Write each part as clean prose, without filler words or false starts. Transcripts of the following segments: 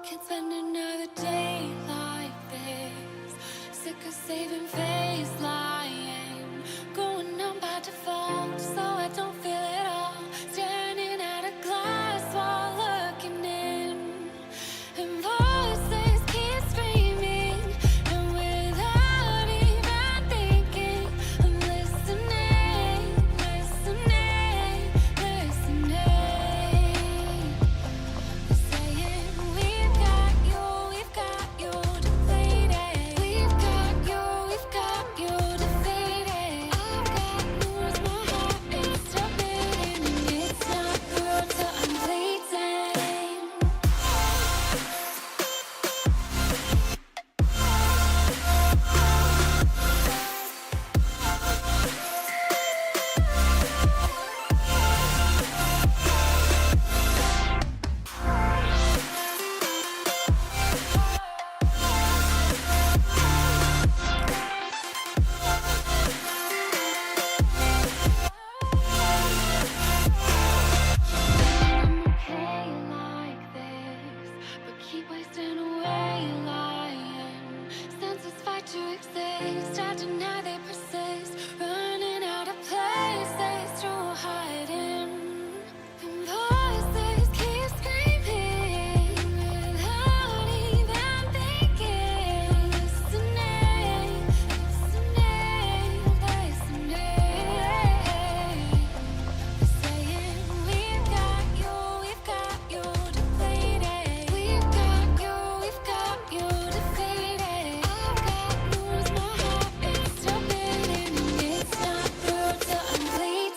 Can't spend another day like this. Sick of saving face lying. Going on by default, so I don't feel it all. Standing at a glass wall looking in. And voices keep screaming. And without even thinking, I'm listening, listening, listening. Saying we've got you defeated. We've got you defeated. I've got yours, my heart is still beating. It's not through till I'm bleeding. I'm okay like this, but keep wasting away lying. Senses fight to exist, I deny they persist. Running out of places to hide in. And voices keep screaming without even thinking. Listening, listening, listening. Saying we've got you defeated. We've got you defeated. I've got yours, my heart is still beating. It's not through till I'm bleeding.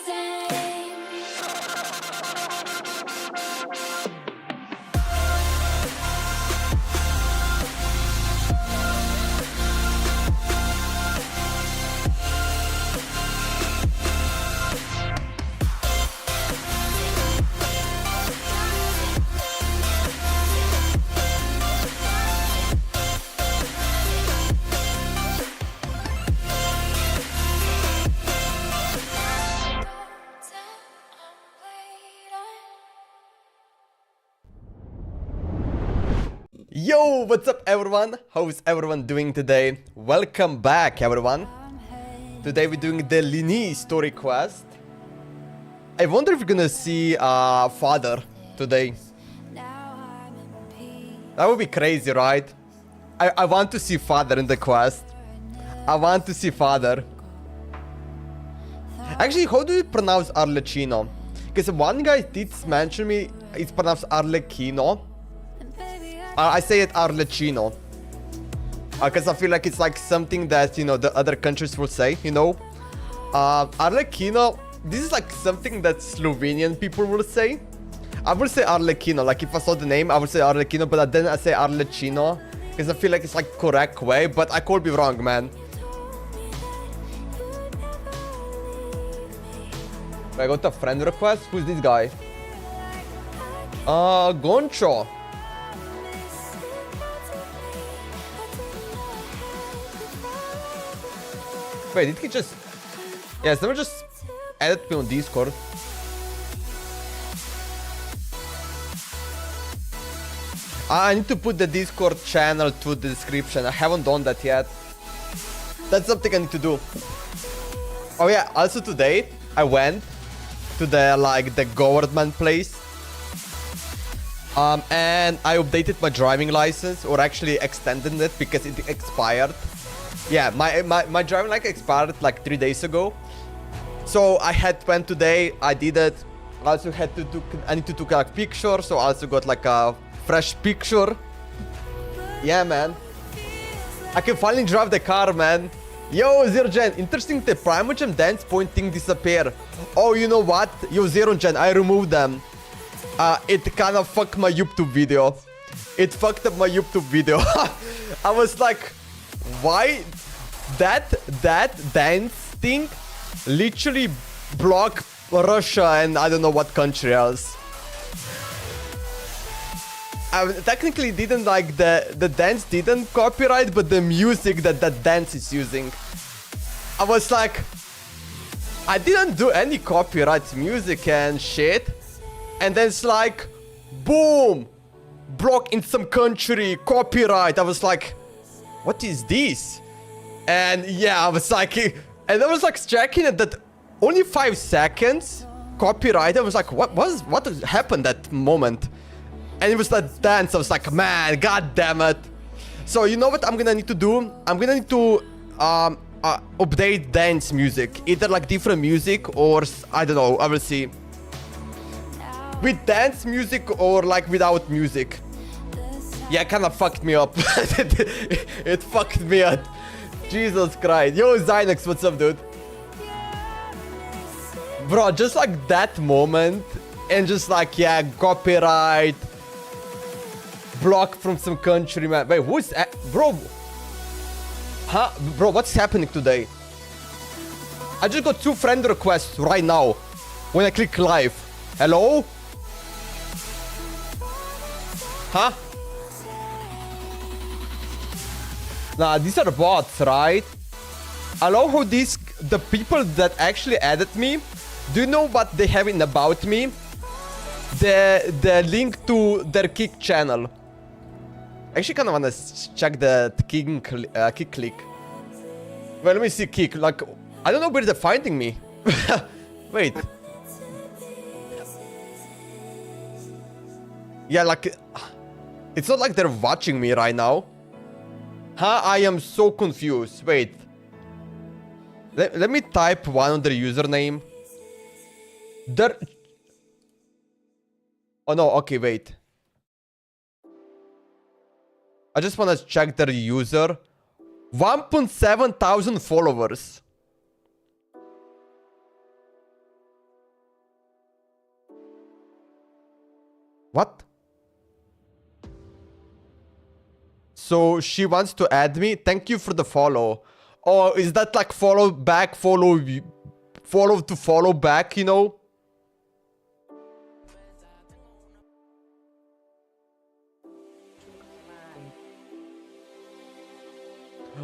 Yo, what's up everyone? How's everyone doing today? Welcome back everyone. Today we're doing the Lyney story quest. I wonder if we're gonna see father today. That would be crazy, right? I want to see father in the quest. I want to see father. Actually, how do you pronounce Arlecchino? Because one guy did mention me it's pronounced Arlecchino. I say it Arlecchino. Because I feel like it's like something that, you know, the other countries will say, you know. Arlecchino, this is like something that Slovenian people will say. I would say Arlecchino, like if I saw the name, I would say Arlecchino, but then I say Arlecchino. Because I feel like it's like correct way, but I could be wrong, man. I got a friend request. Who's this guy? Goncho. Wait, did he just... Yeah, someone just added me on Discord. I need to put the Discord channel to the description. I haven't done that yet. That's something I need to do. Oh yeah, also today I went to the government place. And I updated my driving license, or actually extended it because it expired. Yeah, my driving license expired like 3 days ago. So I went today, I did it. I also I need to take a picture, so I also got like a fresh picture. Yeah, man. I can finally drive the car, man. Yo, Zero Gen, interesting the Primogen dance point thing disappear. Oh, you know what? Yo, Zero Gen, I removed them. It kind of fucked my YouTube video. It fucked up my YouTube video. I was like, why that dance thing literally block Russia and I don't know what country else. I technically didn't like the dance didn't copyright, but the music that dance is using. I was like, I didn't do any copyright music and shit. And then it's like, boom, block in some country, copyright. I was like, what is this? And yeah, I was like, and I was like checking it that only 5 seconds copyright. I was like, what happened that moment? And it was that dance. I was like, man, god damn it. So you know what I'm gonna need to do? I'm gonna need to update dance music, either like different music or I don't know, I will see, with dance music or like without music. Yeah, kind of fucked me up. It fucked me up. Jesus Christ. Yo, Zynex, what's up, dude? Bro, just like that moment and just like, yeah, copyright, block from some country, man. Wait, who's that? Bro, huh? Bro, what's happening today? I just got 2 friend requests right now when I click live. Hello? Huh? Nah, these are bots, right? I love how the people that actually added me, do you know what they have in about me? The link to their Kick channel. Actually, kind of wanna check the Kick click. Well, let me see Kick. Like, I don't know where they're finding me. Wait. Yeah, like, it's not like they're watching me right now. Huh? I am so confused. Wait. Let me type one on their username. Oh no, okay, wait. I just wanna check their user. 1.7 thousand followers. What? So she wants to add me. Thank you for the follow. Oh, is that like follow back, follow to follow back, you know?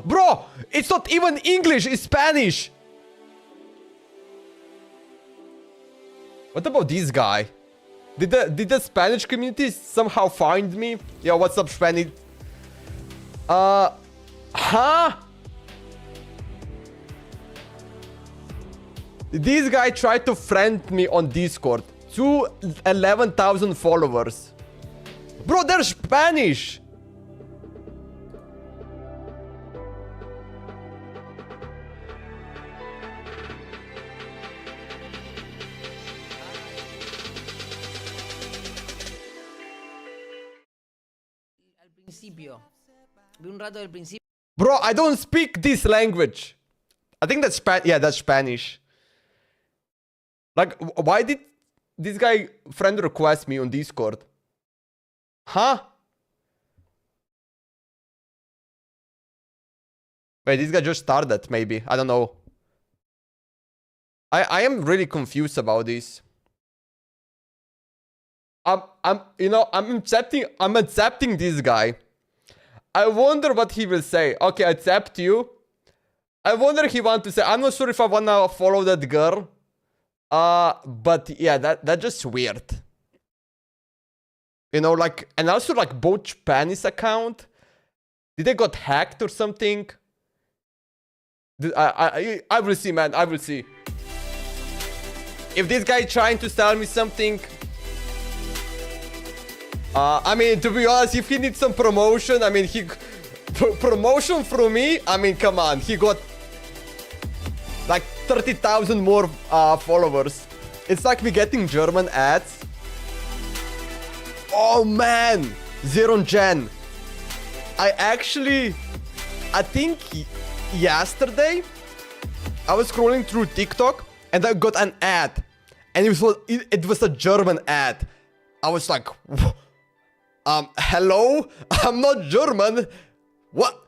Bro, it's not even English, it's Spanish. What about this guy? Did the Spanish community somehow find me? Yo, what's up, Spanish? Huh? This guy tried to friend me on Discord. 11,000 followers. Bro, they're Spanish. Bro, I don't speak this language. I think that's that's Spanish. Like, why did this guy friend request me on Discord? Huh? Wait, this guy just started, maybe. I don't know. I am really confused about this. I'm accepting this guy. I wonder what he will say. Okay, I accept you. I wonder if he wants to say, I'm not sure if I wanna follow that girl. But yeah, that's just weird. You know, like, and also like both Spanish account. Did they got hacked or something? I will see, man. I will see. If this guy trying to sell me something. I mean, to be honest, if he needs some promotion, I mean, promotion from me, I mean, come on, he got like 30,000 more followers. It's like me getting German ads. Oh man, Zero Gen. I think yesterday, I was scrolling through TikTok and I got an ad. And it was a German ad. I was like, hello? I'm not German. What?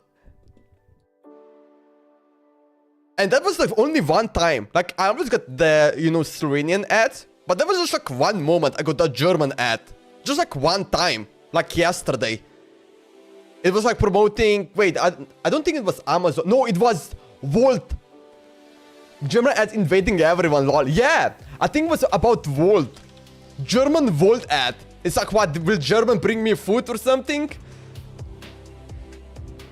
And that was like only one time. Like, I always got the, Slovenian ads. But that was just like one moment I got a German ad. Just like one time. Like yesterday. It was like promoting... Wait, I don't think it was Amazon. No, it was Volt. German ads invading everyone, lol. Yeah, I think it was about Volt. German Volt ad. It's like, what, will German bring me food or something?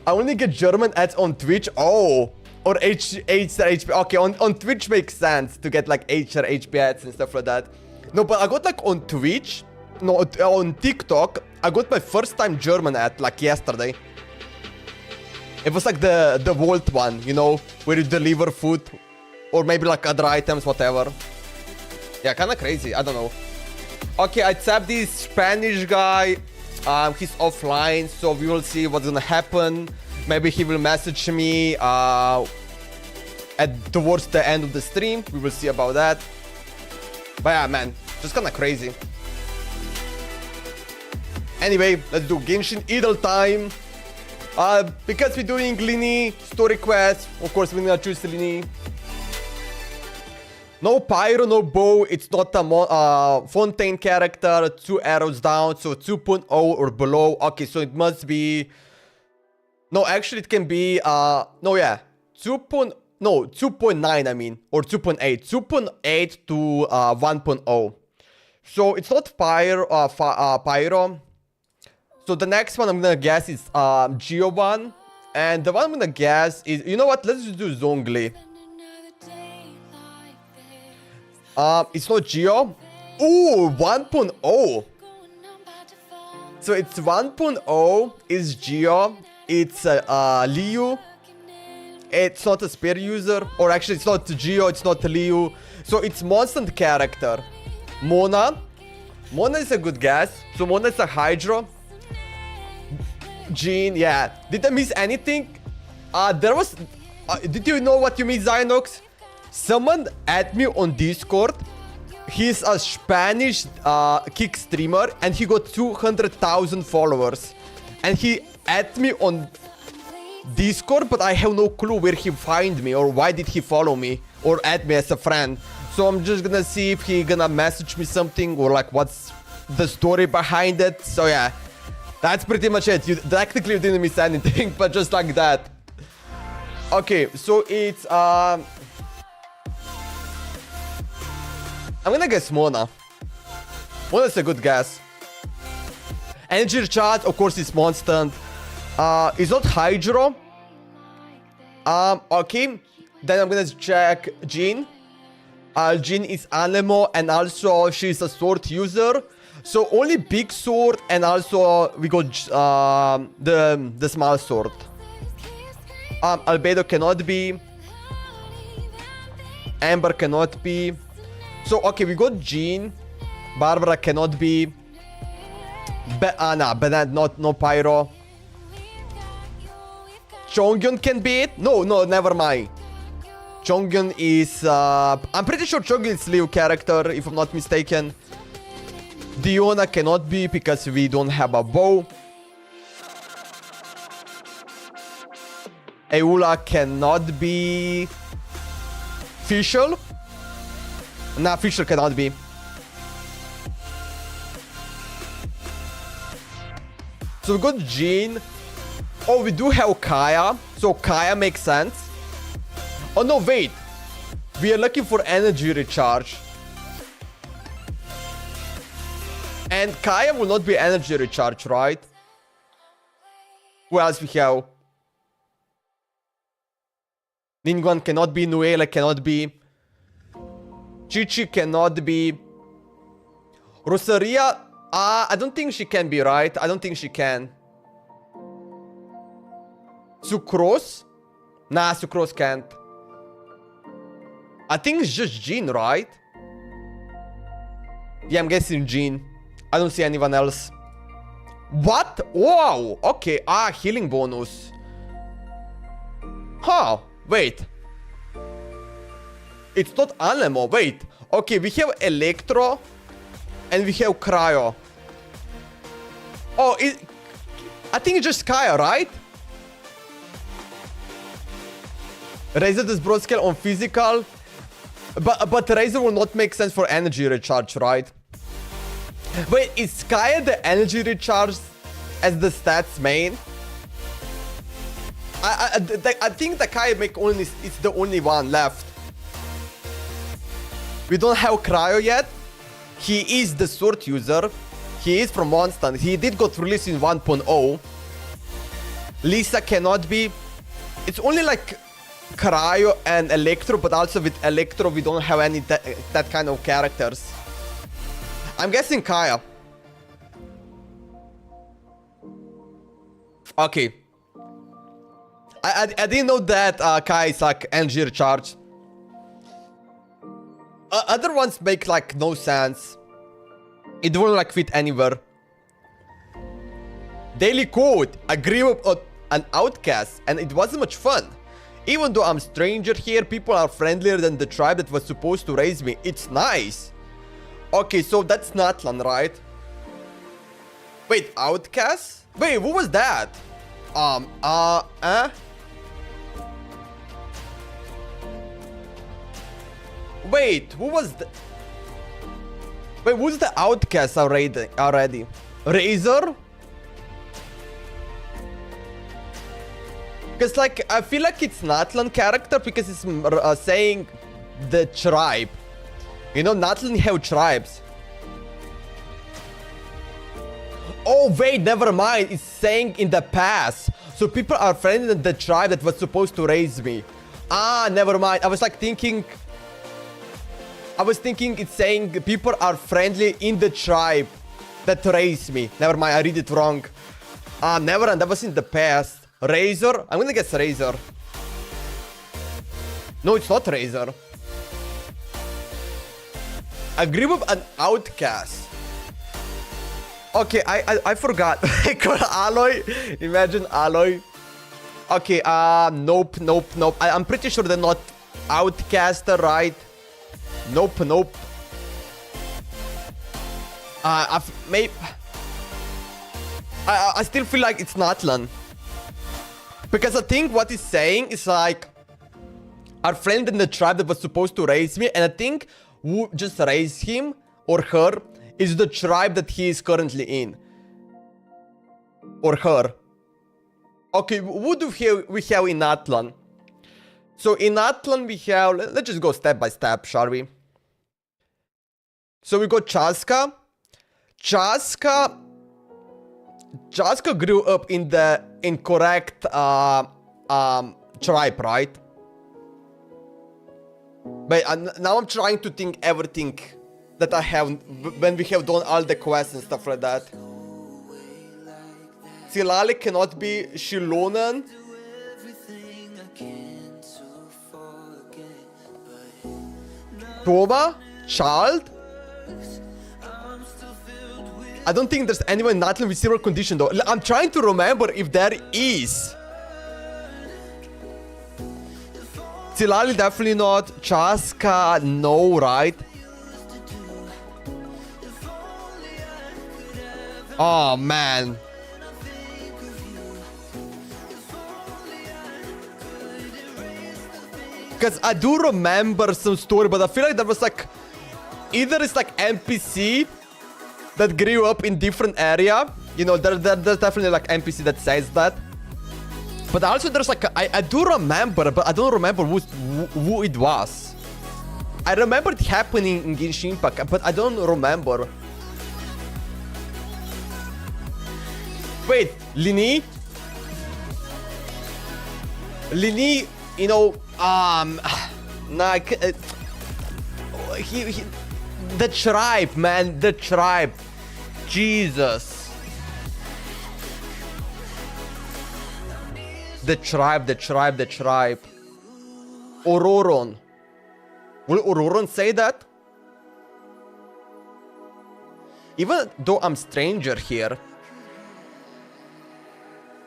I only get German ads on Twitch. Oh, or HP. Okay, on Twitch makes sense to get like HP ads and stuff like that. No, but I got like on Twitch, no, on TikTok, I got my first time German ad like yesterday. It was like the Volt one, you know, where you deliver food or maybe like other items, whatever. Yeah, kind of crazy. I don't know. Okay, I tapped this Spanish guy. He's offline, so we will see what's gonna happen. Maybe he will message me towards the end of the stream. We will see about that. But yeah, man, just kind of crazy. Anyway, let's do Genshin idle time. Because we're doing Lyney story quest, of course we're gonna choose Lyney. No pyro, no bow. It's not a Fontaine character. 2 arrows down, so 2.0 or below. Okay, so it must be. No, actually, it can be. No, yeah, 2.9. I mean, or 2.8. 2.8 to 1.0. So it's not pyro. So the next one I'm gonna guess is Geo one, and the one I'm gonna guess is, you know what? Let's just do Zhongli. It's not Geo. Ooh, 1.0. So it's 1.0 is Geo. It's Liu. It's not a spear user, or actually it's not Geo. It's not Liu. So it's monster character. Mona. Mona is a good guess. So Mona is a Hydro. Jean, yeah. Did I miss anything? There was. Did you know what you mean, Zynox? Someone add me on Discord. He's a Spanish kick streamer and he got 200,000 followers. And he add me on Discord, but I have no clue where he find me or why did he follow me or add me as a friend. So I'm just gonna see if he gonna message me something or like what's the story behind it. So yeah, that's pretty much it. You technically didn't miss anything, but just like that. Okay, so it's I'm gonna guess Mona. Mona's a good guess. Energy recharge, of course, it's Monster. It's not Hydro. Okay. Then I'm gonna check Jean. Jean is Anemo, and also she's a sword user. So only big sword, and also we got the small sword. Albedo cannot be. Amber cannot be. So, okay, we got Jean. Barbara cannot be. Nah, Bennett, no Pyro. Chongyun can be it? No, never mind. Chongyun is... I'm pretty sure Chongyun is Liu character, if I'm not mistaken. Diona cannot be, because we don't have a bow. Eula cannot be... Fischl? Nah, Fischl cannot be. So we got Jean. Oh, we do have Kaya. So Kaya makes sense. Oh no, wait. We are looking for energy recharge. And Kaya will not be energy recharge, right? Who else we have? Ningguang cannot be. Nuela cannot be. Chichi cannot be. Rosaria, I don't think she can be, right? I don't think she can. Sucrose? Nah, Sucrose can't. I think it's just Jean, right? Yeah, I'm guessing Jean. I don't see anyone else. What? Wow! Okay, healing bonus. Huh, wait. It's not Anemo, wait. Okay, we have Electro. And we have Cryo. Oh, I think it's just Kaya, right? Razor does broad scale on physical. But Razor will not make sense for energy recharge, right? Wait, is Kaya the energy recharge as the stats main? I think the Kaya make only it's the only one left. We don't have Cryo yet. He is the sword user. He is from Mondstadt. He did got released in 1.0. Lisa cannot be. It's only like Cryo and Electro, but also with Electro we don't have any that kind of characters. I'm guessing Kaya. Okay. I didn't know that Kaya is like Angier charge. Other ones make like no sense. It won't like fit anywhere. Daily quote. I grew up an outcast and it wasn't much fun. Even though I'm stranger here, people are friendlier than the tribe that was supposed to raise me. It's nice. Okay, so that's Natlan, right? Wait, outcast? Wait, what was that? Wait, who was the... Wait, who's the outcast already? Razor? Because like, I feel like it's Natlan character because it's saying the tribe. You know, Natlan have tribes. Oh wait, never mind. It's saying in the past. So people are friendly than the tribe that was supposed to raise me. Ah, never mind. I was like thinking... I was thinking it's saying people are friendly in the tribe that raised me. Never mind, I read it wrong. Ah, never mind. That was in the past. Razor? I'm gonna guess Razor. No, it's not Razor. I grew up an outcast. Okay, I forgot. I call Aloy. Imagine Aloy. Okay, nope. I'm pretty sure they're not outcaster, right? Nope. I still feel like it's Natlan. Because I think what he's saying is like our friend in the tribe that was supposed to raise me, and I think who just raised him or her is the tribe that he is currently in. Or her. Okay, who do we have in Natlan? So in Natlan we have, let's just go step by step, shall we? So we got Chaska. Chaska grew up in the incorrect tribe, right? But now I'm trying to think everything that I have when we have done all the quests and stuff like that. Silali cannot be Shilonan. Toma? Child? I don't think there's anyone in Natlan with zero condition though. I'm trying to remember if there is. Silali definitely not. Chaska, no, right? Oh man. Because I do remember some story, but I feel like there was like... Either it's like NPC that grew up in different area. You know, there's definitely like NPC that says that. But also there's like... I do remember, but I don't remember who it was. I remember it happening in Genshin Impact, but I don't remember. Wait, Lyney? Lyney, you know... Nah, the tribe, man, the tribe. Jesus. The tribe. Auroron. Will Auroron say that? Even though I'm stranger here.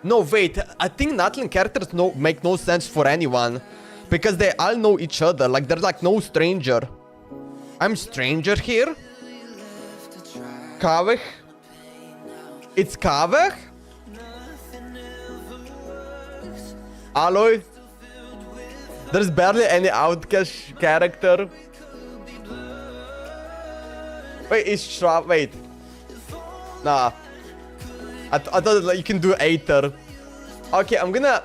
No, wait. I think Natlan characters make no sense for anyone. Because they all know each other. Like, there's like no stranger. I'm stranger here? Kaveh? It's Kaveh? Aloy? There's barely any outcast character. Wait, it's Shroud. Wait. Nah. I thought like, you can do Aether. Okay, I'm gonna...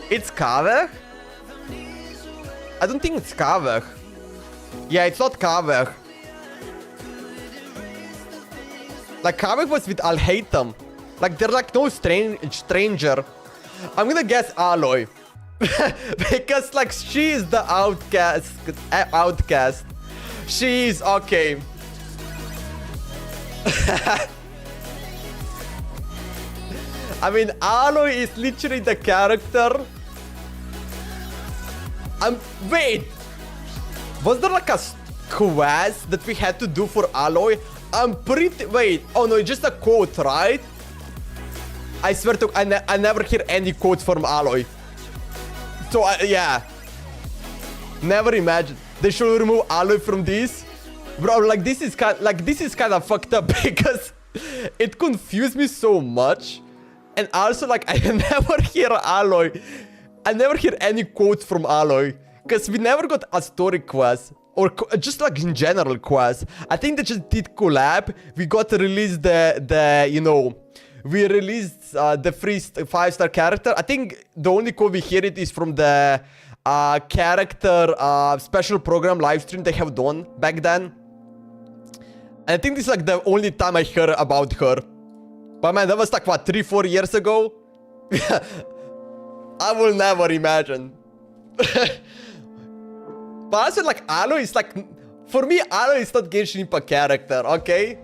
It's Kaveh? I don't think it's Kaveh. Yeah, it's not Kaveh. Like Hoyoverse with I'll hate them. Like they're like no stranger. I'm gonna guess Aloy. Because like she is the outcast. She's okay. I mean, Aloy is literally the character. Wait. Was there like a quest that we had to do for Aloy? Wait. Oh no, it's just a quote, right? I swear to I never hear any quotes from Aloy. So yeah. Never imagine. They should remove Aloy from this. Bro, like this is kind of fucked up because it confused me so much. And also like I never hear Aloy. I never hear any quotes from Aloy. Because we never got a story quest. Or just like in general quest. I think they just did collab. We got to release we released the free 5-star character. I think the only quote we hear it is from the character special program Livestream they have done back then. And I think this is like the only time I heard about her. But man, that was like what, 3-4 years ago? I will never imagine. But also like Aloy is like, for me Aloy is not Genshin Impact character, okay?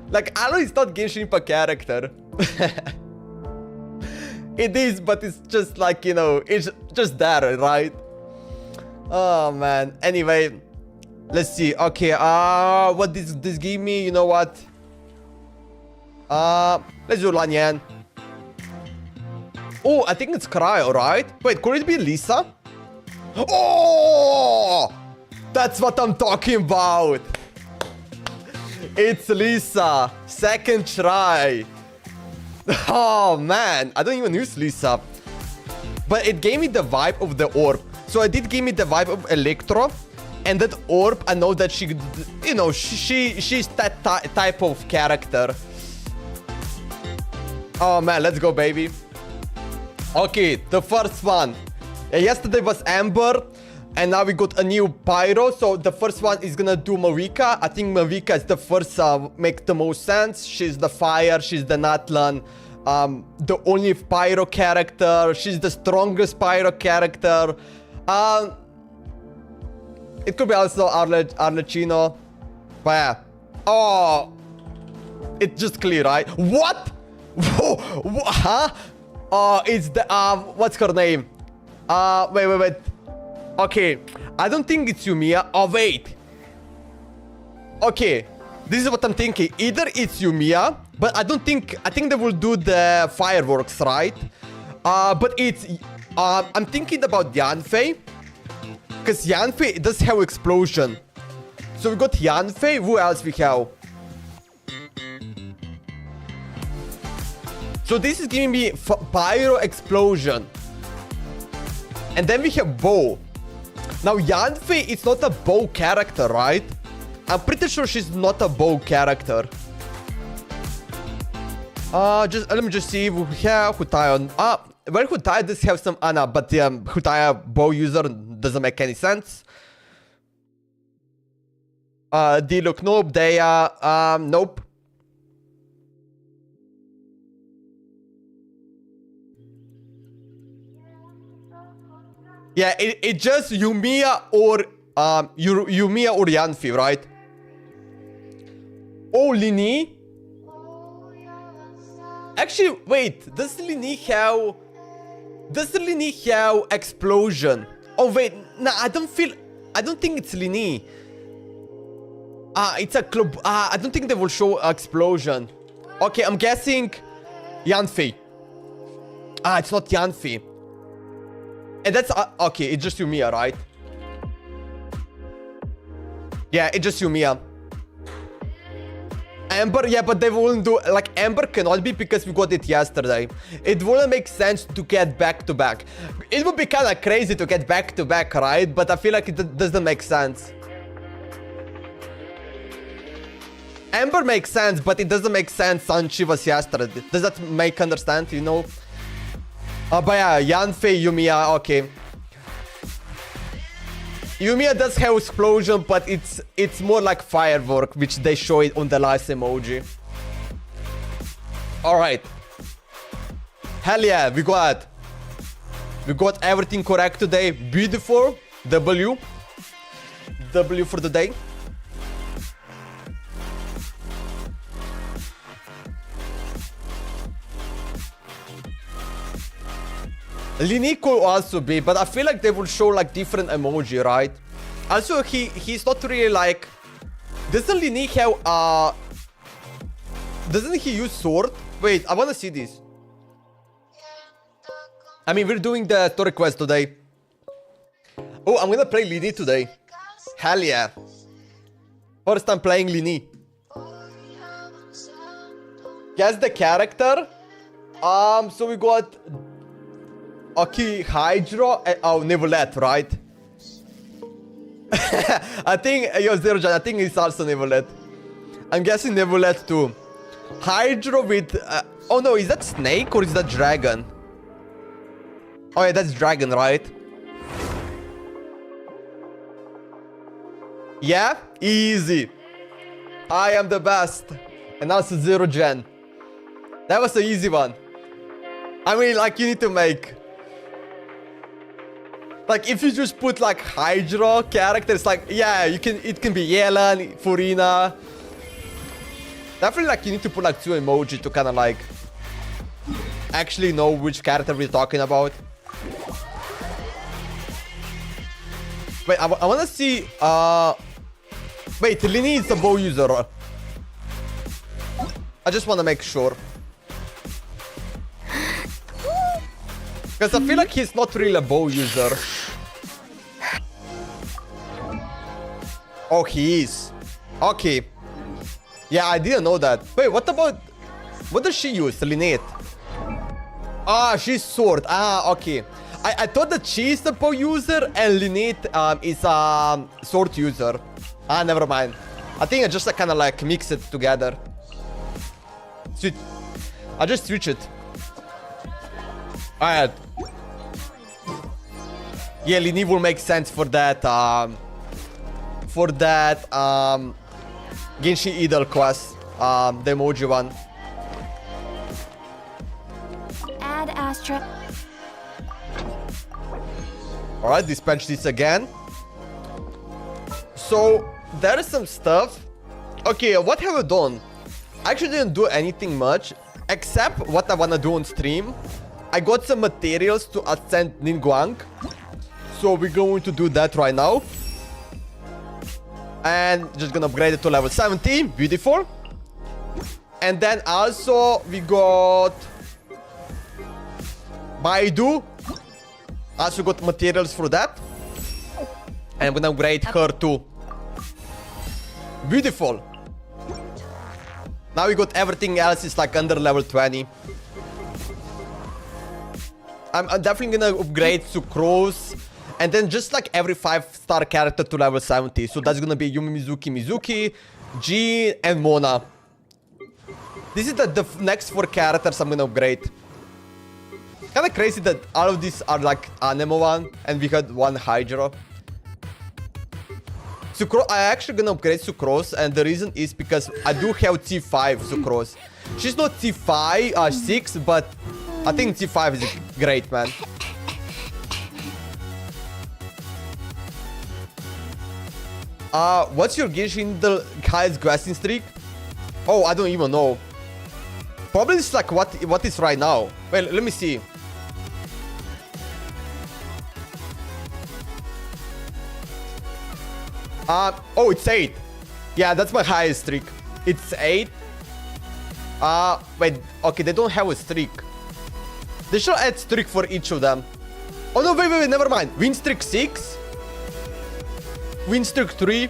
Like Aloy is not Genshin Impact character. It is, but it's just like, you know, it's just there, right? Oh man. Anyway, let's see. Okay, what this give me? You know what? Let's do Lanyan. Oh, I think it's Cryo, right? Wait, could it be Lisa? Oh, that's what I'm talking about. It's Lisa. Second try. Oh man, I don't even use Lisa. But it gave me the vibe of the orb. So it did give me the vibe of Electro. And that orb, I know that she, you know, she's that type of character. Oh man, let's go, baby. Okay, the first one. Yesterday was Amber. And now we got a new Pyro. So the first one is gonna do Marika. I think Marika is the first, make the most sense. She's the fire, she's the Natlan. The only Pyro character. She's the strongest Pyro character. It could be also Arlecchino. But yeah. Oh. It's just clear, right? What? Whoa, huh? It's the, what's her name? Wait. Okay, I don't think it's Yumiya. Oh, wait. Okay, this is what I'm thinking. Either it's Yumiya, but I think they will do the fireworks, right? But it's, I'm thinking about Yanfei. Because Yanfei does have explosion. So we got Yanfei. Who else we have? So this is giving me Pyro explosion. And then we have Bow. Now Yanfei is not a bow character, right? I'm pretty sure she's not a bow character. Let me just see if we have Hutaya. Well, Hutaya does have some Ana, but Hutaya bow user doesn't make any sense. D-Look, nope. Daya, nope. Yeah, it's just Yumiya or Yumiya or Yanfei, right? Oh, Lyney. Actually, wait. Does Lyney have explosion? Oh wait, nah. I don't think it's Lyney. It's a club. I don't think they will show explosion. Okay, I'm guessing Yanfei. It's not Yanfei. And that's, okay, it's just Yumiya, right? Yeah, it's just Yumiya. Amber, yeah, but they wouldn't do, like, Amber cannot be because we got it yesterday. It wouldn't make sense to get back-to-back. It would be kind of crazy to get back-to-back, right? But I feel like it doesn't make sense. Amber makes sense, but it doesn't make sense on she was yesterday. Does that make understand, you know? But yeah, Yanfei, Yumiya, okay. Yumiya does have explosion, but it's more like firework, which they show it on the last emoji. Alright. Hell yeah, we got everything correct today. Beautiful. W for the day. Lyney could also be, but I feel like they will show like different emoji, right? Also, he's not really like... Doesn't Lyney have doesn't he use sword? Wait, I wanna see this. I mean, we're doing the story quest today. Oh, I'm gonna play Lyney today. Hell yeah. First time playing Lyney. Guess the character. So we got... Okay, Hydro. Oh, Nevolette, right? I think, yo, Zerojan, I think it's also Nevolette. I'm guessing Nevolette too. Hydro with... oh no, is that Snake or is that Dragon? Oh yeah, that's Dragon, right? Yeah? Easy. I am the best. And also Zero Gen. That was an easy one. I mean, like, you need to make... Like, if you just put, like, Hydro characters, like, yeah, you can... It can be Yelan, Furina. Definitely, like, you need to put, like, 2 emoji to kind of, like... Actually know which character we're talking about. Wait, I wanna see... Wait, Lyney is a bow user. I just wanna make sure. Because I feel like he's not really a bow user. Oh, he is. Okay. Yeah, I didn't know that. Wait, what about... What does she use? Lynette. Ah, she's sword. Ah, okay. I thought that she's a bow user and Lynette is a sword user. Ah, never mind. I think I just kind of like mix it together. Sweet. I just switch it. Alright. Yeah, Lyney will make sense for that. Genshin Idol quest. The emoji one. Add Astra. Alright, dispatch this again. So, there is some stuff. Okay, what have I done? I actually didn't do anything much. Except what I wanna do on stream. I got some materials to ascend Ningguang. So we're going to do that right now. And just gonna upgrade it to level 70. Beautiful. And then also we got... Baidu. Also got materials for that. And I'm gonna upgrade her too. Beautiful. Now we got everything else is like under level 20. I'm definitely gonna upgrade Sucrose. And then just like every 5-star character to level 70. So that's gonna be Yumi Mizuki, G, and Mona. This is the next 4 characters I'm gonna upgrade. Kinda crazy that all of these are like Anemo one, and we had one Hydro. Sucrose, I actually gonna upgrade Sucrose, and the reason is because I do have T5 Sucrose. She's not T5, 6, but I think T5 is great, man. What's your Genshin the highest questing streak? Oh, I don't even know. Probably it's like what is right now. Well, let me see. Oh, it's 8. Yeah, that's my highest streak. It's 8. Wait, okay, they don't have a streak. They should add streak for each of them. Oh no, wait, never mind. Win streak 6. Win streak 3.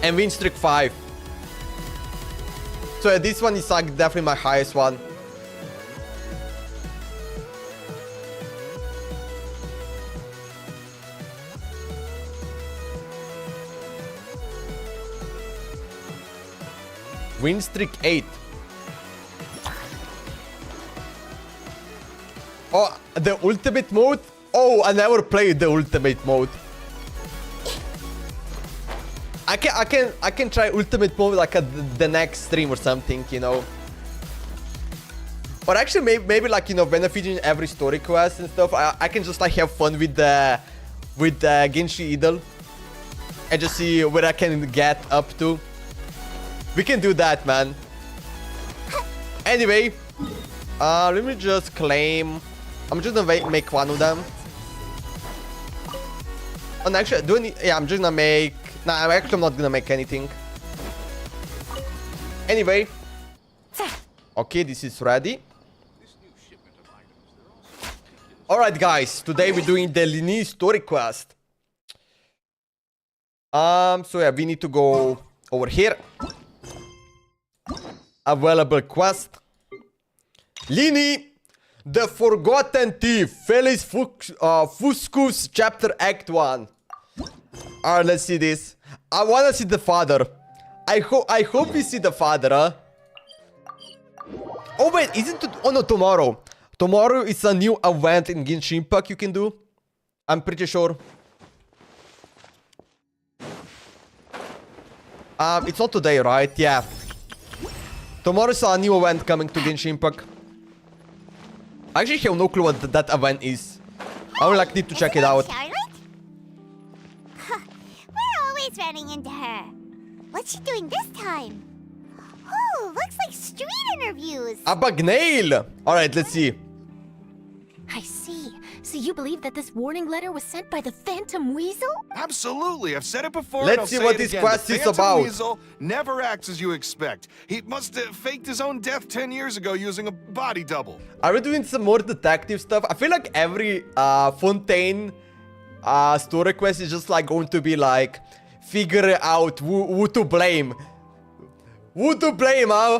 And win streak 5. So yeah, this one is like definitely my highest one. Win streak 8. Oh, the ultimate mode? Oh, I never played the ultimate mode. I can try ultimate mode like at the next stream or something, you know. Or actually, maybe like, you know, benefiting every story quest and stuff. I can just like have fun with the Genshin idol and just see where I can get up to. We can do that, man. Anyway, let me just claim. I'm just gonna make one of them. And actually, yeah, I'm just gonna make. Nah, actually, I'm not gonna make anything. Anyway, okay, this is ready. Alright guys, today we're doing the Lyney story quest. So yeah, we need to go over here. Available quest. Lyney, the Forgotten Thief, Felis Fuscus, Chapter Act 1. Alright, let's see this. I wanna see the father. I hope we see the father, huh? Oh wait, isn't it? Oh no, tomorrow. Tomorrow is a new event in Genshin Impact you can do. I'm pretty sure. It's not today, right? Yeah. Tomorrow is a new event coming to Genshin Impact. I actually have no clue what that event is. I would like need to check it out. Charlotte? We're always running into her. What's she doing this time? Oh, looks like street interviews. A Bagnail! Alright, let's see. I see. So you believe that this warning letter was sent by the Phantom Weasel? Absolutely. I've said it before. Let's and I'll see say what it this again. quest The is Phantom about. Weasel never acts as you expect. He must have faked his own death 10 years ago using a body double. Are we doing some more detective stuff? I feel like every Fontaine story quest is just like going to be like figure out who to blame. Who to blame, huh?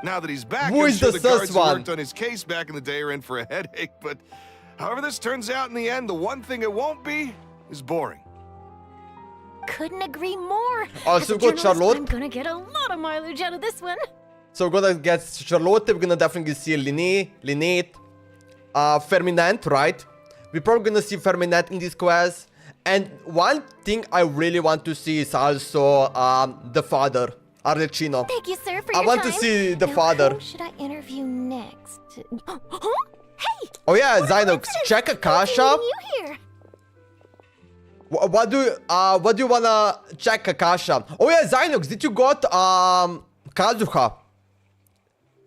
Now that he's back, Who I'm is sure the the guards sus who one? worked on his case back in the day are in for a headache. But however this turns out in the end, the one thing it won't be is boring. Couldn't agree more. Oh, As so a we got journalist, Charlotte. I'm gonna get a lot of mileage out of this one. So we're gonna get Charlotte, we're gonna definitely see Lynette, Ferdinand, right? We're probably gonna see Ferdinand in this quest. And one thing I really want to see is also the father, Arlecchino. Thank you, sir, for I your want time. to see the Now, father. Who should I interview next? Huh? Hey! Oh yeah, what a Zynox, coincidence. check I'm Akasha. meeting you here. What do you wanna check Akasha? Oh yeah, Zynox, did you got Kazuha?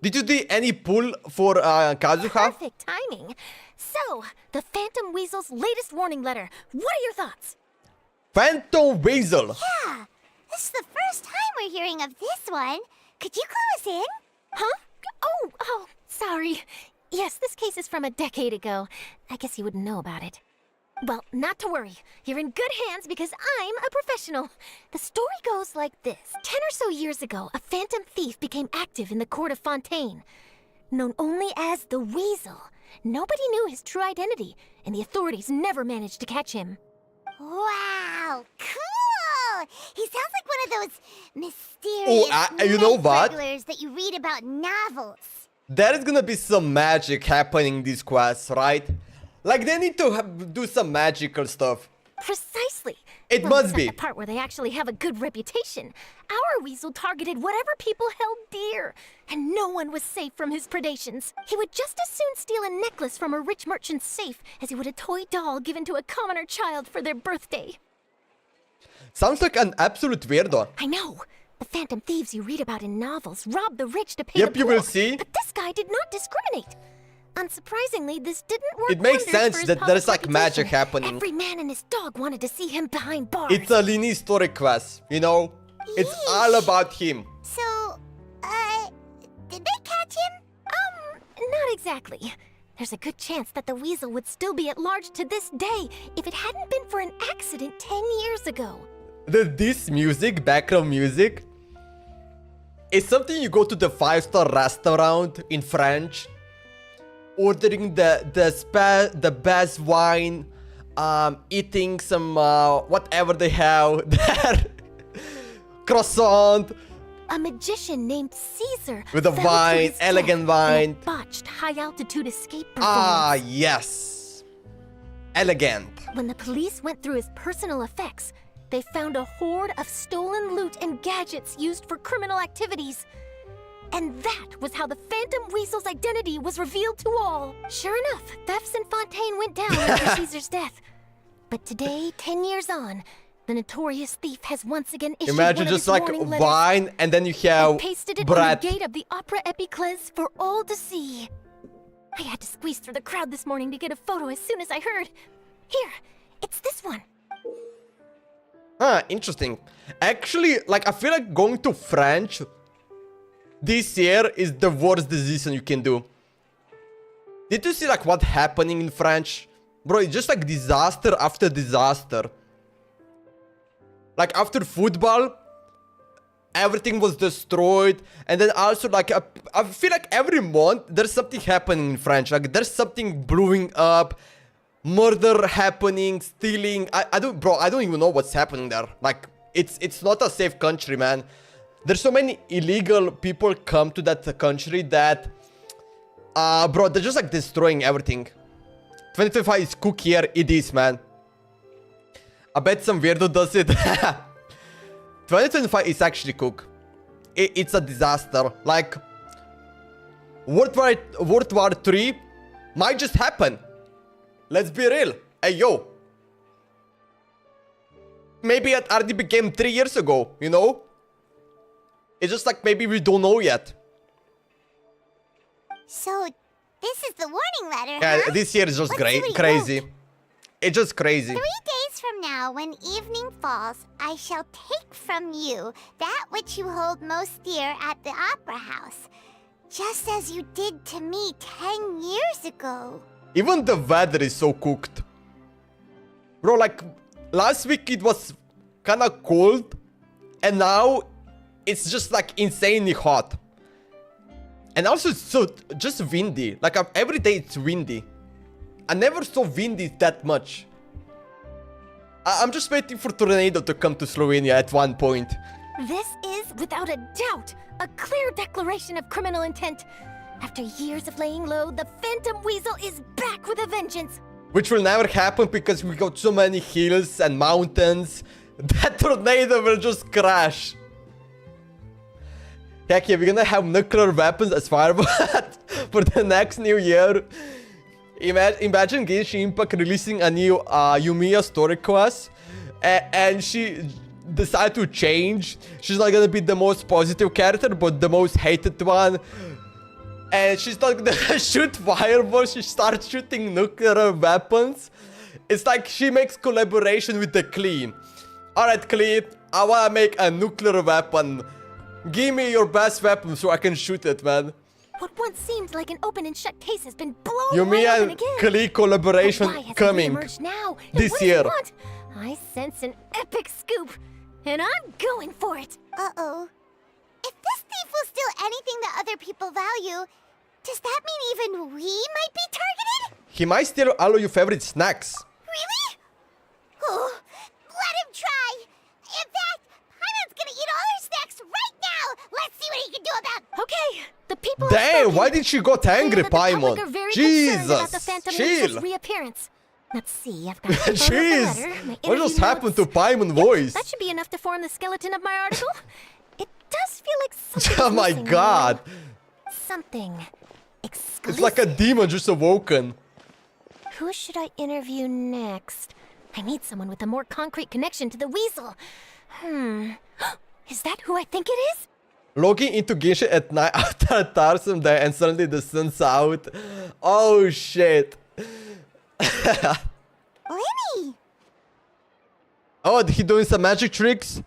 Did you do any pull for Kazuha? Perfect timing. So, the Phantom Weasel's latest warning letter. What are your thoughts? Phantom Weasel. Yeah, this is the first time we're hearing of this one. Could you clue us in? Huh? Oh, sorry. Yes, this case is from a decade ago. I guess you wouldn't know about it. Well, not to worry. You're in good hands because I'm a professional. The story goes like this. 10 or so years ago, a phantom thief became active in the court of Fontaine. Known only as the Weasel. Nobody knew his true identity, and the authorities never managed to catch him. Wow, cool! He sounds like one of those mysterious you know night what? burglars that you read about in novels. There is gonna be some magic happening in this quest, right? Like they need to do some magical stuff. Precisely. It Well, must except be. the part where they actually have a good reputation. Our Weasel targeted whatever people held dear, and no one was safe from his predations. He would just as soon steal a necklace from a rich merchant's safe as he would a toy doll given to a commoner child for their birthday. Sounds like an absolute weirdo. I know. The phantom thieves you read about in novels rob the rich to pay Yep, the you poor. will see. But this guy did not discriminate. Unsurprisingly, this didn't work. It makes wonders sense for his that there's public like magic reputation. happening. Every man and his dog wanted to see him behind bars. It's a Lyney story quest, you know? It's all about him. So, did they catch him? Not exactly. There's a good chance that the Weasel would still be at large to this day if it hadn't been for an accident 10 years ago. This music, background music, is something you go to the 5-star restaurant in French, ordering the best wine, eating some whatever they have there, croissant A magician named Caesar with a fell to vine, his death elegant in a vine. botched high-altitude escape Ah, performance. yes, elegant. When the police went through his personal effects, they found a hoard of stolen loot and gadgets used for criminal activities. And that was how the Phantom Weasel's identity was revealed to all. Sure enough, thefts in Fontaine went down after Caesar's death. But today, 10 years on, the notorious thief has once again issued Imagine one of just his like warning letters wine, and then you have and pasted it bread. on the gate of the Opera Epiclese for all to see. I had to squeeze through the crowd this morning to get a photo as soon as I heard. Here, it's this one. Huh, interesting. Actually, like, I feel like going to French this year is the worst decision you can do. Did you see, like, what happening in French? Bro, it's just like disaster after disaster. Like, after football, everything was destroyed. And then also, like, I feel like every month there's something happening in France. Like, there's something blowing up, murder happening, stealing. I don't even know what's happening there. Like, it's not a safe country, man. There's so many illegal people come to that country that, bro, they're just like destroying everything. 2025 is cook year. It is, man. I bet some weirdo does it. 2025 is actually cook. It's a disaster. Like, World War III might just happen. Let's be real. Hey, yo. Maybe it already became 3 years ago, you know? It's just like maybe we don't know yet. So, this is the warning letter, Yeah, huh? this year is just Let's see what he crazy. wrote. It's just crazy. 3 days from now, when evening falls, I shall take from you that which you hold most dear at the Opera House, just as you did to me 10 years ago. Even the weather is so cooked. Bro, like, last week it was kinda cold, and now it's just like insanely hot. And also it's so just windy. Like, every day it's windy. I never saw windy that much. I'm just waiting for tornado to come to Slovenia at one point. This is, without a doubt, a clear declaration of criminal intent. After years of laying low, the Phantom Weasel is back with a vengeance. Which will never happen because we got so many hills and mountains. That tornado will just crash. Heck yeah, we're gonna have nuclear weapons as fireballs for the next new year. Imagine Genshin Impact releasing a new Yumiya story quest, and she decided to change. She's not gonna be the most positive character, but the most hated one. And she's not gonna shoot fireballs, she starts shooting nuclear weapons. It's like she makes collaboration with the Klee. Alright, Klee, I wanna make a nuclear weapon. Give me your best weapon so I can shoot it, man. What once seemed like an open and shut case has been blown Yumiya wide open and again. Klee collaboration But why has it coming reemerged now? And this what does it year. want? I sense an epic scoop, and I'm going for it. Uh-oh. If this thief will steal anything that other people value, does that mean even we might be targeted? He might steal all of your favorite snacks. Really? Oh, let him try. In fact, Paimon's gonna eat all her snacks right now. Let's see what he can do about it. Okay, the people have Damn, spoken. why did she got angry, Clear that the public Paimon? are very concerned about the Jesus, Phantom chill. Weasel's reappearance. Let's see, I've got a photo of the Jeez, letter, my what just interview happened notes. to Paimon voice? That should be enough to form the skeleton of my article. It does feel like something. Oh my god, Something exclusive. it's like a demon just awoken. Who should I interview next? I need someone with a more concrete connection to the weasel. Is that who I think it is? Logging into Genshin at night after a tiresome day and suddenly the sun's out. Oh shit. Lyney! Oh, he doing some magic tricks?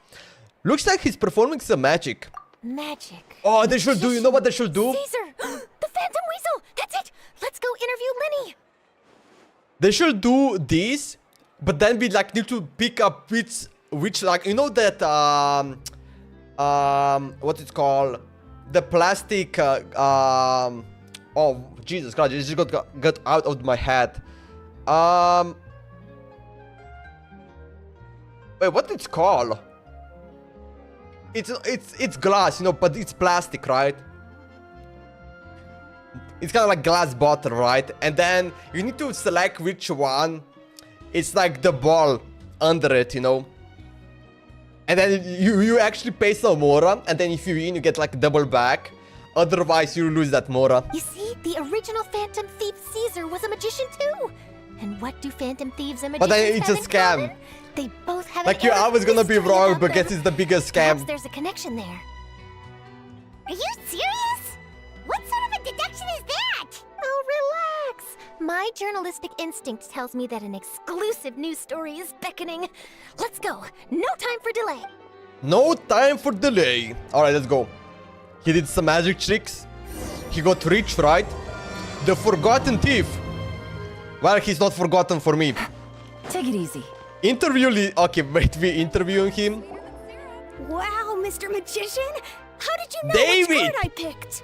Looks like he's performing some magic. Magic. Oh, they should do, you know what they should do? Caesar! The Phantom Weasel! That's it! Let's go interview Lyney! They should do this, but then we like need to pick up which like, you know that, what's it called? The plastic, oh, Jesus Christ, it just got out of my head. Wait, what it's called? It's glass, you know, but it's plastic, right? It's kind of like glass bottle, right? And then you need to select which one. It's like the ball under it, you know. And then you actually pay some more, and then if you win, you get like double back. Otherwise, you lose that Mora. You see, the original Phantom Thief Caesar was a magician too. And what do Phantom Thieves and magicians But then it's a have in scam. common? They both have Like an you're air of always gonna be mystery wrong, about but them. guess it's the biggest Perhaps scam. there's a connection there. Are you serious? What sort of a deduction is that? Oh, relax. My journalistic instinct tells me that an exclusive news story is beckoning. Let's go. No time for delay. No time for delay. Alright, let's go. He did some magic tricks. He got rich, right? The forgotten thief. Well, he's not forgotten for me. Take it easy. Okay, wait, we interviewing him. Wow, Mr. Magician! How did you know David! which card I picked?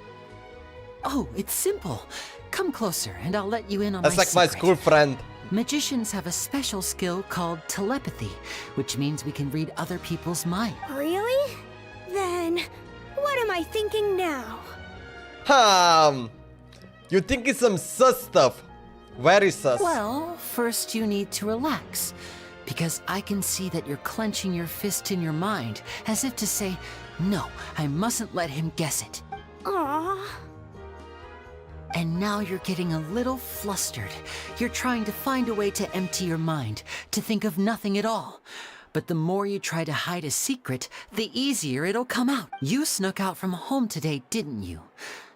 Oh, it's simple. Come closer, and I'll let you in on That's my like my secret. school friend. Magicians have a special skill called telepathy, which means we can read other people's minds. Really? Then, what am I thinking now? You think it's some sus stuff. Very sus. Well, first you need to relax, because I can see that you're clenching your fist in your mind, as if to say, no, I mustn't let him guess it. Aww. And now you're getting a little flustered. You're trying to find a way to empty your mind, to think of nothing at all. But the more you try to hide a secret, the easier it'll come out. You snuck out from home today, didn't you?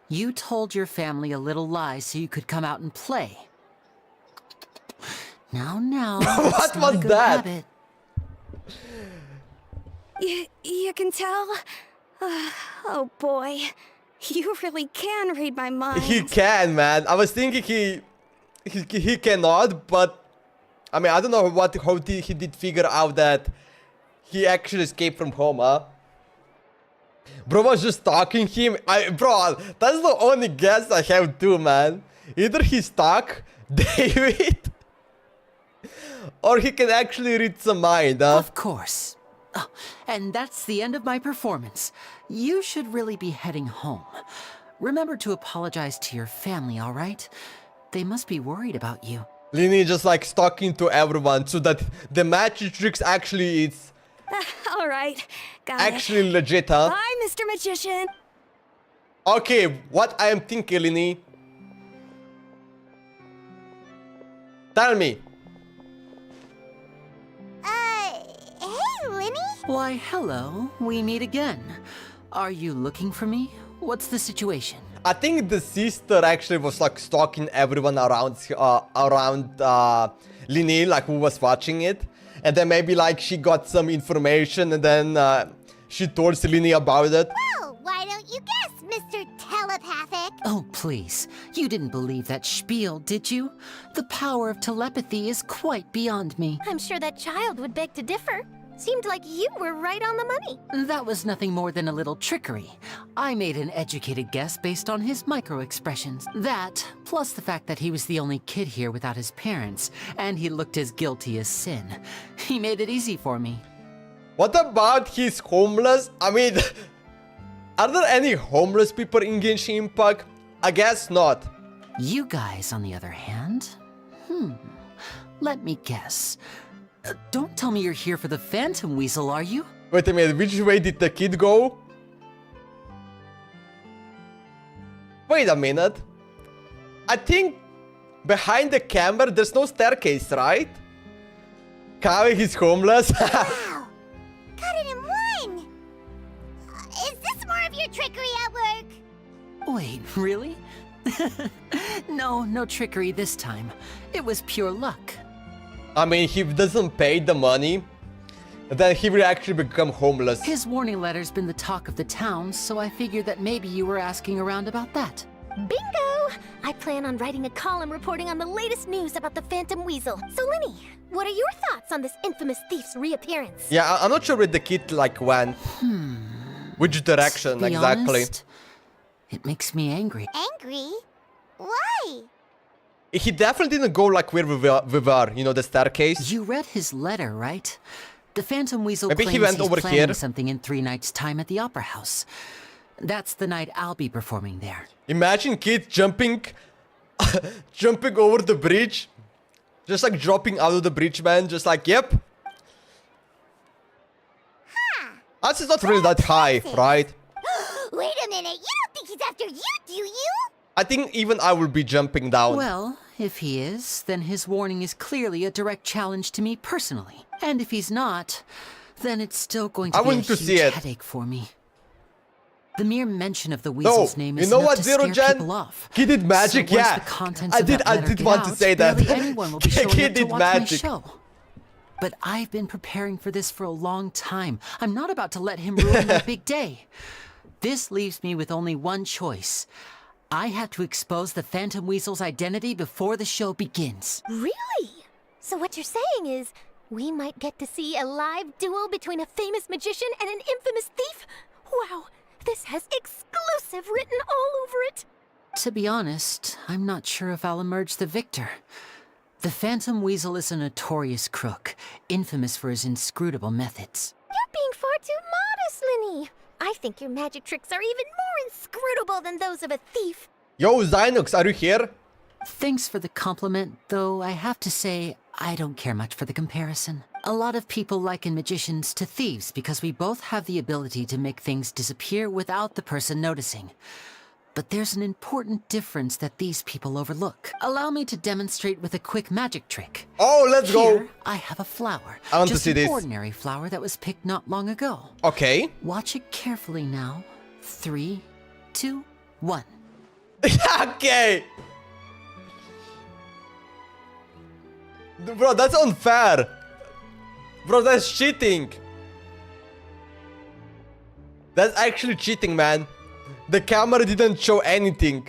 You told your family a little lie so you could come out and play. Now, What it's not a was good that? habit. You can tell? Oh boy. You really can read my mind. He can, man. I was thinking he cannot, but I mean, I don't know he did figure out that he actually escaped from home, huh? Bro was just stalking him. Bro, that's the only guess I have too, man. Either he's stuck, David, or he can actually read some mind, huh? Of course. Oh, and that's the end of my performance. You should really be heading home. Remember to apologize to your family, all right? They must be worried about you. Lyney just like stalking to everyone so that the magic tricks actually it's Alright, got actually it. legit, huh? Bye, Mr. Magician. Okay, what I am thinking, Lyney. Tell me. Hey, Lyney? Why, hello. We meet again. Are you looking for me? What's the situation? I think the sister actually was like stalking everyone around Lyney, like who was watching it. And then maybe like she got some information and then she told Lyney about it. Well, why don't you guess, Mr. Telepathic? Oh, please. You didn't believe that spiel, did you? The power of telepathy is quite beyond me. I'm sure that child would beg to differ. Seemed like you were right on the money. That was nothing more than a little trickery. I made an educated guess based on his micro-expressions. That, plus the fact that he was the only kid here without his parents, and he looked as guilty as sin. He made it easy for me. What about he's homeless? I mean, are there any homeless people in Genshin Impact? I guess not. You guys, on the other hand? Let me guess. Don't tell me you're here for the Phantom Weasel, are you? Wait a minute, which way did the kid go? Wait a minute. I think behind the camera there's no staircase, right? Kaveh is homeless. Wow! Got it in one! Is this more of your trickery at work? Wait, really? No trickery this time. It was pure luck. I mean, if he doesn't pay the money, then he will actually become homeless. His warning letter's been the talk of the town, so I figured that maybe you were asking around about that. Bingo! I plan on writing a column reporting on the latest news about the Phantom Weasel. So, Lyney, what are your thoughts on this infamous thief's reappearance? Yeah, I'm not sure where the kid like went. Which direction To be exactly? honest, it makes me angry. Angry? Why? He definitely didn't go like where we were, you know, the staircase. You read his letter, right? The Phantom Weasel Maybe he claims went he's over planning here. something in 3 nights' time at the Opera House. That's the night I'll be performing there. Imagine kid jumping over the bridge. Just like dropping out of the bridge, man. Just like, yep. Us is not really that high, right? Wait a minute, you don't think he's after you, do you? I think even I will be jumping down. Well, if he is, then his warning is clearly a direct challenge to me personally. And if he's not, then it's still going to I be want a to see huge it. headache for me. The mere mention of the weasel's name you is know enough what, to Zero scare Gen? people off. He did magic, so once yeah. the contents I of did- that I letter did get want to out, say that. barely anyone will be He showing up to did watch magic. my show. But I've been preparing for this for a long time. I'm not about to let him ruin my big day. This leaves me with only one choice. I have to expose the Phantom Weasel's identity before the show begins. Really? So what you're saying is, we might get to see a live duel between a famous magician and an infamous thief? Wow, this has exclusive written all over it. To be honest, I'm not sure if I'll emerge the victor. The Phantom Weasel is a notorious crook, infamous for his inscrutable methods. You're being far too modest, Lyney. I think your magic tricks are even more inscrutable than those of a thief. Yo, Zynox, are you here? Thanks for the compliment, though I have to say, I don't care much for the comparison. A lot of people liken magicians to thieves because we both have the ability to make things disappear without the person noticing. But there's an important difference that these people overlook. Allow me to demonstrate with a quick magic trick. Oh, let's Here, go. I have a flower. I want to just see an this. ordinary flower that was picked not long ago. Okay. Watch it carefully now. 3, 2, 1. Okay. Bro, that's unfair. Bro, that's cheating. That's actually cheating, man. The camera didn't show anything.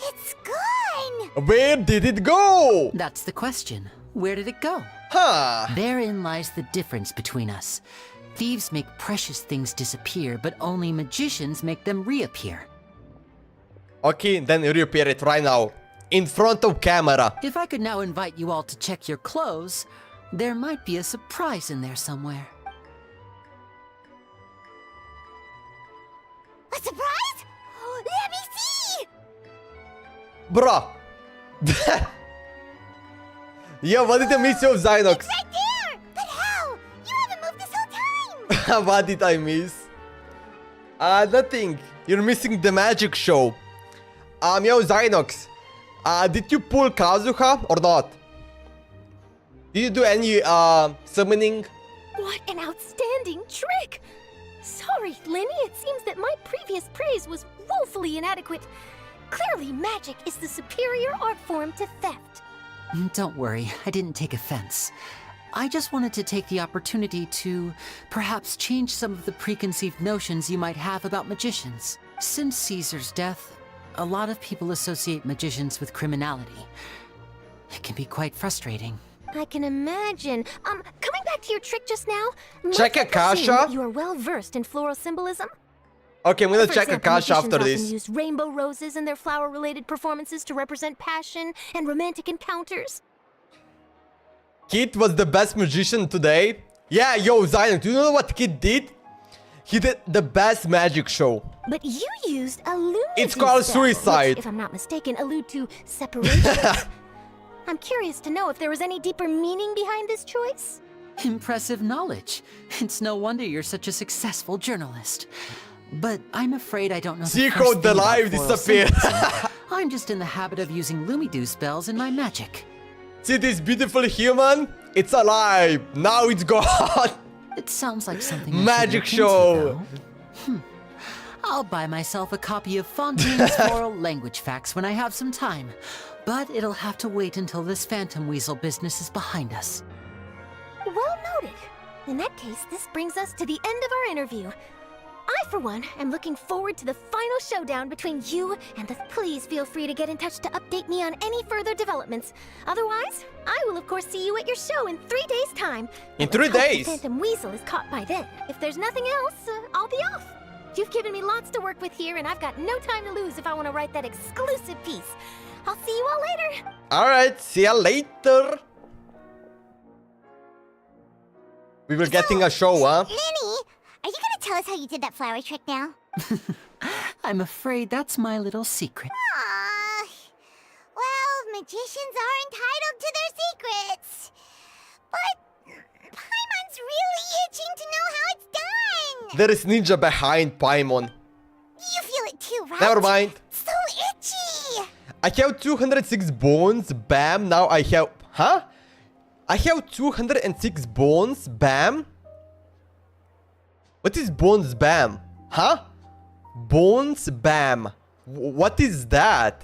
It's gone! Where did it go? That's the question. Where did it go? Huh. Therein lies the difference between us. Thieves make precious things disappear, but only magicians make them reappear. Okay, then reappear it right now. In front of camera. If I could now invite you all to check your clothes, there might be a surprise in there somewhere. A surprise? Let me see! Bro. Yo, what did I miss of Zynox? Right there! But how? You haven't moved this whole time! What did I miss? Nothing. You're missing the magic show. Yo, Zynox. Did you pull Kazuha or not? Did you do any, summoning? What an outstanding trick! Sorry, Lyney, it seems that my previous praise was woefully inadequate. Clearly, magic is the superior art form to theft. Don't worry, I didn't take offense. I just wanted to take the opportunity to perhaps change some of the preconceived notions you might have about magicians. Since Caesar's death, a lot of people associate magicians with criminality. It can be quite frustrating. I can imagine. Coming back to your trick just now, Check might I presume Akasha? that you are well versed in floral symbolism. Okay, I'm gonna For check example, Akasha after magicians this. often use rainbow roses in their flower-related performances to represent passion and romantic encounters. Kid was the best magician today. Yeah, yo, Zynox, do you know what Kid did? He did the best magic show. But you used a Lumi It's called spell, suicide. which, if I'm not mistaken, allude to separation. I'm curious to know if there was any deeper meaning behind this choice. Impressive knowledge. It's no wonder you're such a successful journalist. But I'm afraid I don't know the Zico, first the thing about live floral disappeared. symbolism. I'm just in the habit of using Lumidu spells in my magic. See this beautiful human? It's alive. Now it's gone. It sounds like something I should Magic look into, show. though. I'll buy myself a copy of Fontaine's Floral Language Facts when I have some time. But it'll have to wait until this Phantom Weasel business is behind us. Well noted. In that case, this brings us to the end of our interview. I, for one, am looking forward to the final showdown between you and the... Please feel free to get in touch to update me on any further developments. Otherwise, I will of course see you at your show in 3 days' time. In But 3 let's hope days? the Phantom Weasel is caught by then. If there's nothing else, I'll be off. You've given me lots to work with here, and I've got no time to lose if I want to write that exclusive piece. I'll see you all later. Alright, see ya later. We were getting a show, huh? Lyney, are you gonna tell us how you did that flower trick now? I'm afraid that's my little secret. Aww. Well, magicians are entitled to their secrets. But Paimon's really itching to know how it's done. There is ninja behind Paimon. You feel right? Never mind. So itchy! I have 206 bones. Bam. Now I have... Huh? I have 206 bones. Bam. What is bones? Bam? Huh? Bones. Bam. What is that?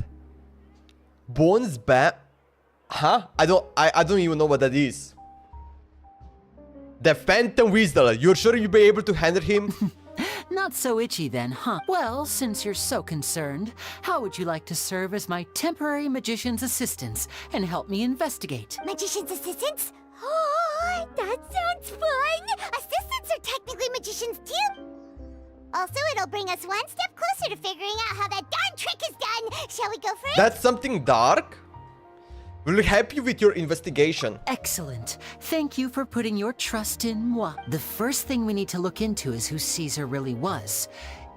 Bones. Bam. Huh? I don't even know what that is. The Phantom Weasel. You're sure you'll be able to handle him? Not so itchy then, huh? Well, since you're so concerned, how would you like to serve as my temporary magician's assistants and help me investigate? Magician's assistants? Oh, that sounds fun! Assistants are technically magicians too. Also, it'll bring us one step closer to figuring out how that darn trick is done. Shall we go for it? That's something dark? We'll help you with your investigation. Excellent. Thank you for putting your trust in moi. The first thing we need to look into is who Caesar really was.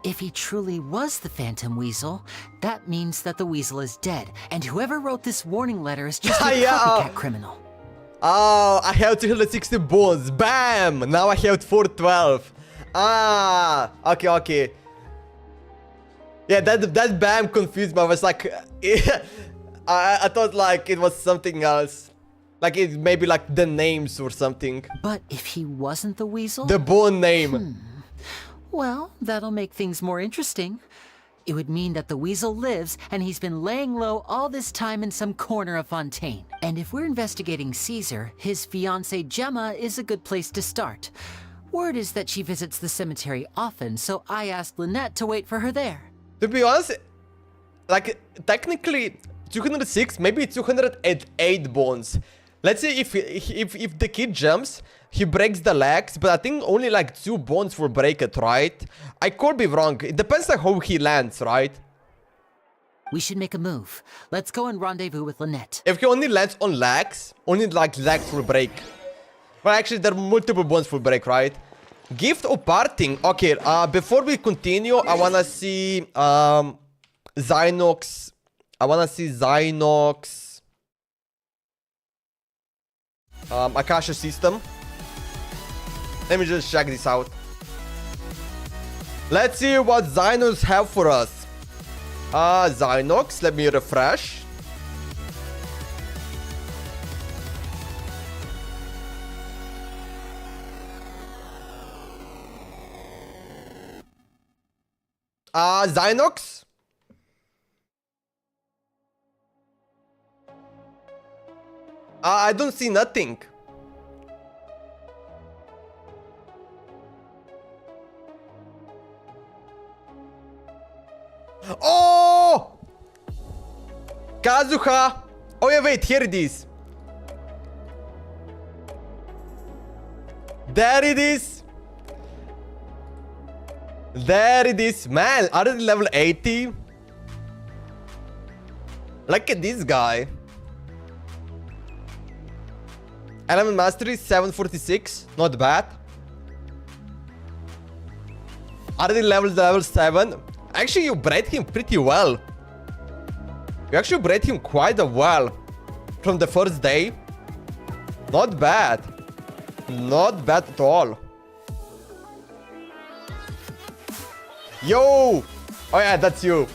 If he truly was the Phantom Weasel, that means that the weasel is dead, and whoever wrote this warning letter is just a Yeah. copycat criminal. Oh, I have 260 bones. Bam! Now I have 412. Ah, okay. Yeah, that bam confused me. I was like, I thought like it was something else. Like it maybe like the names or something. But if he wasn't the weasel? The bone name. Well, that'll make things more interesting. It would mean that the weasel lives and he's been laying low all this time in some corner of Fontaine. And if we're investigating Caesar, his fiancée Gemma is a good place to start. Word is that she visits the cemetery often, so I asked Lynette to wait for her there. To be honest, like technically 206, maybe 208 bones. Let's say if the kid jumps, he breaks the legs, but I think only like 2 bones will break it, right? I could be wrong. It depends on how he lands, right? We should make a move. Let's go and rendezvous with Lynette. If he only lands on legs, only like legs will break. But actually there are multiple bones will break, right? Gift or parting? Okay, before we continue, I wanna see Zynox. I wanna see Zynox. Akasha system. Let me just check this out. Let's see what Zynox have for us. Zynox, let me refresh. Zynox. I don't see nothing. Oh! Kazuha! Oh yeah, wait, here it is. There it is. There it is. Man, already level 80. Look at this guy. Element Mastery 746. Not bad. Already level 7. Actually, you bred him pretty well. You actually bred him quite well. From the first day. Not bad. Not bad at all. Yo! Oh yeah, that's you.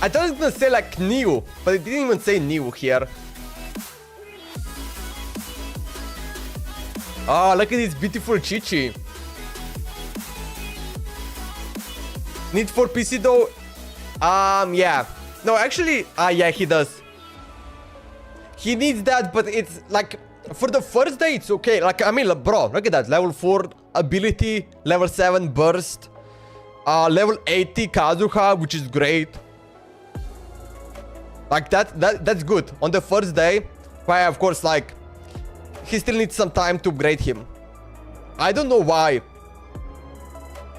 I thought it was gonna say like new, but it didn't even say new here. Oh, look at this beautiful Chichi. Need for PC though? Yeah. No, actually, yeah, he does. He needs that, but it's like, for the first day, it's okay. Like, I mean, bro, look at that. Level 4 ability, level 7 burst, level 80 Kazuha, which is great. Like, that's good. On the first day, why, of course, like, he still needs some time to upgrade him. I don't know why.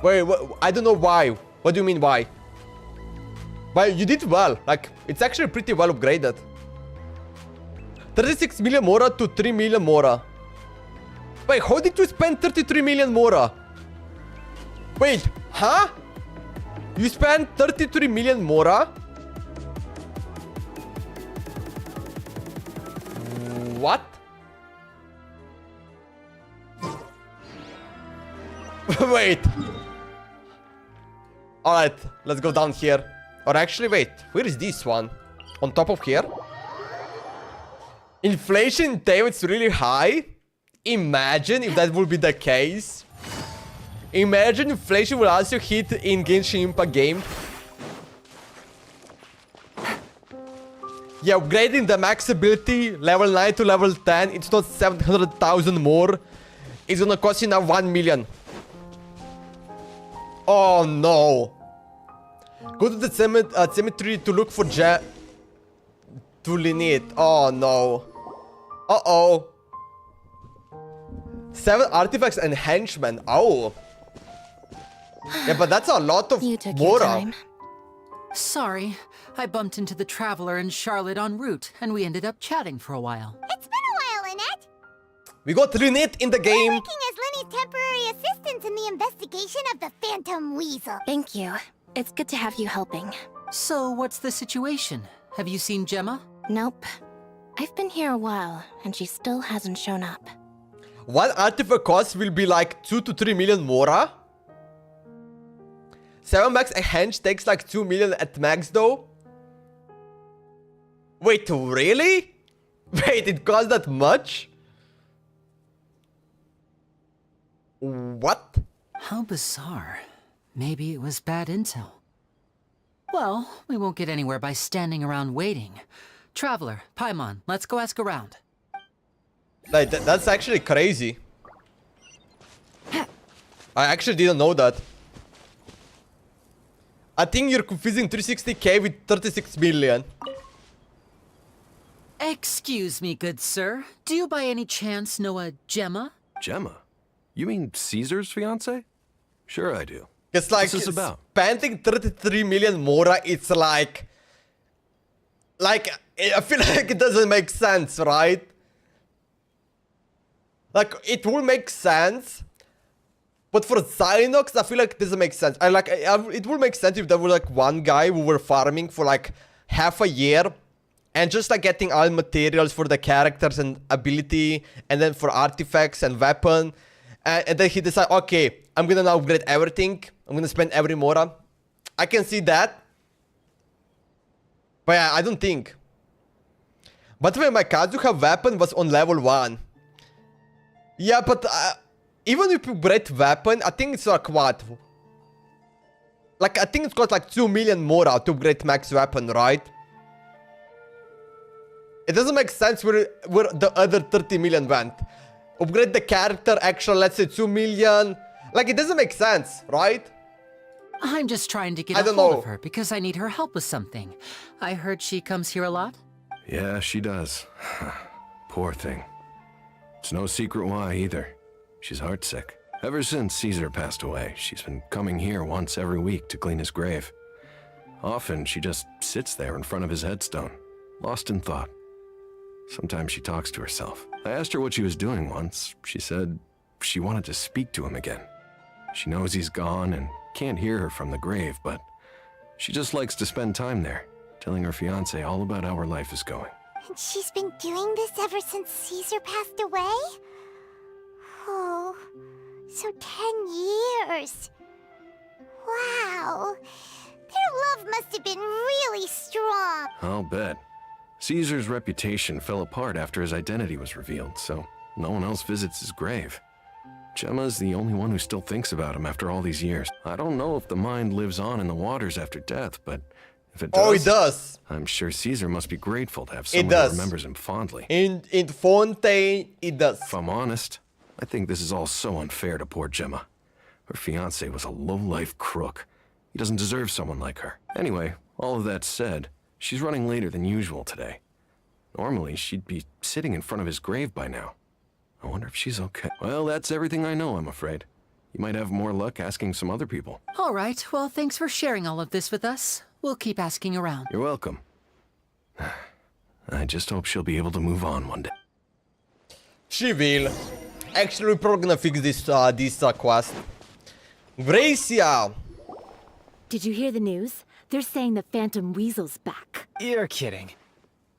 Wait, I don't know why. What do you mean why? But you did well. Like, it's actually pretty well upgraded. 36 million Mora to 3 million Mora. Wait, how did you spend 33 million Mora? Wait, huh? You spent 33 million Mora? What? Wait. Alright, let's go down here. Or actually, wait, where is this one? On top of here? Inflation in Teo is really high. Imagine if that would be the case. Imagine inflation will also hit in Genshin Impact game. Yeah, upgrading the max ability level 9 to level 10, it's not 700,000 more. It's gonna cost you now 1 million. Oh no. Go to the cemetery to look for to Lyney. Oh no. Uh-oh. 7 artifacts and henchmen. Oh. Yeah, but that's a lot of You took your Mora. time. Sorry, I bumped into the Traveler and Charlotte en route, and we ended up chatting for a while. It's been a while, Lynette. We got Lyney in the game. Working as Lyney's temporary assistant in the investigation of the Phantom Weasel. Thank you. It's good to have you helping. So, what's the situation? Have you seen Gemma? Nope. I've been here a while, and she still hasn't shown up. One artifact cost will be like 2 to 3 million Mora. 7 max a hench takes like 2 million at max though. Wait, really? Wait, it costs that much? What? How bizarre. Maybe it was bad intel. Well, we won't get anywhere by standing around waiting. Traveler, Paimon, let's go ask around. Like, that's actually crazy. I actually didn't know that. I think you're confusing 360k with 36 million. Excuse me, good sir. Do you by any chance know a Gemma? Gemma? You mean Caesar's fiance? Sure I do. It's like What's this about? spending 33 million Mora, it's like I feel like it doesn't make sense, right? Like, it will make sense, but for Zynox, I feel like it doesn't make sense. It would make sense if there were like one guy who were farming for like half a year and just like getting all materials for the characters and ability, and then for artifacts and weapon, and then he decide, okay, I'm gonna now upgrade everything. I'm gonna spend every Mora. I can see that, but yeah, I don't think. By the way, my Kazuha weapon was on level 1. Yeah, but even if you upgrade weapon, I think it's like what? Like, I think it's got like 2 million Mora to upgrade max weapon, right? It doesn't make sense where the other 30 million went. Upgrade the character, extra, let's say 2 million. Like, it doesn't make sense, right? I'm just trying to get I a don't hold know. of her because I need her help with something. I heard she comes here a lot. Yeah, she does. Poor thing. It's no secret why either. She's heartsick. Ever since Caesar passed away, she's been coming here once every week to clean his grave. Often she just sits there in front of his headstone, lost in thought. Sometimes she talks to herself. I asked her what she was doing once. She said she wanted to speak to him again. She knows he's gone and can't hear her from the grave, but she just likes to spend time there, telling her fiancé all about how her life is going. And she's been doing this ever since Caesar passed away? Oh, so 10 years. Wow. Their love must have been really strong. I'll bet. Caesar's reputation fell apart after his identity was revealed, so no one else visits his grave. Gemma's the only one who still thinks about him after all these years. I don't know if the mind lives on in the waters after death, but if it does, Oh, it does. I'm sure Caesar must be grateful to have It someone does. who remembers him fondly. In Fontaine, it does. If I'm honest, I think this is all so unfair to poor Gemma. Her fiancé was a low-life crook. He doesn't deserve someone like her. Anyway, all of that said, she's running later than usual today. Normally, she'd be sitting in front of his grave by now. I wonder if she's okay. Well, that's everything I know, I'm afraid. You might have more luck asking some other people. All right, well, thanks for sharing all of this with us. We'll keep asking around. You're welcome. I just hope she'll be able to move on one day. She will. Actually, we're probably gonna fix this quest. Gracia! Did you hear the news? They're saying the Phantom Weasel's back. You're kidding.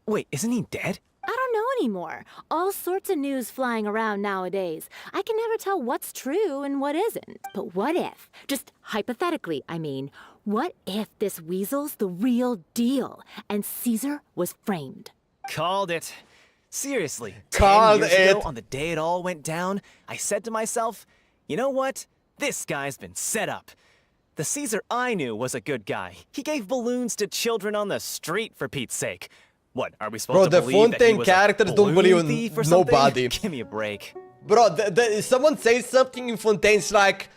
Wait, isn't he dead? I don't know anymore. All sorts of news flying around nowadays. I can never tell what's true and what isn't. But what if, just hypothetically, I mean, what if this weasel's the real deal and Caesar was framed? Called it. Seriously, Called 10 years ago, it. on the day it all went down, I said to myself, you know what? This guy's been set up. The Caesar I knew was a good guy. He gave balloons to children on the street, for Pete's sake. What, are we supposed Bro, to the believe that he Fontaine was characters a don't balloon believe in thief or something? nobody. Give me a break. Bro, someone says something in Fontaine's like,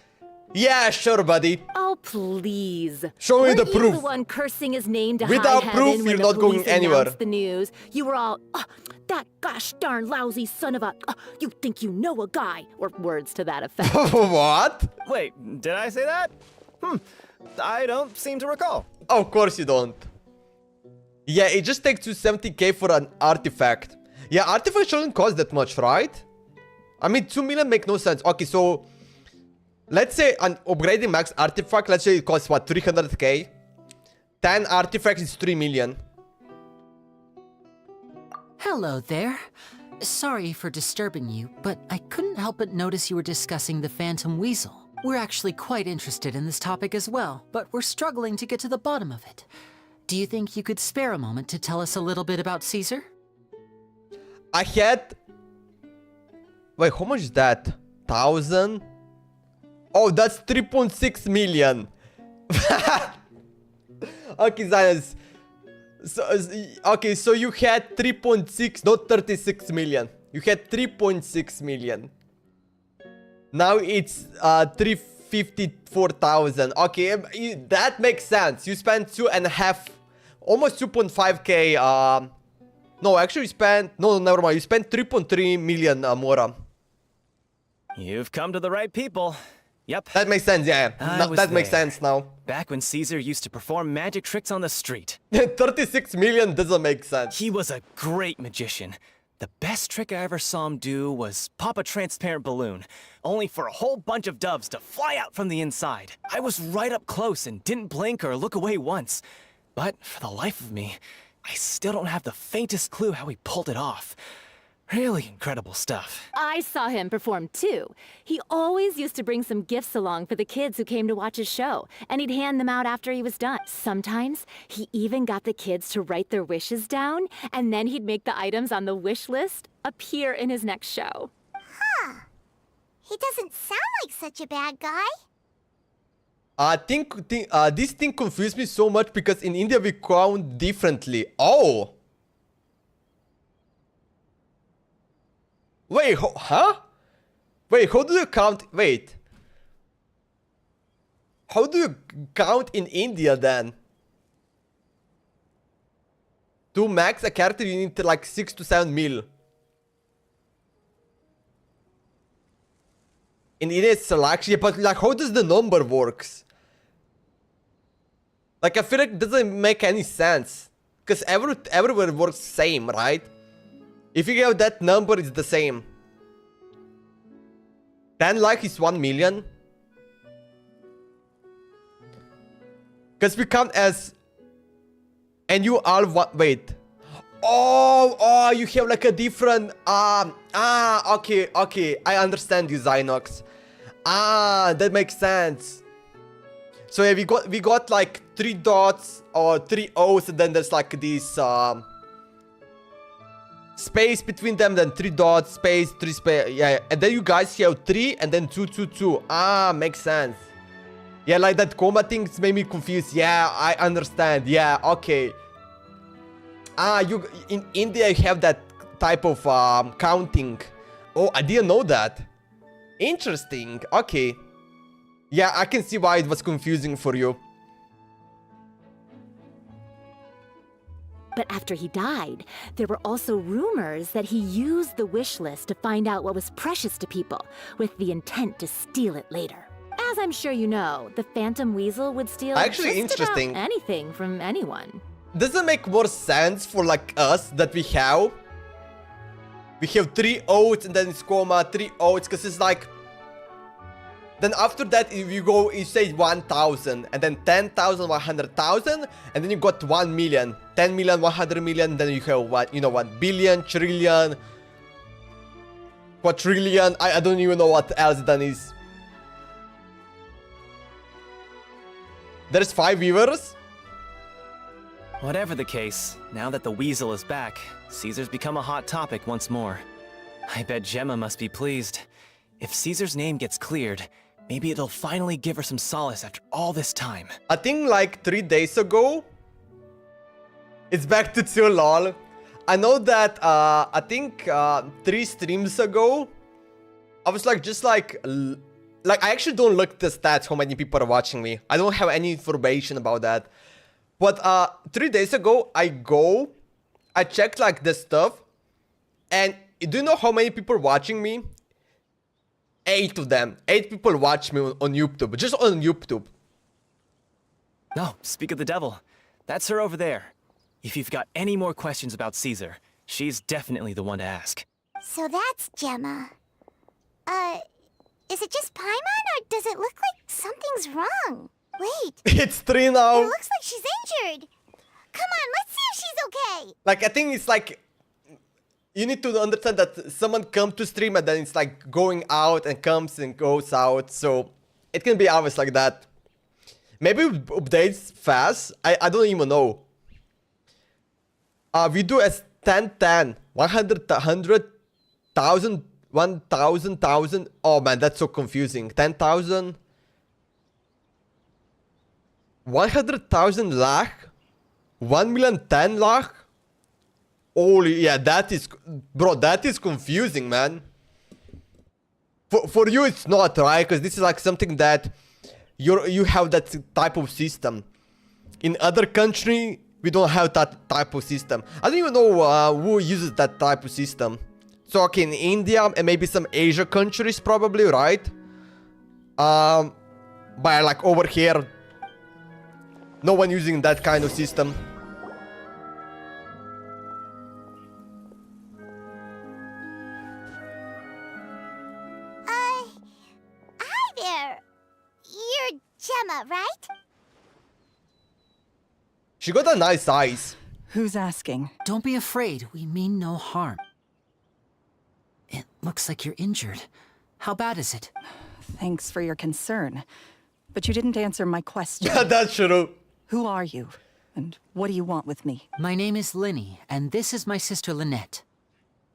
yeah, sure, buddy. Oh, please. Show me Weren't the you proof. the one cursing his name to Without high proof, heaven when you're the not going police anywhere. announced the news? You were all, "Oh, that gosh darn lousy son of a, you think you know a guy," or words to that effect. What? Wait, did I say that? I don't seem to recall. Of course you don't. Yeah, it just takes you 70k for an artifact. Yeah, artifact shouldn't cost that much, right? I mean, 2 million make no sense. Okay, so let's say an upgrading max artifact, let's say it costs what, 300k? 10 artifacts is 3 million. Hello there. Sorry for disturbing you, but I couldn't help but notice you were discussing the Phantom Weasel. We're actually quite interested in this topic as well, but we're struggling to get to the bottom of it. Do you think you could spare a moment to tell us a little bit about Caesar? I had... Wait, how much is that? 1,000? Oh, that's 3.6 million. Okay, Zayas. Okay, so you had 3.6, not 36 million. You had 3.6 million. Now it's 354,000. Okay, that makes sense. You spent 2.5, almost 2.5k. No, actually you spent, no, never mind. You spent 3.3 million, Mora. You've come to the right people. Yep. That makes sense, yeah. That makes there. sense now. Back when Caesar used to perform magic tricks on the street. 36 million doesn't make sense. He was a great magician. The best trick I ever saw him do was pop a transparent balloon, only for a whole bunch of doves to fly out from the inside. I was right up close and didn't blink or look away once. But for the life of me, I still don't have the faintest clue how he pulled it off. Really incredible stuff. I saw him perform too. He always used to bring some gifts along for the kids who came to watch his show, and he'd hand them out after he was done. Sometimes, he even got the kids to write their wishes down, and then he'd make the items on the wish list appear in his next show. Huh. He doesn't sound like such a bad guy. This thing confused me so much because in India we count differently. Oh! Wait, huh? Wait, how do you count? Wait. How do you count in India then? To max a character you need like 6 to 7 mil. In India it's selection, but like how does the number works? Like I feel like it doesn't make any sense. Because everywhere works same, right? If you have that number, it's the same. 10 like is 1 million. Because we count as... And you all what? Wait. Oh, you have like a different... okay. I understand you, Zynox. That makes sense. So yeah, we got like 3 dots or 3 O's, and then there's like this... space between them, then 3 dots, space, 3 space, yeah, and then you guys have 3 and then 2, 2, 2. Makes sense. Yeah, like that comma things made me confused. Yeah, I understand. Yeah, okay. You in India you have that type of counting. Oh, I didn't know that. Interesting. Okay. Yeah, I can see why it was confusing for you. But after he died, there were also rumors that he used the wish list to find out what was precious to people, with the intent to steal it later. As I'm sure you know, the Phantom Weasel would steal Actually, just about interesting. anything from anyone. Does it make more sense for like us that we have 3 O's and then it's comma, 3 O's, because it's like... Then after that, if you go, you say 1,000, and then 10,000, 100,000, and then you got 1 million, 10 million, 100 million. Then you have what, you know, 1 billion, trillion, quadrillion. I don't even know what else then is. There's 5 viewers. Whatever the case, now that the weasel is back, Caesar's become a hot topic once more. I bet Gemma must be pleased. If Caesar's name gets cleared, maybe it'll finally give her some solace after all this time. I think like 3 days ago, it's back to 2 lol. I know that I think 3 streams ago, I was like I actually don't look at the stats, how many people are watching me. I don't have any information about that. But 3 days ago, I checked like this stuff, and do you know how many people are watching me? 8 of them. 8 people watch me on YouTube, just on YouTube. Oh, speak of the devil. That's her over there. If you've got any more questions about Caesar, she's definitely the one to ask. So that's Gemma. Is it just Paimon, or does it look like something's wrong? Wait, It's 3 now. it looks like she's injured. Come on, let's see if she's okay. Like, I think it's like, you need to understand that someone comes to stream and then it's like going out and comes and goes out. So it can be always like that. Maybe it updates fast. I don't even know. We do as 10, 100, 100,000, 1,000. Oh man, that's so confusing. 10,000. 100,000 lakh. 1 million 10 lakh. Holy, yeah, that is, bro, that is confusing, man. For you, it's not, right? Because this is like something that you have that type of system. In other country, we don't have that type of system. I don't even know who uses that type of system. So, okay, in India and maybe some Asia countries, probably, right? But like over here, no one using that kind of system. Hi there. You're Gemma, right? She got a nice eyes. Who's asking? Don't be afraid. We mean no harm. It looks like you're injured. How bad is it? Thanks for your concern. But you didn't answer my question. That's true. Who are you? And what do you want with me? My name is Lyney, and this is my sister Lynette.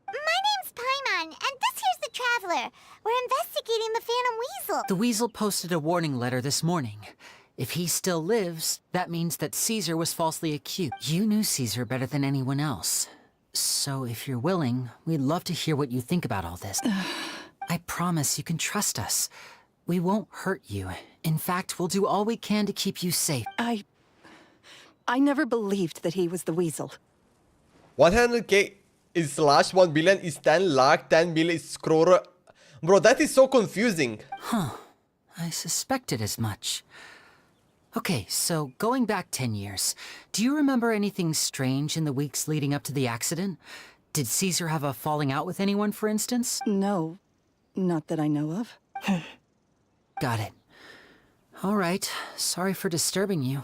My name's Paimon, and this here's the Traveler. We're investigating the Phantom Weasel. The Weasel posted a warning letter this morning. If he still lives, that means that Caesar was falsely accused. You knew Caesar better than anyone else. So if you're willing, we'd love to hear what you think about all this. I promise you can trust us. We won't hurt you. In fact, we'll do all we can to keep you safe. I never believed that he was the Weasel. 100k is slash 1 billion is 10 lakh, 10 million is crore. Bro, that is so confusing. Huh. I suspected as much. Okay, so going back 10 years, do you remember anything strange in the weeks leading up to the accident? Did Caesar have a falling out with anyone, for instance? No, not that I know of. Got it. All right, sorry for disturbing you.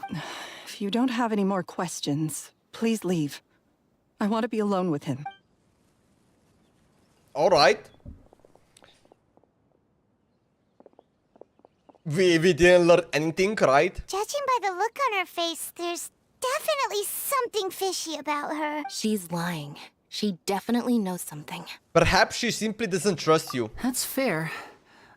If you don't have any more questions, please leave. I want to be alone with him. Alright. We didn't learn anything, right? Judging by the look on her face, there's definitely something fishy about her. She's lying. She definitely knows something. Perhaps she simply doesn't trust you. That's fair.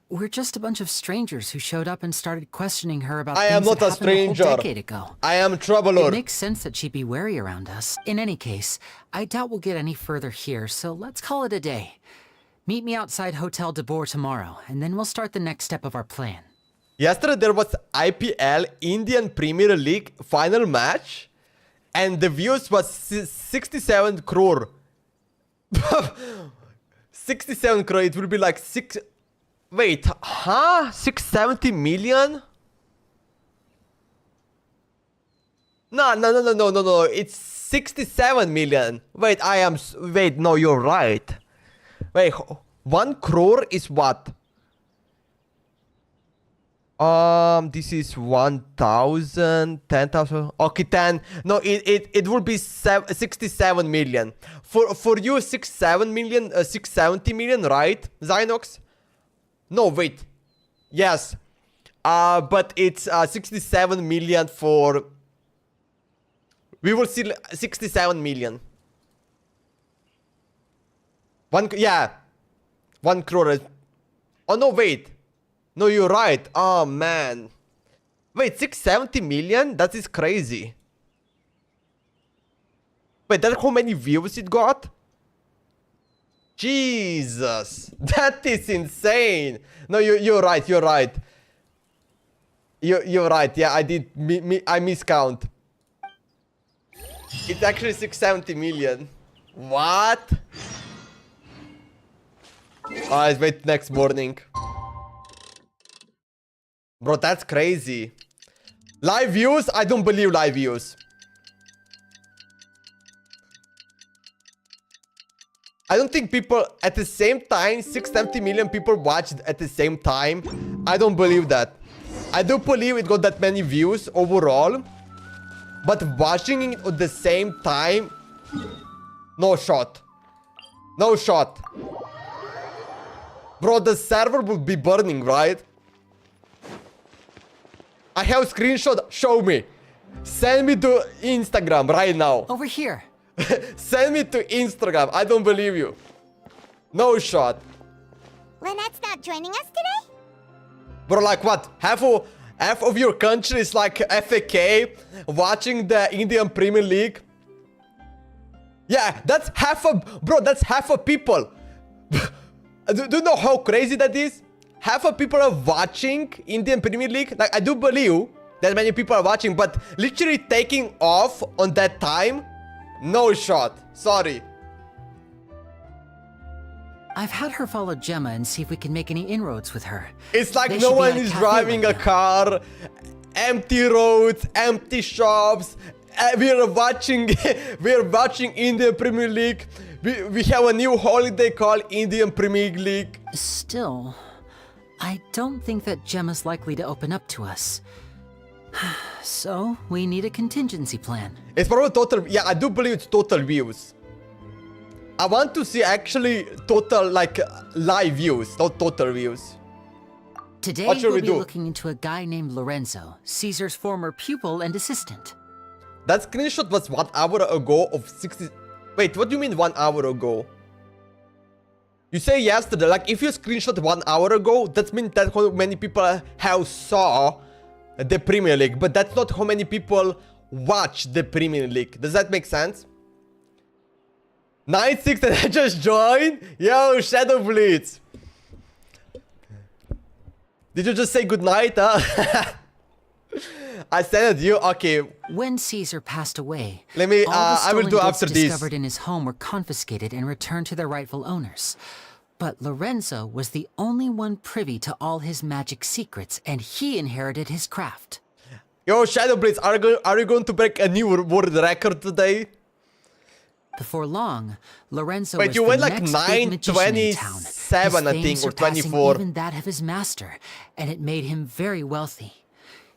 We're just a bunch of strangers who showed up and started questioning her about I things am not that a happened a whole stranger. decade ago. I am Traveler. It makes sense that she'd be wary around us. In any case, I doubt we'll get any further here, so let's call it a day. Meet me outside Hotel de Boer tomorrow, and then we'll start the next step of our plan. Yesterday there was IPL Indian Premier League final match, and the views was 67 crore. 67 crore. It will be like 6. Wait, huh? 670 million? No. It's 67 million. Wait, wait, no, you're right. Wait, 1 crore is what? This is 1,000, 10,000. Okay, 10. No, it will be 67 million. For you, 67 million, 670 million, right, Zynox? No, wait. Yes. But it's 67 million for... We will see 67 million. Yeah. 1 crore. Oh, no, wait. No, you're right. Oh, man. Wait, 670 million? That is crazy. Wait, that's how many views it got? Jesus. That is insane. No, you're right. You're right. You're right. Yeah, I did. I miscount. It's actually 670 million. What? Let's wait next morning. Bro, that's crazy. Live views? I don't believe live views. I don't think people at the same time, 670 million people watched at the same time. I don't believe that. I do believe it got that many views overall. But watching it at the same time, no shot. No shot. Bro, the server would be burning, right? I have a screenshot. Show me. Send me to Instagram right now. Over here. Send me to Instagram. I don't believe you. No shot. Lynette's not joining us today? Bro, like what? Half of your country is like FAK watching the Indian Premier League. Yeah, that's half of... Bro, that's half of people. Do you know how crazy that is? Half of people are watching Indian Premier League. Like, I do believe that many people are watching, but literally taking off on that time, no shot. Sorry. I've had her follow Gemma and see if we can make any inroads with her. It's like They no should be one at a is cafe driving right a now. car, empty roads, empty shops. We are watching Indian Premier League. We have a new holiday called Indian Premier League. Still, I don't think that Gemma's likely to open up to us. So, we need a contingency plan. It's probably total. Yeah, I do believe it's total views. I want to see actually total, like, live views, not total views. Today, What should we'll we be do? looking into a guy named Lorenzo, Caesar's former pupil and assistant. That screenshot was 1 hour ago of 60... Wait, what do you mean 1 hour ago? You say yesterday, like if you screenshot 1 hour ago, that means that how many people have saw the Premier League, but that's not how many people watch the Premier League. Does that make sense? 9-6 and I just joined? Yo, Shadow Blitz. Did you just say goodnight, huh? I sent it you? Okay. When Caesar passed away, Let me, all the I will stolen do goods after this. discovered in his home were confiscated and returned to their rightful owners. But Lorenzo was the only one privy to all his magic secrets, and he inherited his craft. Yo, Shadow Blitz, are you going to break a new world record today? Before long, Lorenzo Wait, was you the went like next big magician in town, 927, his I fame think, or surpassing 24. even that of his master, and it made him very wealthy.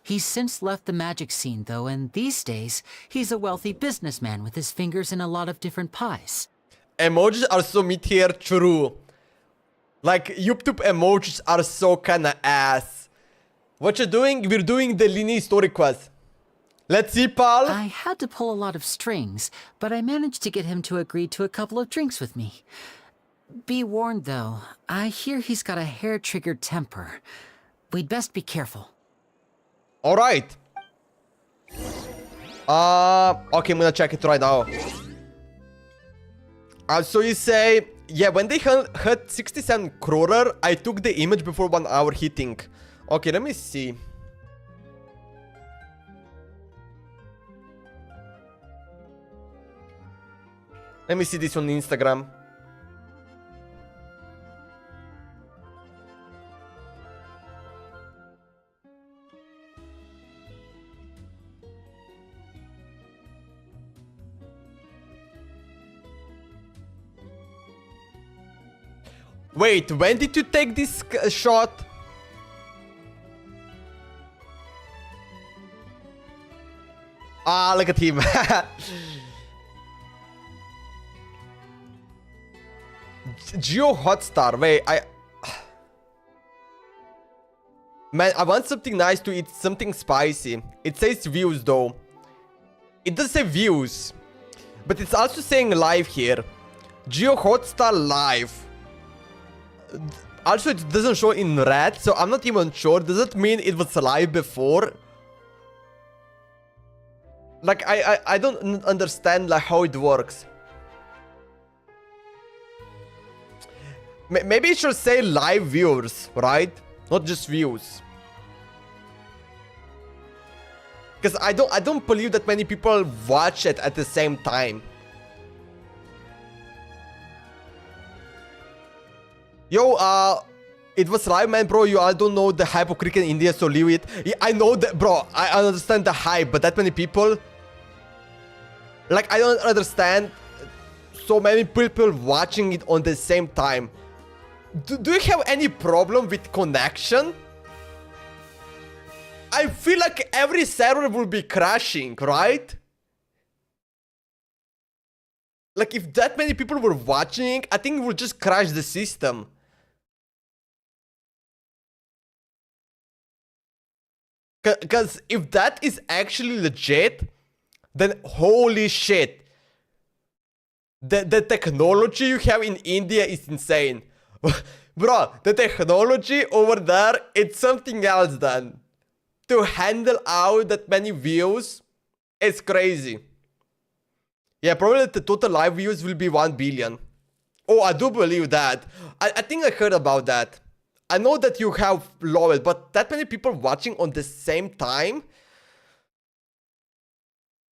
He's since left the magic scene, though, and these days, he's a wealthy businessman with his fingers in a lot of different pies. Emojis are so mid-tier, true. Like, YouTube emojis are so kinda ass. What you doing? We're doing the Lyney story quest. Let's see, pal. I had to pull a lot of strings, but I managed to get him to agree to a couple of drinks with me. Be warned, though, I hear he's got a hair-triggered temper. We'd best be careful. Alright. Okay, I'm gonna check it right now. So you say, yeah, when they had 67 crore, I took the image before 1 hour hitting. Okay, let me see. Let me see this on Instagram. Wait, when did you take this shot? Ah, look at him. Geo Hotstar. Wait, Man, I want something nice to eat, something spicy. It says views though. It does say views. But it's also saying live here. Geo Hotstar live. Also, it doesn't show in red, so I'm not even sure. Does it mean it was live before? Like, I don't understand like how it works. Maybe it should say live viewers, right? Not just views. Because I don't believe that many people watch it at the same time. Yo, it was live, man, bro. I don't know the hype of cricket in India, so leave it. Yeah, I know that, bro. I understand the hype, but that many people... Like, I don't understand so many people watching it on the same time. Do you have any problem with connection? I feel like every server will be crashing, right? Like, if that many people were watching, I think it would just crash the system. Because if that is actually legit, then holy shit. The technology you have in India is insane. Bro, the technology over there, it's something else then. To handle out that many views, it's crazy. Yeah, probably the total live views will be 1 billion. Oh, I do believe that. I think I heard about that. I know that you have lowered, but that many people watching on the same time?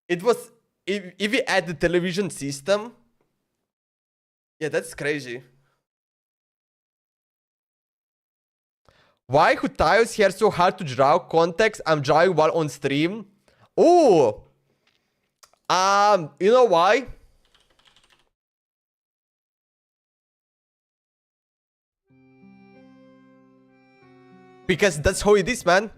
It was... If we add the television system... Yeah, that's crazy. Why Hutayo's hair so hard to draw? Context, I'm drawing while on stream. Oh! You know why? Because that's how it is, man.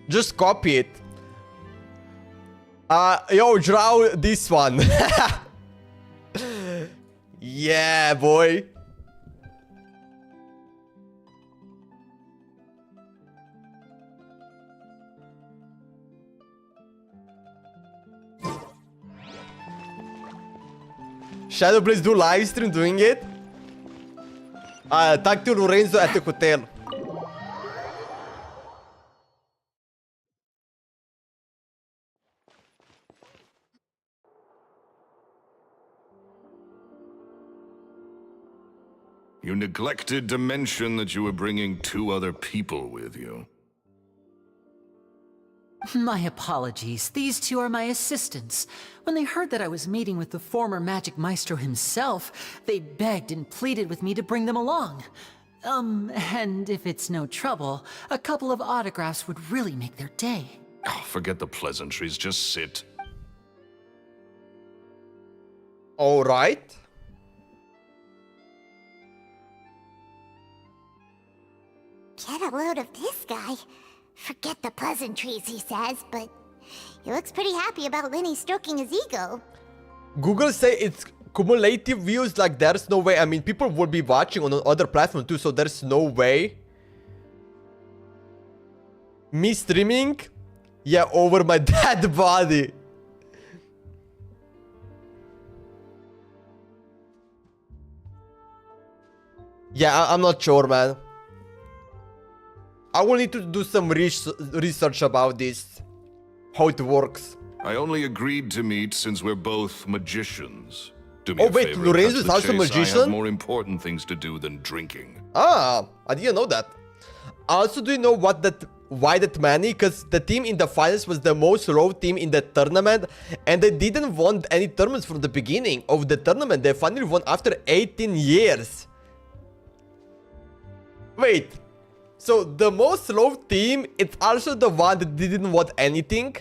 Just copy it. Yo, draw this one. Yeah, boy. Shadow, please do live stream doing it. Talk to Lorenzo at the hotel. You neglected to mention that you were bringing 2 other people with you. My apologies. These 2 are my assistants. When they heard that I was meeting with the former Magic Maestro himself, they begged and pleaded with me to bring them along. And if it's no trouble, a couple of autographs would really make their day. Oh, forget the pleasantries, just sit. Alright. Get a load of this guy. Forget the pleasantries, he says, but he looks pretty happy about Lyney stroking his ego. Google say it's cumulative views, like there's no way. I mean, people will be watching on other platforms too, so there's no way. Me streaming? Yeah, over my dead body. Yeah, I'm not sure, man. I will need to do some research about this. How it works. I only agreed to meet since we're both magicians. Do me Oh a wait, favor, Lorenzo cut to is the also a chase. I magician? have more important things to do than drinking. Ah, I didn't know that. Also, do you know why that many? Because the team in the finals was the most low team in the tournament, and they didn't won any tournaments from the beginning of the tournament. They finally won after 18 years. Wait. So the most low team, it's also the one that didn't want anything.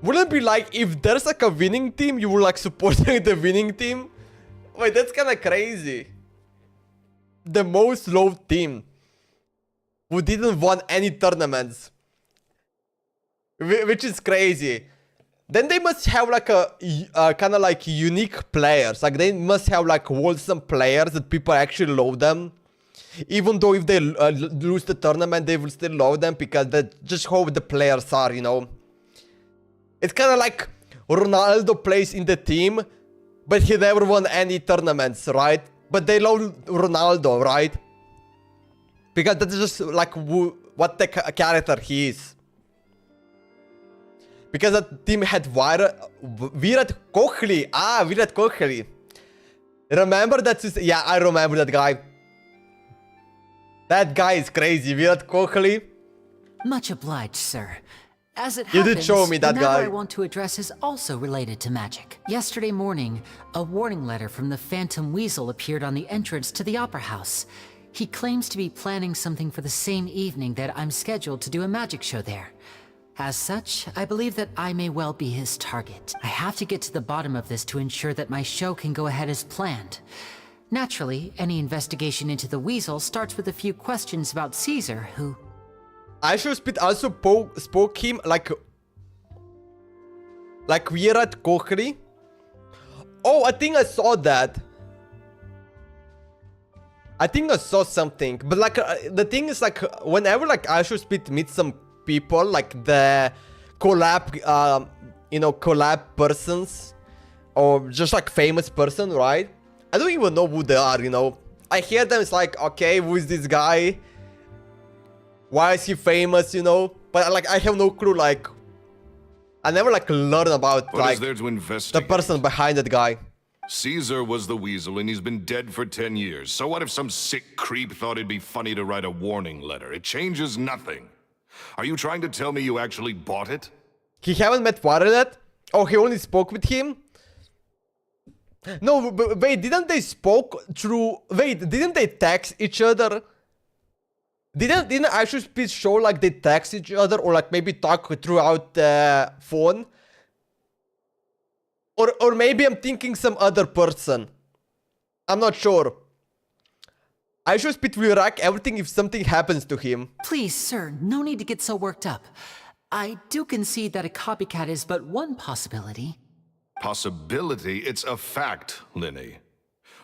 Wouldn't it be like if there's like a winning team, you would like supporting the winning team? Wait, that's kind of crazy. The most low team. who didn't won any tournaments. Which is crazy. Then they must have like a kind of like unique players. Like they must have like wholesome players that people actually love them. Even though if they lose the tournament, they will still love them because that's just how the players are, you know. It's kind of like Ronaldo plays in the team, but he never won any tournaments, right? But they love Ronaldo, right? Because that's just like what the character he is. Because that team had Virat Kohli. Ah, Virat Kohli. Remember that? Yeah, I remember that guy. That guy is crazy, Virat Kohli. Much obliged, sir. As it You happens, did show me that the matter guy. I want to address is also related to magic. Yesterday morning, a warning letter from the Phantom Weasel appeared on the entrance to the Opera House. He claims to be planning something for the same evening that I'm scheduled to do a magic show there. As such, I believe that I may well be his target. I have to get to the bottom of this to ensure that my show can go ahead as planned. Naturally, any investigation into the Weasel starts with a few questions about Caesar, who... Speed also spoke him like Virat Kohli. Oh, I think I saw that. I think I saw something, but like the thing is like whenever like Speed meets some people like the collab, you know, collab persons or just like famous person, right? I don't even know who they are, you know. I hear them, it's like, okay, who is this guy? Why is he famous, you know? But like I have no clue, like I never like learn about What like is there to the investigate? person behind that guy. Caesar was the Weasel and he's been dead for 10 years. So what if some sick creep thought it'd be funny to write a warning letter? It changes nothing. Are you trying to tell me you actually bought it? He haven't met Vara yet? Oh, he only spoke with him? No, but wait, didn't they spoke through... Wait, didn't they text each other? Didn't actually Speed show like they text each other or like maybe talk throughout the phone? Or maybe I'm thinking some other person. I'm not sure. Speed will wreck everything if something happens to him. Please, sir, no need to get so worked up. I do concede that a copycat is but one possibility. Possibility? It's a fact, Lyney.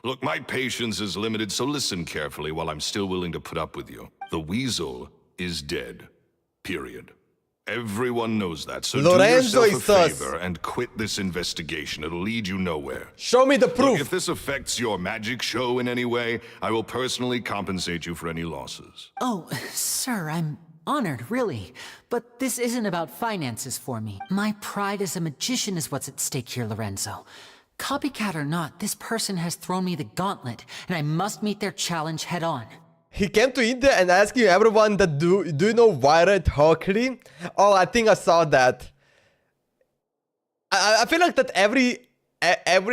Look, my patience is limited, so listen carefully while I'm still willing to put up with you. The Weasel is dead. Period. Everyone knows that, so Lorenzo do yourself a is sus. favor and quit this investigation. It'll lead you nowhere. Show me the Look, proof. if this affects your magic show in any way, I will personally compensate you for any losses. Oh, sir, I'm honored, really. But this isn't about finances for me. My pride as a magician is what's at stake here, Lorenzo. Copycat or not, this person has thrown me the gauntlet, and I must meet their challenge head on. He came to India and asking everyone that do you know Virat Kohli? Oh, I think I saw that. I feel like that every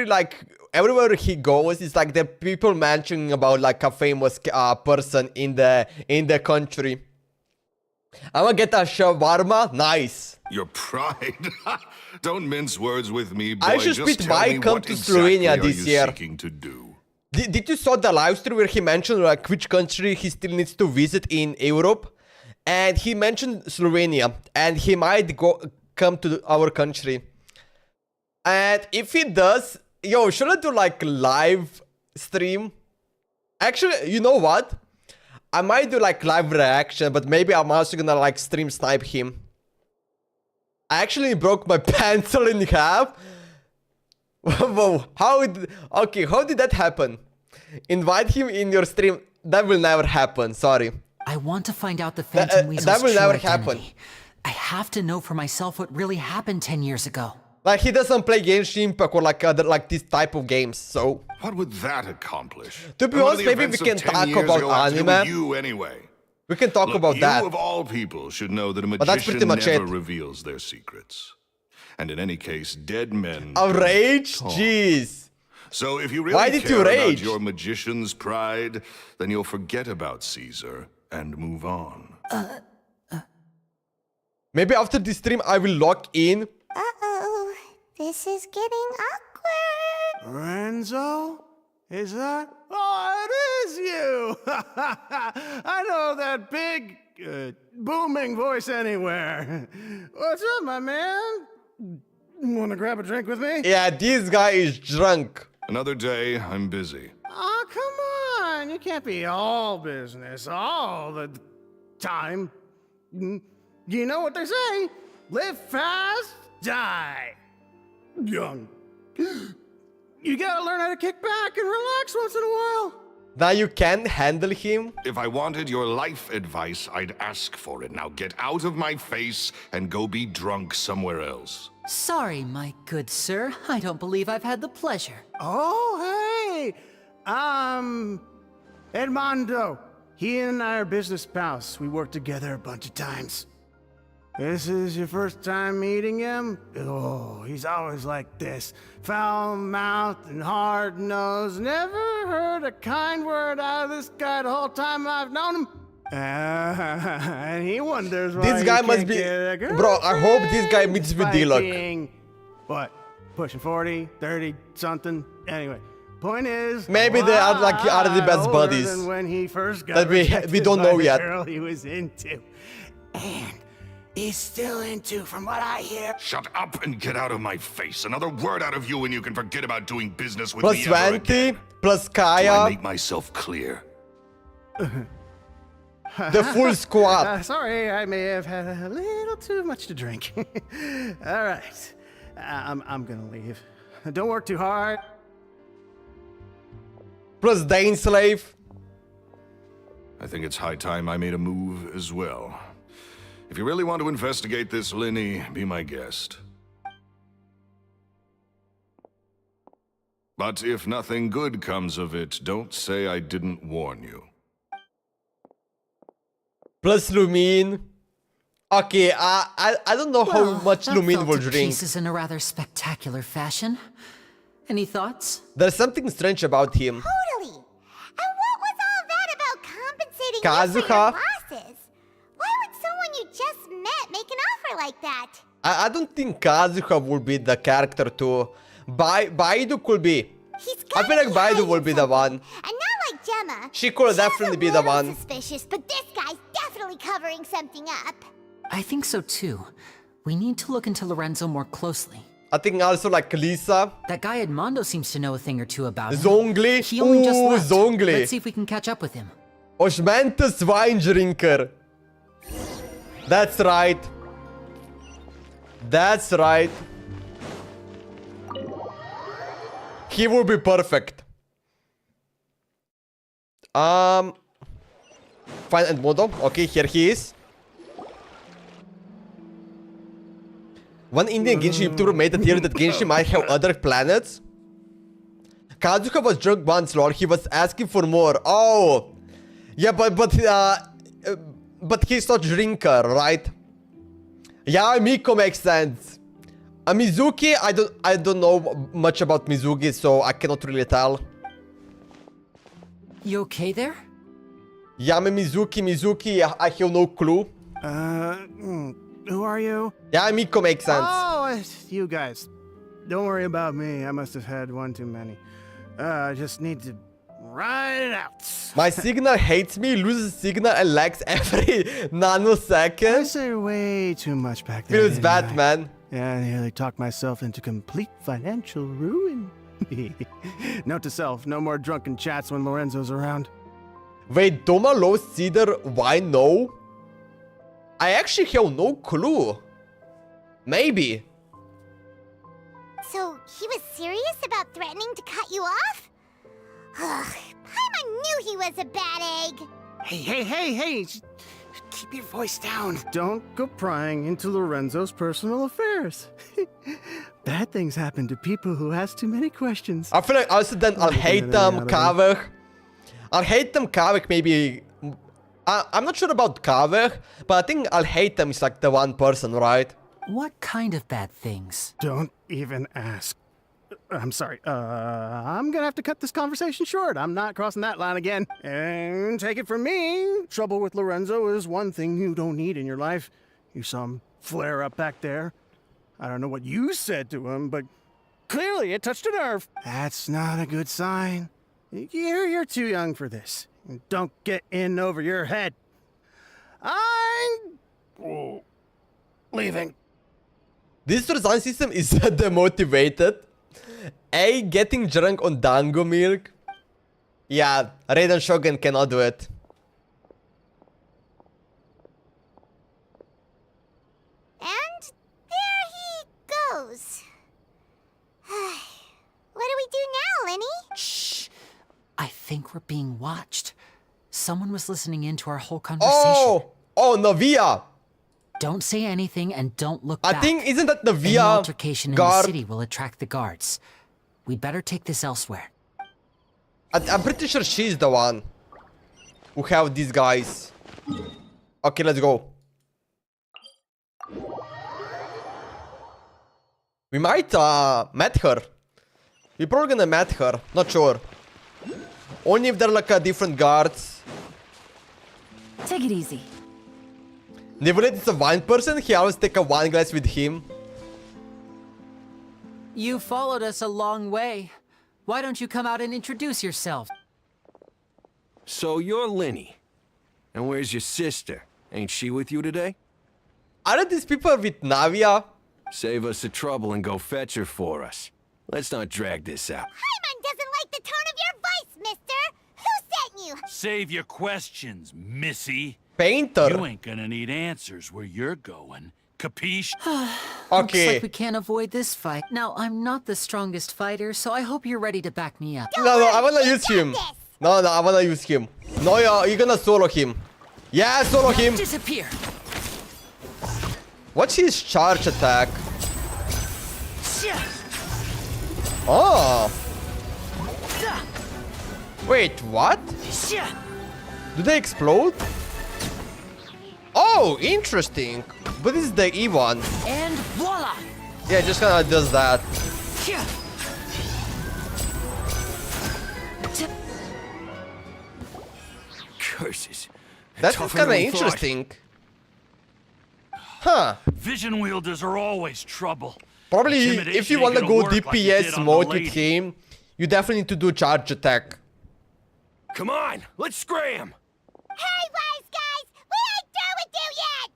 like everywhere he goes, it's like there are people mentioning about like a famous person in the country. I'm gonna get a shawarma. Nice. Your pride? Don't mince words with me, boy. I should Just speak tell why me come what to exactly Slovenia are this you year. seeking to do? Did you saw the live stream where he mentioned like which country he still needs to visit in Europe? And he mentioned Slovenia, and he might come to our country. And if he does, yo, should I do like live stream? Actually, you know what? I might do like live reaction, but maybe I'm also gonna like stream snipe him. I actually broke my pencil in half. Whoa, how did that happen? Invite him in your stream. That will never happen, sorry. I want to find out the Phantom Weasel's that will true never identity. happen. I have to know for myself what really happened 10 years ago. Like he doesn't play Genshin Impact or like other like this type of games, so... What would that accomplish? To be What honest, do the maybe we events can of 10 talk years about ago have to do anime. with you anyway. We can talk Look, about you that. of all people should know that a But that's magician pretty much never it. reveals their secrets. And in any case, dead men... A don't rage? talk. Jeez. So if you really Why did care you about rage? your magician's pride, then you'll forget about Caesar and move on. Maybe after this stream I will log in. Uh-oh. This is getting awkward. Lorenzo? Is that? Oh, it is you! I know that big, booming voice anywhere. What's up, my man? Wanna grab a drink with me? Yeah, this guy is drunk. Another day, I'm busy. Oh, come on! You can't be all business all the time. You know what they say? Live fast, die young. You gotta learn how to kick back and relax once in a while. Now you can't handle him? If I wanted your life advice, I'd ask for it. Now get out of my face and go be drunk somewhere else. Sorry, my good sir. I don't believe I've had the pleasure. Oh, hey! Edmondo. He and I are business pals. We worked together a bunch of times. This is your first time meeting him? Oh, he's always like this. Foul-mouthed and hard-nosed. Never heard a kind word out of this guy the whole time I've known him. And he wonders why This guy he must can't be... get a Bro, I hope this guy girlfriend meets with despite D-Luck. being, what, pushing 40, 30, something? Anyway, point is... Maybe they are like are the best older buddies. than when he first got That we rejected don't by know the yet. girl he was into. And he's still into, from what I hear. Shut up and get out of my face. Another word out of you and you can forget about doing business with Plus me ever 20, again. plus Do I Kaya, make myself clear? the full squad. Sorry, I may have had a little too much to drink. All right, I'm gonna leave. Don't work too hard. Plus Dane Slave. I think it's high time I made a move as well. If you really want to investigate this, Lyney, be my guest. But if nothing good comes of it, don't say I didn't warn you. Plus Lumine. Okay, I don't know how much that Lumine fell will to drink. pieces in a rather spectacular fashion. Any thoughts? There's something strange about him. Totally. And what was all that about compensating you for Kazuha? your losses? Why would someone you just met make an offer like that? I don't think Kazuha will be the character to... Baidu could be. He's I feel like gotta be Baidu will hiding be the something. one. And not like Gemma. She could She's definitely a be the little one. Suspicious, but this guy's definitely covering something up. I think so too. We need to look into Lorenzo more closely. I think also like Lisa. That guy Edmondo seems to know a thing or two about him. Zongli. He only just Ooh, left. Zongli. Let's see if we can catch up with him. Osmanthus Weindrinker. That's right. That's right. He will be perfect. Find Edmondo. Okay, here he is. One Indian Genshin YouTuber made a theory that Genshin might have other planets. Kazuha was drunk once, lol. He was asking for more. Oh, yeah, but he's not drinker, right? Yeah, Miko makes sense. Mizuki, I don't know much about Mizuki, so I cannot really tell. You okay there? Yame Mizuki, I have no clue. Who are you? Yeah, Miko makes sense. Oh, it's you guys. Don't worry about me. I must have had one too many. I just need to ride it out. My signal hates me, loses signal and lags every I nanosecond. say way too much back there. Feels didn't bad, I? man. Yeah, I nearly talked myself into complete financial ruin. Note to self, no more drunken chats when Lorenzo's around. Wait, Doma low Cedar, why no? I actually have no clue. Maybe. So he was serious about threatening to cut you off? Ugh, Paimon knew he was a bad egg. Hey, keep your voice down. Don't go prying into Lorenzo's personal affairs. Bad things happen to people who ask too many questions. I feel like also then I'll hate them, Kaveh. I'll hate them, Kaveh, maybe. I'm not sure about Kaveh, but I think I'll hate them is like the one person, right? What kind of bad things? Don't even ask. I'm sorry. I'm gonna have to cut this conversation short. I'm not crossing that line again. And take it from me, trouble with Lorenzo is one thing you don't need in your life. You saw him flare up back there. I don't know what you said to him, but clearly it touched a nerve. That's not a good sign. You're too young for this. Don't get in over your head. I'm leaving. This design system is demotivated. A, getting drunk on dango milk. Yeah, Raiden Shogun cannot do it. And there he goes. What do we do now, Lyney? Shh. I think we're being watched. Someone was listening in to our whole conversation. Oh, Navia. Don't say anything and don't look I back. think, isn't that Any Navia altercation in the guard? city will attract the guards. We'd better take this elsewhere. I'm pretty sure she's the one who have these guys. Okay, let's go. We might met her. We're probably gonna met her. Not sure. Only if they're like different guards. Take it easy. Nivolet is a wine person. He always take a wine glass with him. You followed us a long way. Why don't you come out and introduce yourself? So you're Lyney. And where's your sister? Ain't she with you today? Aren't these people with Navia? Save us the trouble and go fetch her for us. Let's not drag this out. Paimon doesn't like the tone of your voice, mister. Who sent you? Save your questions, missy. Painter. You ain't gonna need answers where you're going. Capiche? Looks Okay. like we can't avoid this fight. Now, I'm not the strongest fighter, so I hope you're ready to back me up. No, I wanna use him. No, I wanna use him. No, you're gonna solo him. Yeah, solo him. Disappear. What's his charge attack? Oh. Wait, what? Do they explode? Oh, interesting. But this is the E one. And voila! Yeah, just kinda does that. Curses. That's Tougher kinda than we thought. interesting. Huh. Vision wielders are always trouble. Probably if Intimidation you ain't wanna gonna go work like you DPS did on the mode with lady. him, you definitely need to do charge attack. Come on, let's scram! Hey, wise guys! We ain't through with you yet!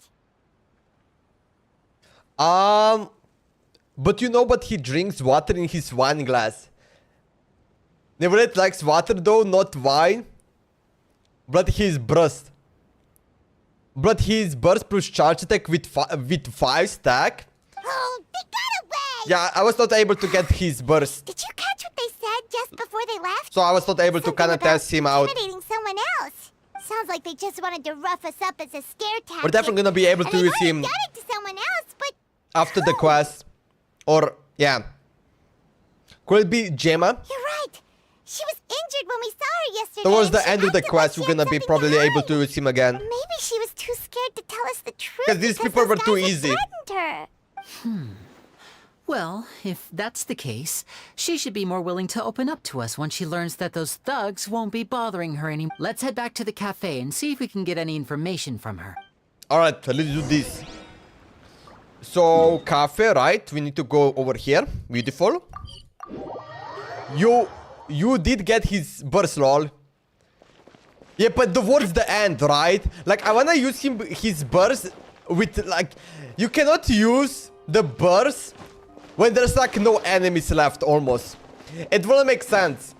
But you know, but he drinks water in his wine glass. Neverett likes water though, not wine. But his burst. But his burst plus charge attack with 5 stack. Oh, they got away! Yeah, I was not able to get his burst. Did you catch what they said just before they left? So I was not able to Something kind of about test him out. intimidating someone else. Sounds like they just wanted to rough us up as a scare tactic. We're definitely gonna be able to And use they've him already done it to someone else, but after the quest. Or, yeah. Could it be Gemma? you're right. She was injured when we saw her yesterday. Towards and the she end of the acted quest, like we're she gonna had be something probably to able hide. to use him again. Maybe she was too scared to tell us the truth. 'Cause these people were those too guys had easy. threatened her. Well, if that's the case, she should be more willing to open up to us once she learns that those thugs won't be bothering her anymore. Let's head back to the cafe and see if we can get any information from her. Alright, let's do this. So, cafe, right? We need to go over here. Beautiful. You did get his burst, lol. Yeah, but towards the end, right? Like, I wanna use his burst with, like... You cannot use the burst when there's, like, no enemies left, almost. It wouldn't make sense.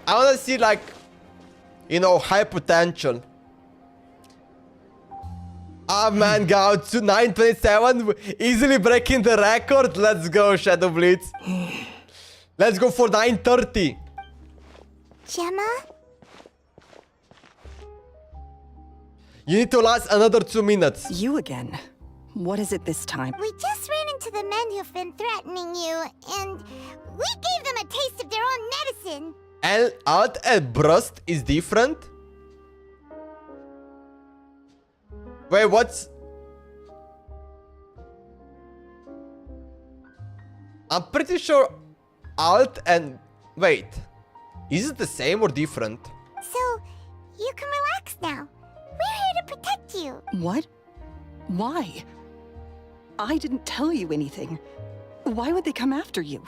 I wanna see, like... You know, high potential. Ah, man, go to 927, easily breaking the record. Let's go, Shadow Blitz. Let's go for 930. Gemma? You need to last another 2 minutes. You again. What is it this time? We just ran into the men who've been threatening you, and we gave them a taste of their own medicine. And alt and burst is different. Wait, what's... I'm pretty sure alt and... Wait. Is it the same or different? So, you can relax now. We're here to protect you. What? Why? I didn't tell you anything. Why would they come after you?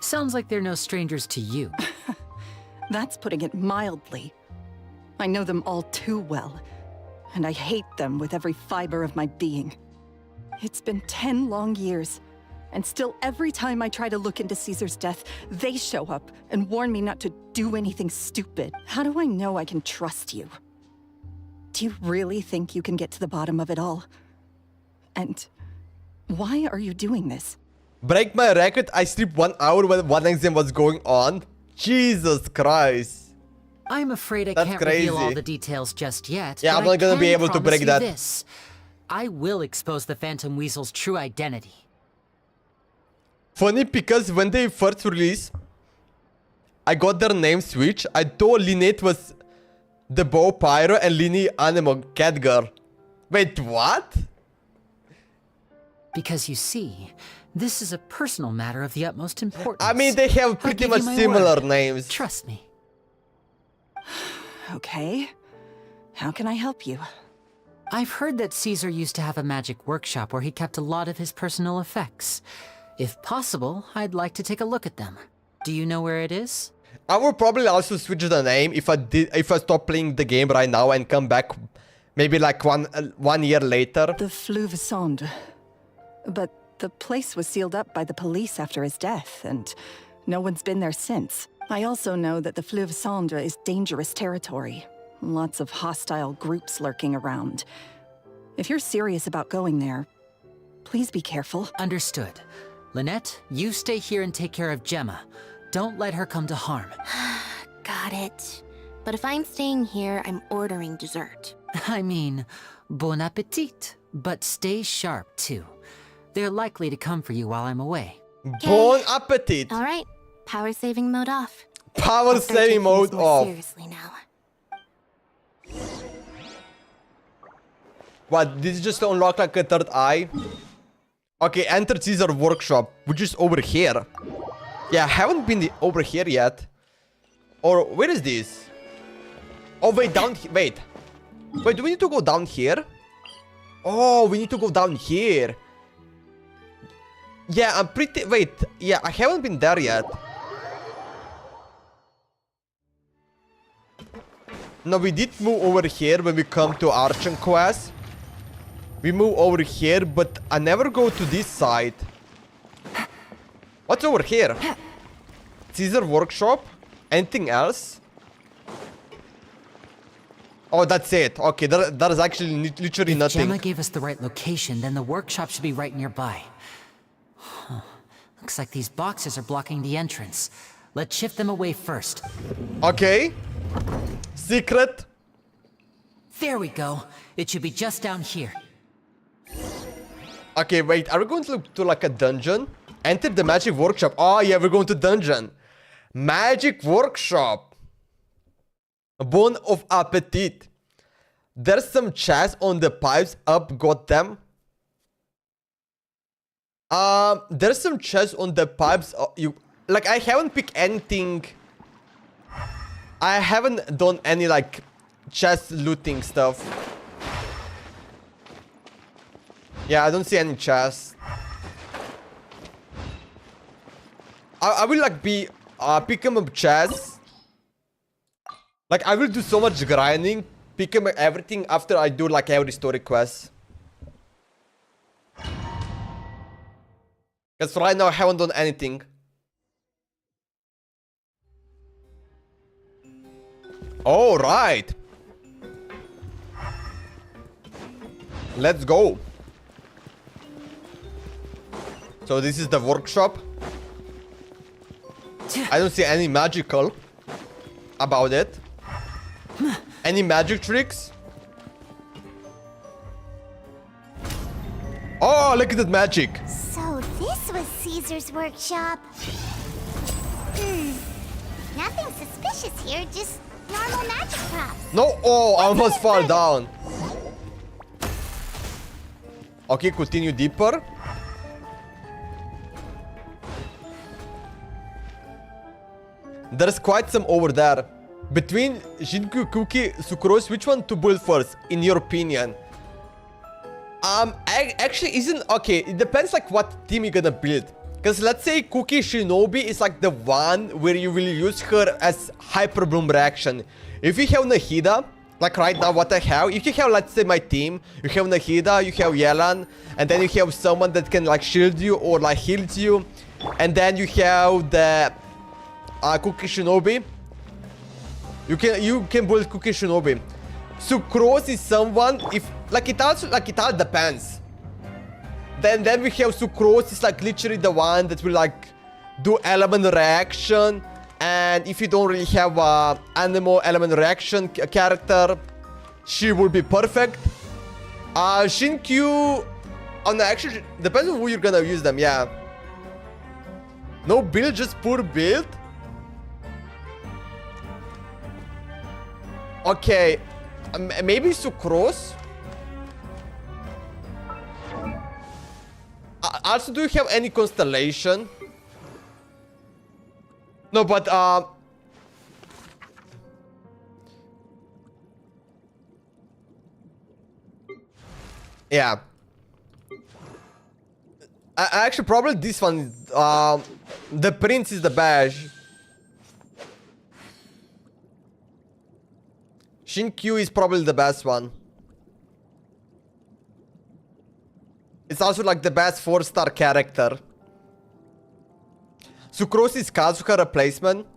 Sounds like they're no strangers to you. That's putting it mildly. I know them all too well, and I hate them with every fiber of my being. It's been 10 long years, and still every time I try to look into Caesar's death, they show up and warn me not to do anything stupid. How do I know I can trust you? Do you really think you can get to the bottom of it all? And why are you doing this? Break my record, I sleep 1 hour when one exam was going on. Jesus Christ. I'm afraid I That's can't reveal all crazy. the details just yet. Yeah, but I'm not gonna I be can able to promise break you that. This. I will expose the Phantom Weasel's true identity. Funny because when they first released, I got their name switched. I thought Lyney was the Bow Pyro and Lyney Animal Cat Girl. Wait, what? Because you see, this is a personal matter of the utmost importance. I mean, they have I'll pretty give much you my similar word. names. Trust me. Okay. How can I help you? I've heard that Caesar used to have a magic workshop where he kept a lot of his personal effects. If possible, I'd like to take a look at them. Do you know where it is? I would probably also switch the name if I stop playing the game right now and come back maybe like one year later. The Fleuve Sonde. But the place was sealed up by the police after his death, and no one's been there since. I also know that the Fleuve Sonde is dangerous territory. Lots of hostile groups lurking around. If you're serious about going there, please be careful. Understood. Lynette, you stay here and take care of Gemma. Don't let her come to harm. Got it. But if I'm staying here, I'm ordering dessert. I mean, bon appetit. But stay sharp, too. They're likely to come for you while I'm away. Bon appetit. All right. Power saving mode off. Power I'll start saving taking mode this more off. seriously now. What? Did you just unlock like a third eye? Okay, enter Caesar workshop, which is over here. Yeah, I haven't been over here yet. Or where is this? Oh wait, down here. Wait, do we need to go down here? Oh, we need to go down here. Yeah, I'm pretty. Wait, yeah, I haven't been there yet. No, we did move over here when we come to Archon Quest. We move over here, but I never go to this side. What's over here? Caesar workshop? Anything else? Oh, that's it. Okay, that is actually literally If nothing. Gemma gave us the right location, then the workshop should be right nearby. Huh. Looks like these boxes are blocking the entrance. Let's shift them away first. Okay. Secret. There we go. It should be just down here. Okay, wait. Are we going to like a dungeon? Enter the magic workshop. Oh, yeah, we're going to dungeon. Magic workshop. Bone of appetit. There's some chests on the pipes up. Got them. There's some chests on the pipes. I haven't picked anything. I haven't done any like chest looting stuff. Yeah, I don't see any chests. I will like be picking up chests. Like I will do so much grinding, picking up everything after I do like every story quest. Because right now I haven't done anything. All right. Let's go. So this is the workshop. I don't see any magical about it. Any magic tricks? Oh, look at that magic. So this was Caesar's workshop. Nothing suspicious here, just normal magic props. No, oh, I almost fall down. Okay, continue deeper. There's quite some over there. Between Jinku, Cookie, Sucrose, which one to build first, in your opinion? Actually isn't... Okay, it depends like what team you're gonna build. Because let's say Cookie Shinobi is like the one where you will use her as Hyper Bloom reaction. If you have Nahida, like right now what I have, if you have, let's say, my team, you have Nahida, you have Yelan, and then you have someone that can like shield you or like heals you, and then you have the Cookie Shinobi. You can build Cookie Shinobi. Sucrose is someone, if like it all depends. Then we have Sucrose, is like literally the one that will like do element reaction. And if you don't really have a animal element reaction character, she will be perfect. Shinkyu, oh no, actually depends on who you're gonna use them, yeah. No build, just poor build. Okay, maybe Sucrose. Also, do you have any constellation? No, but yeah. Actually, probably this one. The Prince is the badge. Shinkyu is probably the best one. It's also like the best 4-star character. Sucrose is Kazuha replacement.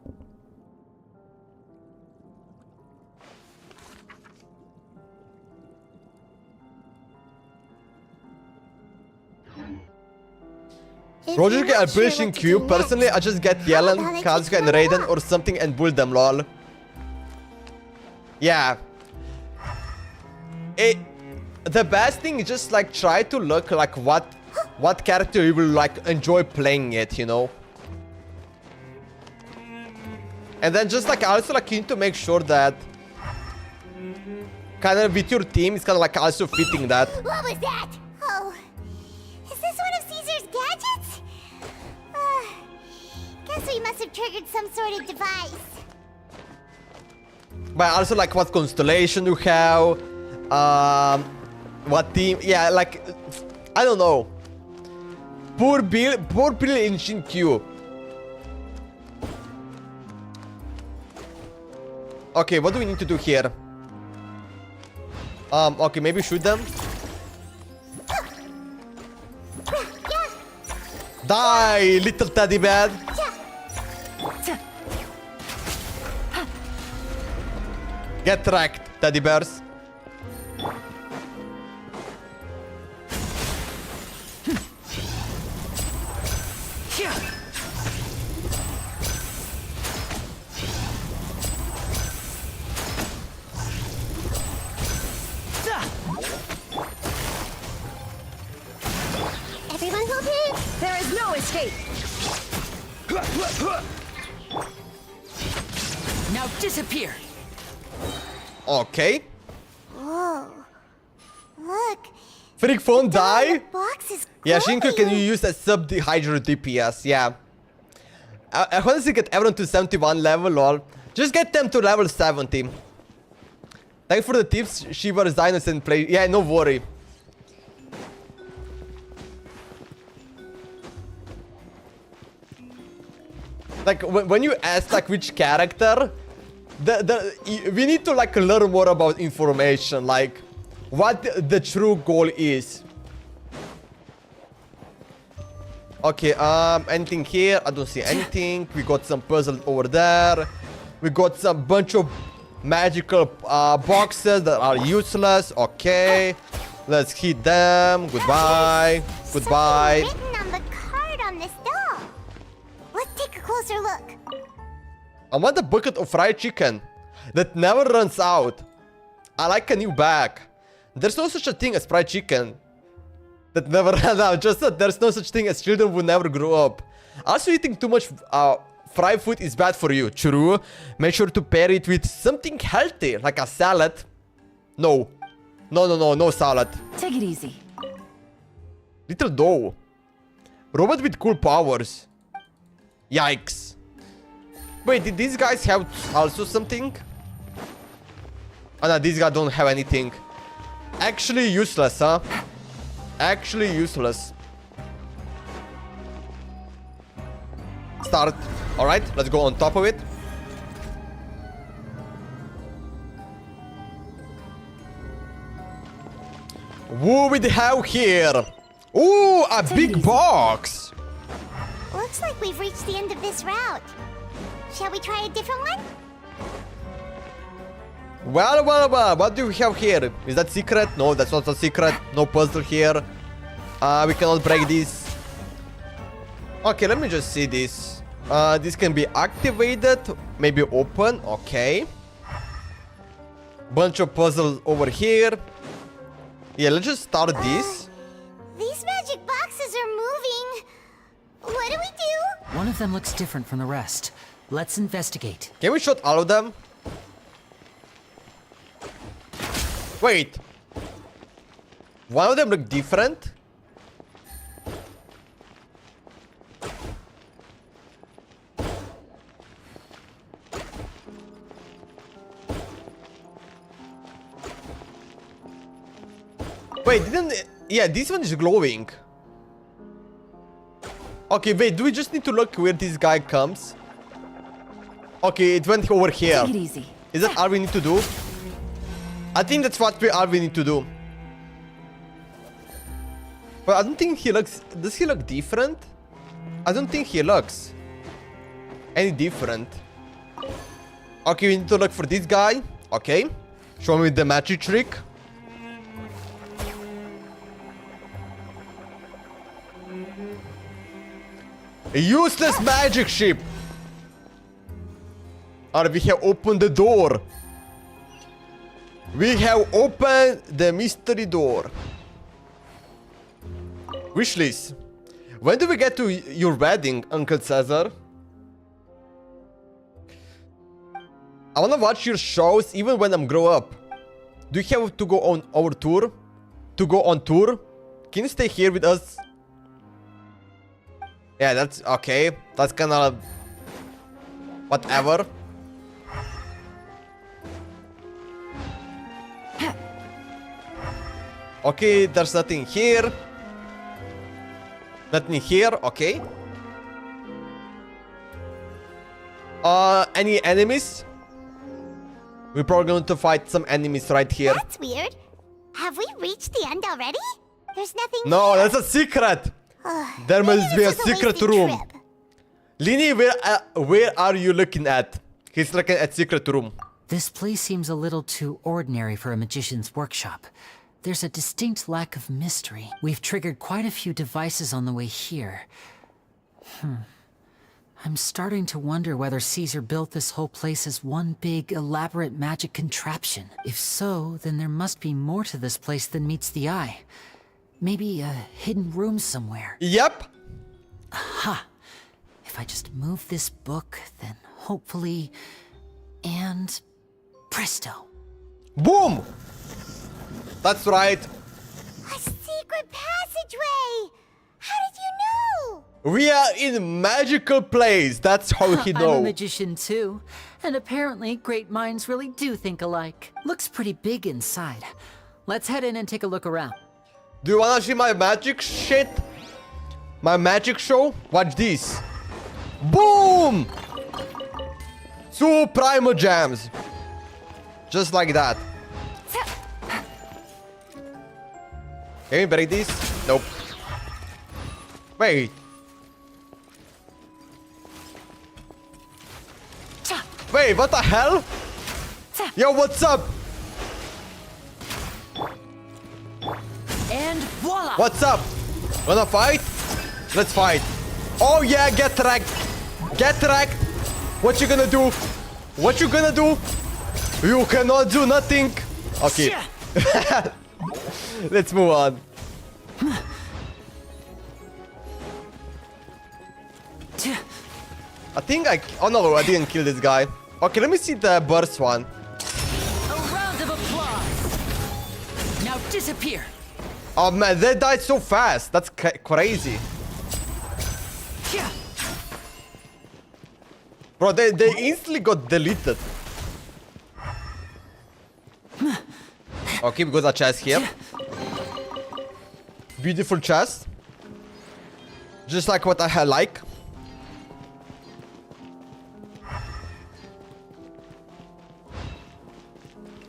Roger, I build Shinkyu. Personally, I just get Yelan, Kazuha, and Raiden or something and build them, lol. Yeah. The best thing is just like try to look like what character you will like enjoy playing it, you know. And then just like also like you need to make sure that kind of with your team it's kind of like also fitting that. What was that? Oh, is this one of Caesar's gadgets? Guess we must have triggered some sort of device. But also like what constellation you have, what team, yeah, like I don't know. Poor Bill in Shinkyu. Okay, what do we need to do here? Okay, maybe shoot them. Die, little teddy bear. Get wrecked, teddy bears. Everyone hold it. There is no escape. Now disappear. Okay. Whoa. Look. Freak phone die? Box is Yeah, Shinku can you use as sub Hydro DPS, yeah. I honestly get everyone to 71 level, lol. Just get them to level 70. Thanks for the tips, Shiva Designers and play. Yeah, no worry. Like when you ask like which character, we need to like learn more about information, like what the true goal is. Okay, anything here? I don't see anything. We got some puzzles over there. We got some bunch of magical boxes that are useless. Okay, let's hit them. Goodbye. Goodbye. Something written on the card on this doll. Let's take a closer look. I want a bucket of fried chicken that never runs out. I like a new bag. There's no such a thing as fried chicken that never ran out. Just that there's no such thing as children who never grow up. Also, eating too much fried food is bad for you. True. Make sure to pair it with something healthy, like a salad. No salad. Take it easy. Little dough. Robot with cool powers. Yikes. Wait, did these guys have also something? Oh no, these guys don't have anything. Actually useless, huh? Actually useless. start. Alright, let's go on top of it. What we have here? Ooh, a big box! Looks like we've reached the end of this route. Shall we try a different one? Well, what do we have here? Is that secret? No, that's not a secret. No puzzle here. We cannot break this. Okay, let me just see this. This can be activated, maybe open. Okay. Bunch of puzzles over here. Yeah, let's just start this. These magic boxes are moving. What do we do? One of them looks different from the rest. Let's investigate. Can we shoot all of them? Wait. One of them look different? Wait, didn't... Yeah, this one is glowing. Okay, wait, do we just need to look where this guy comes? Okay, it went over here. Take it easy. Is that all we need to do? I think that's what we all we need to do. But I don't think he looks... Does he look different? I don't think he looks any different. Okay, we need to look for this guy. Okay. Show me the magic trick. A useless magic ship. Alright, we have opened the door. We have opened the mystery door. Wishlist. When do we get to your wedding, Uncle Caesar? I wanna watch your shows even when I'm grow up. Do you have to go on our tour? To go on tour? Can you stay here with us? Yeah, that's okay. That's kinda... whatever. Okay, there's nothing here. Nothing here, okay. Any enemies? We're probably going to fight some enemies right here. That's weird. Have we reached the end already? There's nothing No, here. that's a secret. There must be a secret room. Lyney, where are you looking at? He's looking at secret room. This place seems a little too ordinary for a magician's workshop. There's a distinct lack of mystery. We've triggered quite a few devices on the way here. I'm starting to wonder whether Caesar built this whole place as one big, elaborate magic contraption. If so, then there must be more to this place than meets the eye. Maybe a hidden room somewhere. Yep. Aha! If I just move this book, then hopefully... And... presto! Boom! That's right. A secret passageway! How did you know? We are in a magical place. That's how he I'm a knows. magician too. And apparently great minds really do think alike. Looks pretty big inside. Let's head in and take a look around. Do you wanna see my magic shit? My magic show? Watch this. Boom! 2 Primo Gems. Just like that. Can we break this? Nope. Wait. Wait, what the hell? Yo, what's up? And voila! What's up? Wanna fight? Let's fight. Oh yeah, get wrecked. Get wrecked. What you gonna do? What you gonna do? You cannot do nothing. Okay. Let's move on. I think oh no, I didn't kill this guy. Okay, let me see the burst one. A round of applause! Now disappear! Oh man, they died so fast. That's crazy. Bro, they instantly got deleted. Okay, we got a chest here. Beautiful chest. Just like what I like.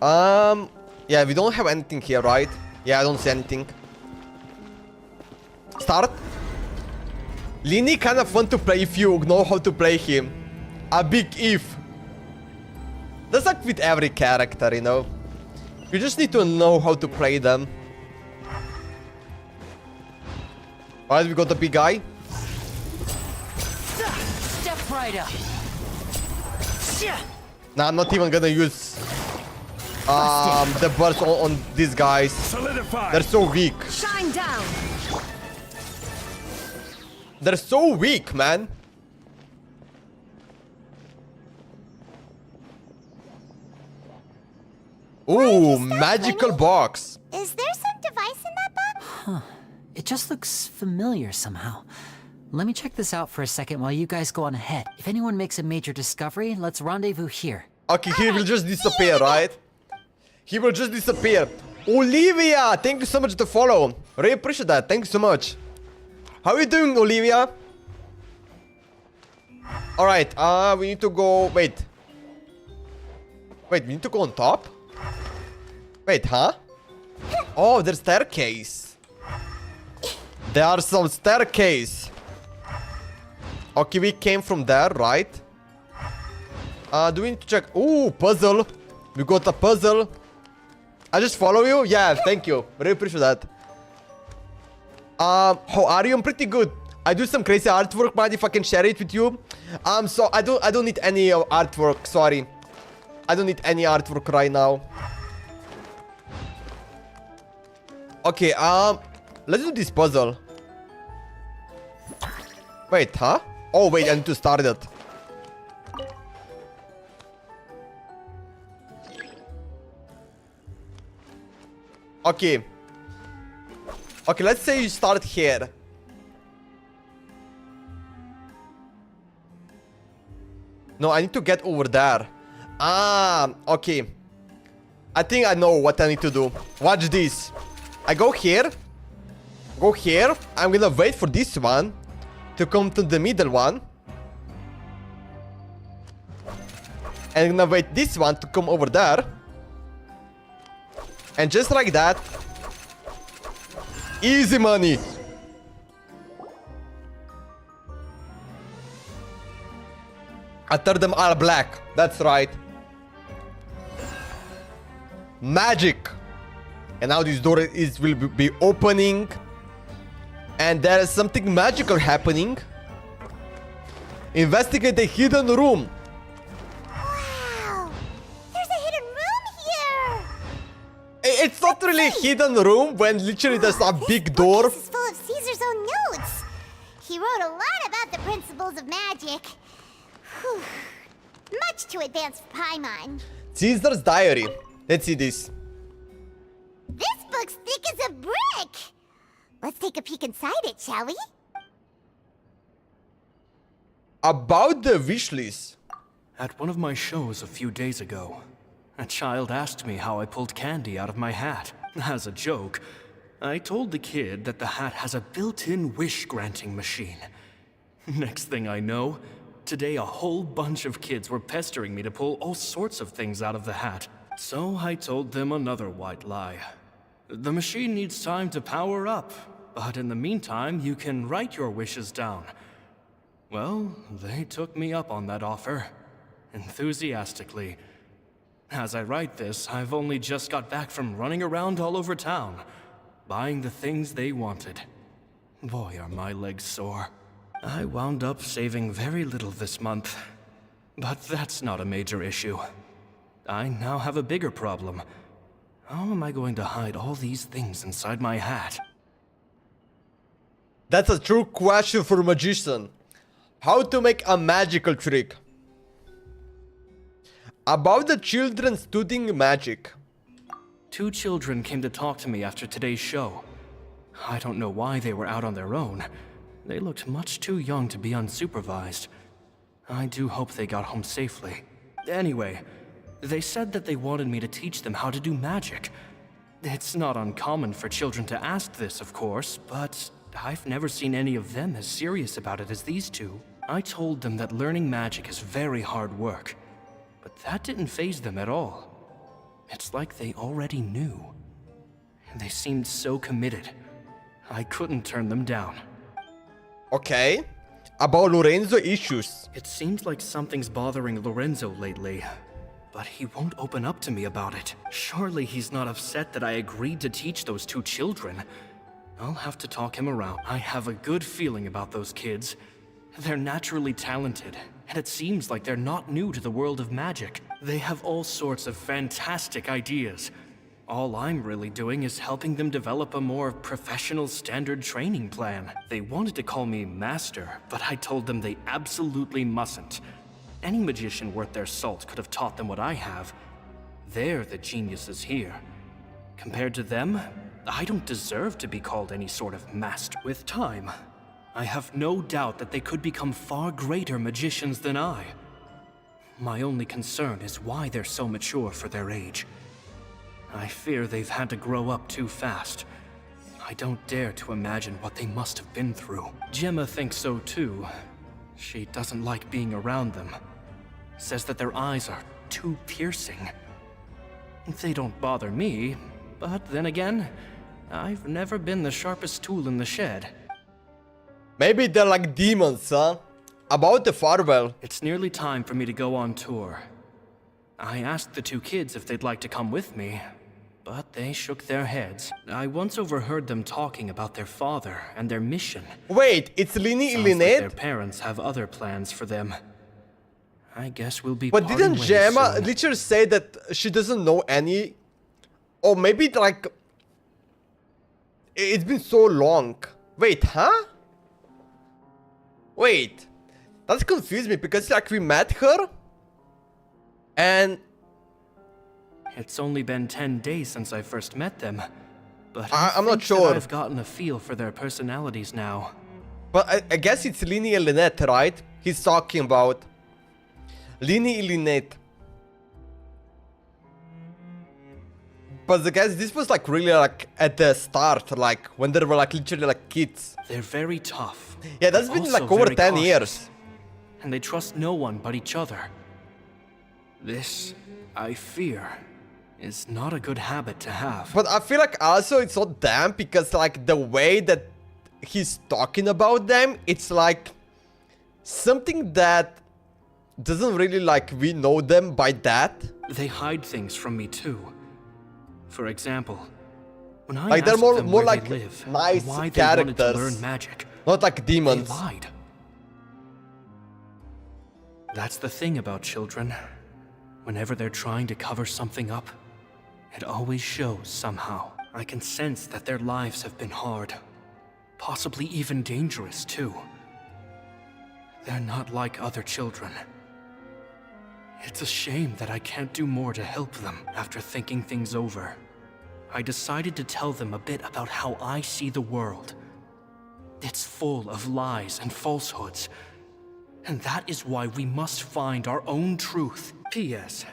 Yeah, we don't have anything here, right? Yeah, I don't see anything. Start. Lyney kind of fun to play if you know how to play him. A big if. That's like with every character, you know. You just need to know how to play them. Alright, we got the big guy. Step right up. Nah, I'm not even gonna use the burst on these guys. Solidify. They're so weak. Shine down. They're so weak, man. Ooh, magical box. Is there some device in that box? Huh. It just looks familiar somehow. Let me check this out for a second while you guys go on ahead. If anyone makes a major discovery, let's rendezvous here. Okay, he will just disappear, right? He will just disappear. Olivia, thank you so much to follow. Really appreciate that. Thank you so much. How are you doing, Olivia? Alright, we need to go... Wait, we need to go on top? Wait, huh? Oh, there's staircase. There are some staircase. Okay, we came from there, right? Do we need to check? Ooh, puzzle. We got a puzzle. I just follow you? Yeah, thank you. Really appreciate that. How are you? I'm pretty good. I do some crazy artwork, mind if I can share it with you. So I don't need any artwork, sorry. I don't need any artwork right now. Okay, let's do this puzzle. Wait, huh? Oh, wait, I need to start it. Okay. Okay, let's say you start here. No, I need to get over there. Okay. I think I know what I need to do. Watch this. I go here. Go here. I'm gonna wait for this one to come to the middle one. And I'm gonna wait this one to come over there. And just like that. Easy money. I turn them all black. That's right. Magic. And now this door will be opening. And there is something magical happening. Investigate the hidden room. Wow! There's a hidden room here! It's not really a hidden room when literally there's a big door. This is full of Caesar's own notes. He wrote a lot about the principles of magic. Whew. Much too advanced for Paimon. Caesar's diary. Let's see this. This book's thick as a brick! Let's take a peek inside it, shall we? About the wish list. At one of my shows a few days ago, a child asked me how I pulled candy out of my hat. As a joke, I told the kid that the hat has a built-in wish-granting machine. Next thing I know, today a whole bunch of kids were pestering me to pull all sorts of things out of the hat. So I told them another white lie. The machine needs time to power up, but in the meantime, you can write your wishes down. Well, they took me up on that offer, enthusiastically. As I write this, I've only just got back from running around all over town, buying the things they wanted. Boy, are my legs sore. I wound up saving very little this month, but that's not a major issue. I now have a bigger problem. How am I going to hide all these things inside my hat? That's a true question for a magician. How to make a magical trick. About the children studying magic. 2 children came to talk to me after today's show. I don't know why they were out on their own. They looked much too young to be unsupervised. I do hope they got home safely. Anyway, they said that they wanted me to teach them how to do magic. It's not uncommon for children to ask this, of course, but I've never seen any of them as serious about it as these 2. I told them that learning magic is very hard work, but that didn't faze them at all. It's like they already knew. They seemed so committed. I couldn't turn them down. Okay. About Lorenzo issues. It seems like something's bothering Lorenzo lately, but he won't open up to me about it. Surely he's not upset that I agreed to teach those two children. I'll have to talk him around. I have a good feeling about those kids. They're naturally talented, and it seems like they're not new to the world of magic. They have all sorts of fantastic ideas. All I'm really doing is helping them develop a more professional standard training plan. They wanted to call me Master, but I told them they absolutely mustn't. Any magician worth their salt could have taught them what I have. They're the geniuses here. Compared to them, I don't deserve to be called any sort of master. With time, I have no doubt that they could become far greater magicians than I. My only concern is why they're so mature for their age. I fear they've had to grow up too fast. I don't dare to imagine what they must have been through. Gemma thinks so too. She doesn't like being around them. Says that their eyes are too piercing. They don't bother me, but then again, I've never been the sharpest tool in the shed. Maybe they're like demons, huh? About the farewell. It's nearly time for me to go on tour. I asked the two kids if they'd like to come with me, but they shook their heads. I once overheard them talking about their father and their mission. Wait, it's Lyney and Sounds like Lynette? their parents have other plans for them. I guess we'll be But parting didn't ways Gemma soon. literally say that she doesn't know any? Or maybe like... It's been so long. Wait, huh? Wait. That confused me because like we met her. And... It's only been 10 days since I first met them. But I'm not think that sure. I've gotten a feel for their personalities now. But I guess it's Lyney and Lynette, right? He's talking about. Lyney and Lynette. But I guess this was like really like at the start, like when they were like literally like kids. They're very tough. Yeah, that's but been also like over very 10 cautious. years. And they trust no one but each other. This, I fear, is not a good habit to have. But I feel like also it's so damn because like the way that he's talking about them, it's like something that doesn't really like we know them by that. They hide things from me too. For example, when I Like they're asked more them more where like they live nice and why they wanted to characters, learn magic, not like they demons. lied. That's the thing about children. Whenever they're trying to cover something up, it always shows somehow. I can sense that their lives have been hard. Possibly even dangerous, too. They're not like other children. It's a shame that I can't do more to help them. After thinking things over, I decided to tell them a bit about how I see the world. It's full of lies and falsehoods. And that is why we must find our own truth. P.S.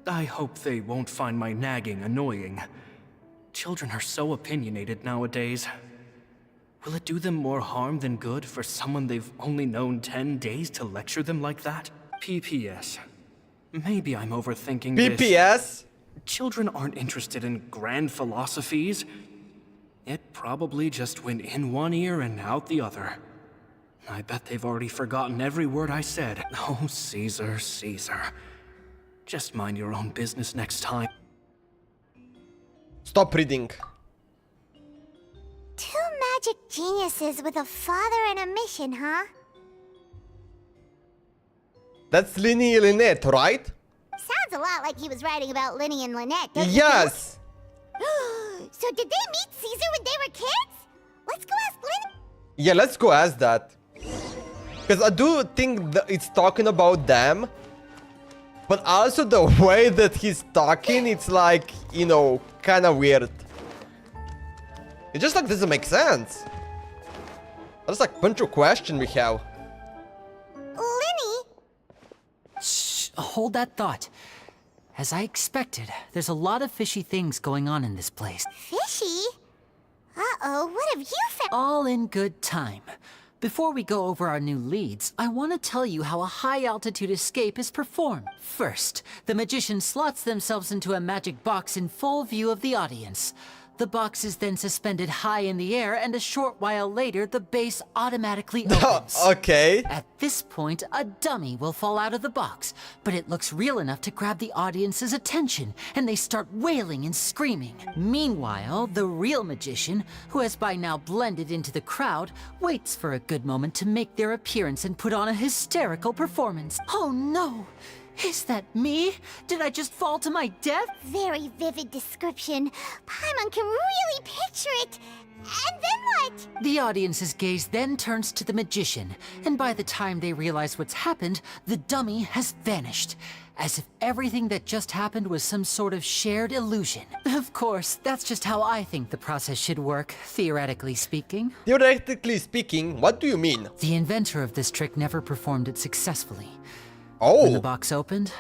I hope they won't find my nagging annoying. Children are so opinionated nowadays. Will it do them more harm than good for someone they've only known 10 days to lecture them like that? P.P.S. Maybe I'm overthinking this. PPS? Children aren't interested in grand philosophies. It probably just went in one ear and out the other. I bet they've already forgotten every word I said. Oh, Caesar, Caesar. Just mind your own business next time. Stop reading. Two magic geniuses with a father and a mission, huh? That's Lyney and Lynette, right? Sounds a lot like he was writing about Lyney and Lynette, doesn't Yes! it? So did they meet Caesar when they were kids? Let's go ask Lyney. Yeah, let's go ask that. Because I do think that it's talking about them. But also the way that he's talking, it's like, you know, kind of weird. It just like doesn't make sense. There's like a bunch of questions we have. Lyney? Shh, hold that thought. As I expected, there's a lot of fishy things going on in this place. Fishy? Uh-oh, what have you found? All in good time. Before we go over our new leads, I want to tell you how a high-altitude escape is performed. First, the magician slots themselves into a magic box in full view of the audience. The box is then suspended high in the air, and a short while later, the base automatically opens. Okay. At this point, a dummy will fall out of the box, but it looks real enough to grab the audience's attention, and they start wailing and screaming. Meanwhile, the real magician, who has by now blended into the crowd, waits for a good moment to make their appearance and put on a hysterical performance. Oh no! Is that me? Did I just fall to my death? Very vivid description. Paimon can really picture it. And then what? The audience's gaze then turns to the magician, and by the time they realize what's happened, the dummy has vanished. As if everything that just happened was some sort of shared illusion. Of course, that's just how I think the process should work, theoretically speaking. Theoretically speaking, what do you mean? The inventor of this trick never performed it successfully. Oh. When the box opened,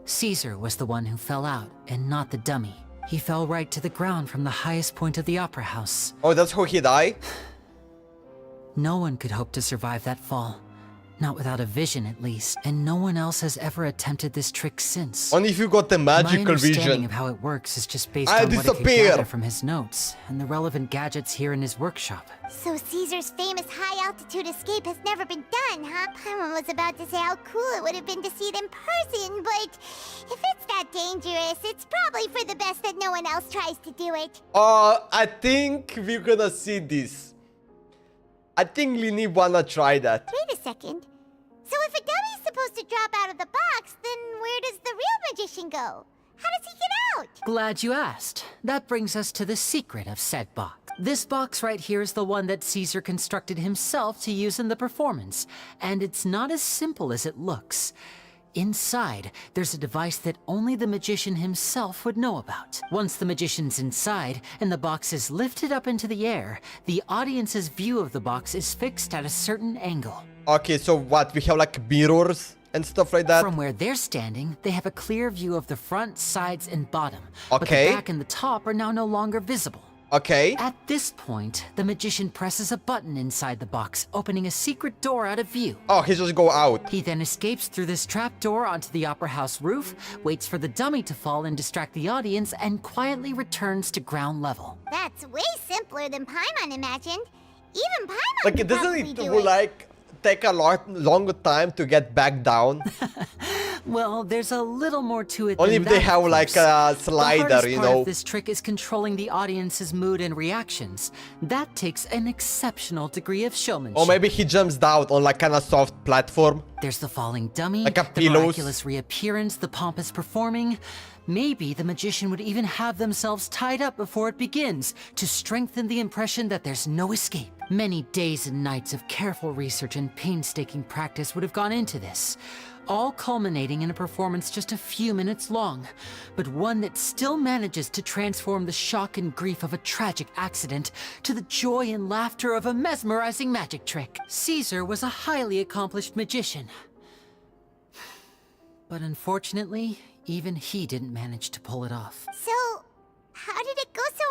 Caesar was the one who fell out, and not the dummy. He fell right to the ground from the highest point of the opera house. Oh, that's how he died? No one could hope to survive that fall. Not without a vision, at least. And no one else has ever attempted this trick since. Only if you got the magical My understanding vision. of how it works is just based on what I could gather from his notes and the relevant gadgets here in his workshop. So Caesar's famous high-altitude escape has never been done, huh? Paimon was about to say how cool it would have been to see it in person, but if it's that dangerous, it's probably for the best that no one else tries to do it. I think we're gonna see this. I think Lyney wanna try that. Wait a second. So if a dummy's supposed to drop out of the box, then where does the real magician go? How does he get out? Glad you asked. That brings us to the secret of said box. This box right here is the one that Caesar constructed himself to use in the performance, and it's not as simple as it looks. Inside, there's a device that only the magician himself would know about. Once the magician's inside, and the box is lifted up into the air, the audience's view of the box is fixed at a certain angle. Okay, so what? We have like mirrors and stuff like that? From where they're standing, they have a clear view of the front, sides, and bottom. Okay. But the back and the top are now no longer visible. Okay. At this point, the magician presses a button inside the box, opening a secret door out of view. Oh, he just go out. He then escapes through this trap door onto the opera house roof, waits for the dummy to fall and distract the audience, and quietly returns to ground level. That's way simpler than Paimon imagined. Even Paimon Like, could doesn't probably it do it. like take a lot longer time to get back down? Well, there's a little more to it Only than if they that, have of like course. a slider, the hardest you part know. of this trick is controlling the audience's mood and reactions. That takes an exceptional degree of showmanship. Or maybe he jumps down on like kind of soft platform. There's the falling dummy, Like a the pillows. miraculous reappearance, the pompous performing. Maybe the magician would even have themselves tied up before it begins to strengthen the impression that there's no escape. Many days and nights of careful research and painstaking practice would have gone into this, all culminating in a performance just a few minutes long, but one that still manages to transform the shock and grief of a tragic accident to the joy and laughter of a mesmerizing magic trick. Caesar was a highly accomplished magician. But unfortunately, even he didn't manage to pull it off. So, how did it go so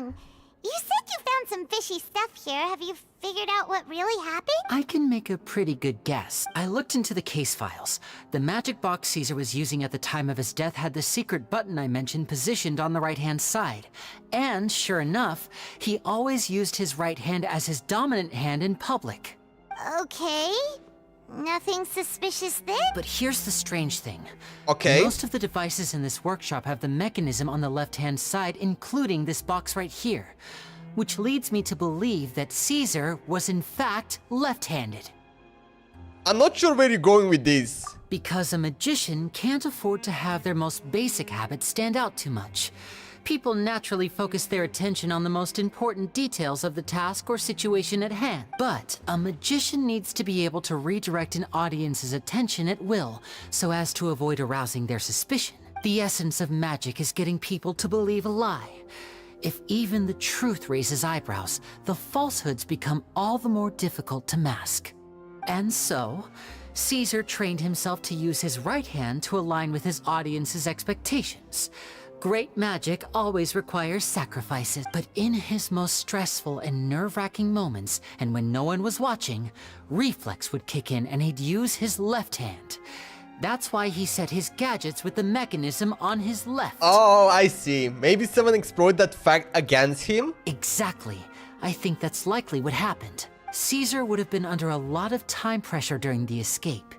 wrong? You said you found some fishy stuff here. Have you figured out what really happened? I can make a pretty good guess. I looked into the case files. The magic box Caesar was using at the time of his death had the secret button I mentioned positioned on the right-hand side. And sure enough, he always used his right hand as his dominant hand in public. Okay. Nothing suspicious then? But here's the strange thing. Okay. Most of the devices in this workshop have the mechanism on the left-hand side, including this box right here, which leads me to believe that Caesar was in fact left-handed. I'm not sure where you're going with this. Because a magician can't afford to have their most basic habits stand out too much. People naturally focus their attention on the most important details of the task or situation at hand. But a magician needs to be able to redirect an audience's attention at will, so as to avoid arousing their suspicion. The essence of magic is getting people to believe a lie. If even the truth raises eyebrows, the falsehoods become all the more difficult to mask. And so, Caesar trained himself to use his right hand to align with his audience's expectations. Great magic always requires sacrifices, but in his most stressful and nerve-wracking moments, and when no one was watching, reflex would kick in and he'd use his left hand. That's why he set his gadgets with the mechanism on his left. Oh, I see. Maybe someone explored that fact against him? Exactly. I think that's likely what happened. Caesar would have been under a lot of time pressure during the escape.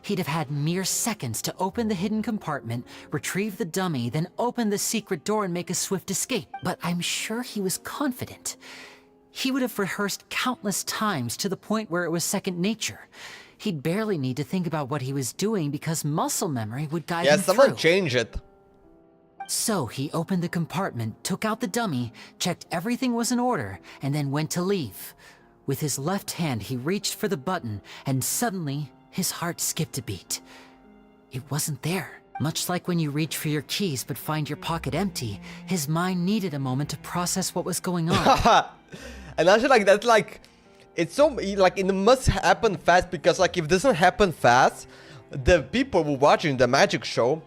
He'd have had mere seconds to open the hidden compartment, retrieve the dummy, then open the secret door and make a swift escape. But I'm sure he was confident. He would have rehearsed countless times to the point where it was second nature. He'd barely need to think about what he was doing because muscle memory would guide him through. Yeah, someone change it. So he opened the compartment, took out the dummy, checked everything was in order, and then went to leave. With his left hand, he reached for the button, and suddenly, his heart skipped a beat. It wasn't there. Much like when you reach for your keys but find your pocket empty, his mind needed a moment to process what was going on. And actually, like, that's like... It's so, like, it must happen fast, because, like, if it doesn't happen fast, the people who are watching the magic show,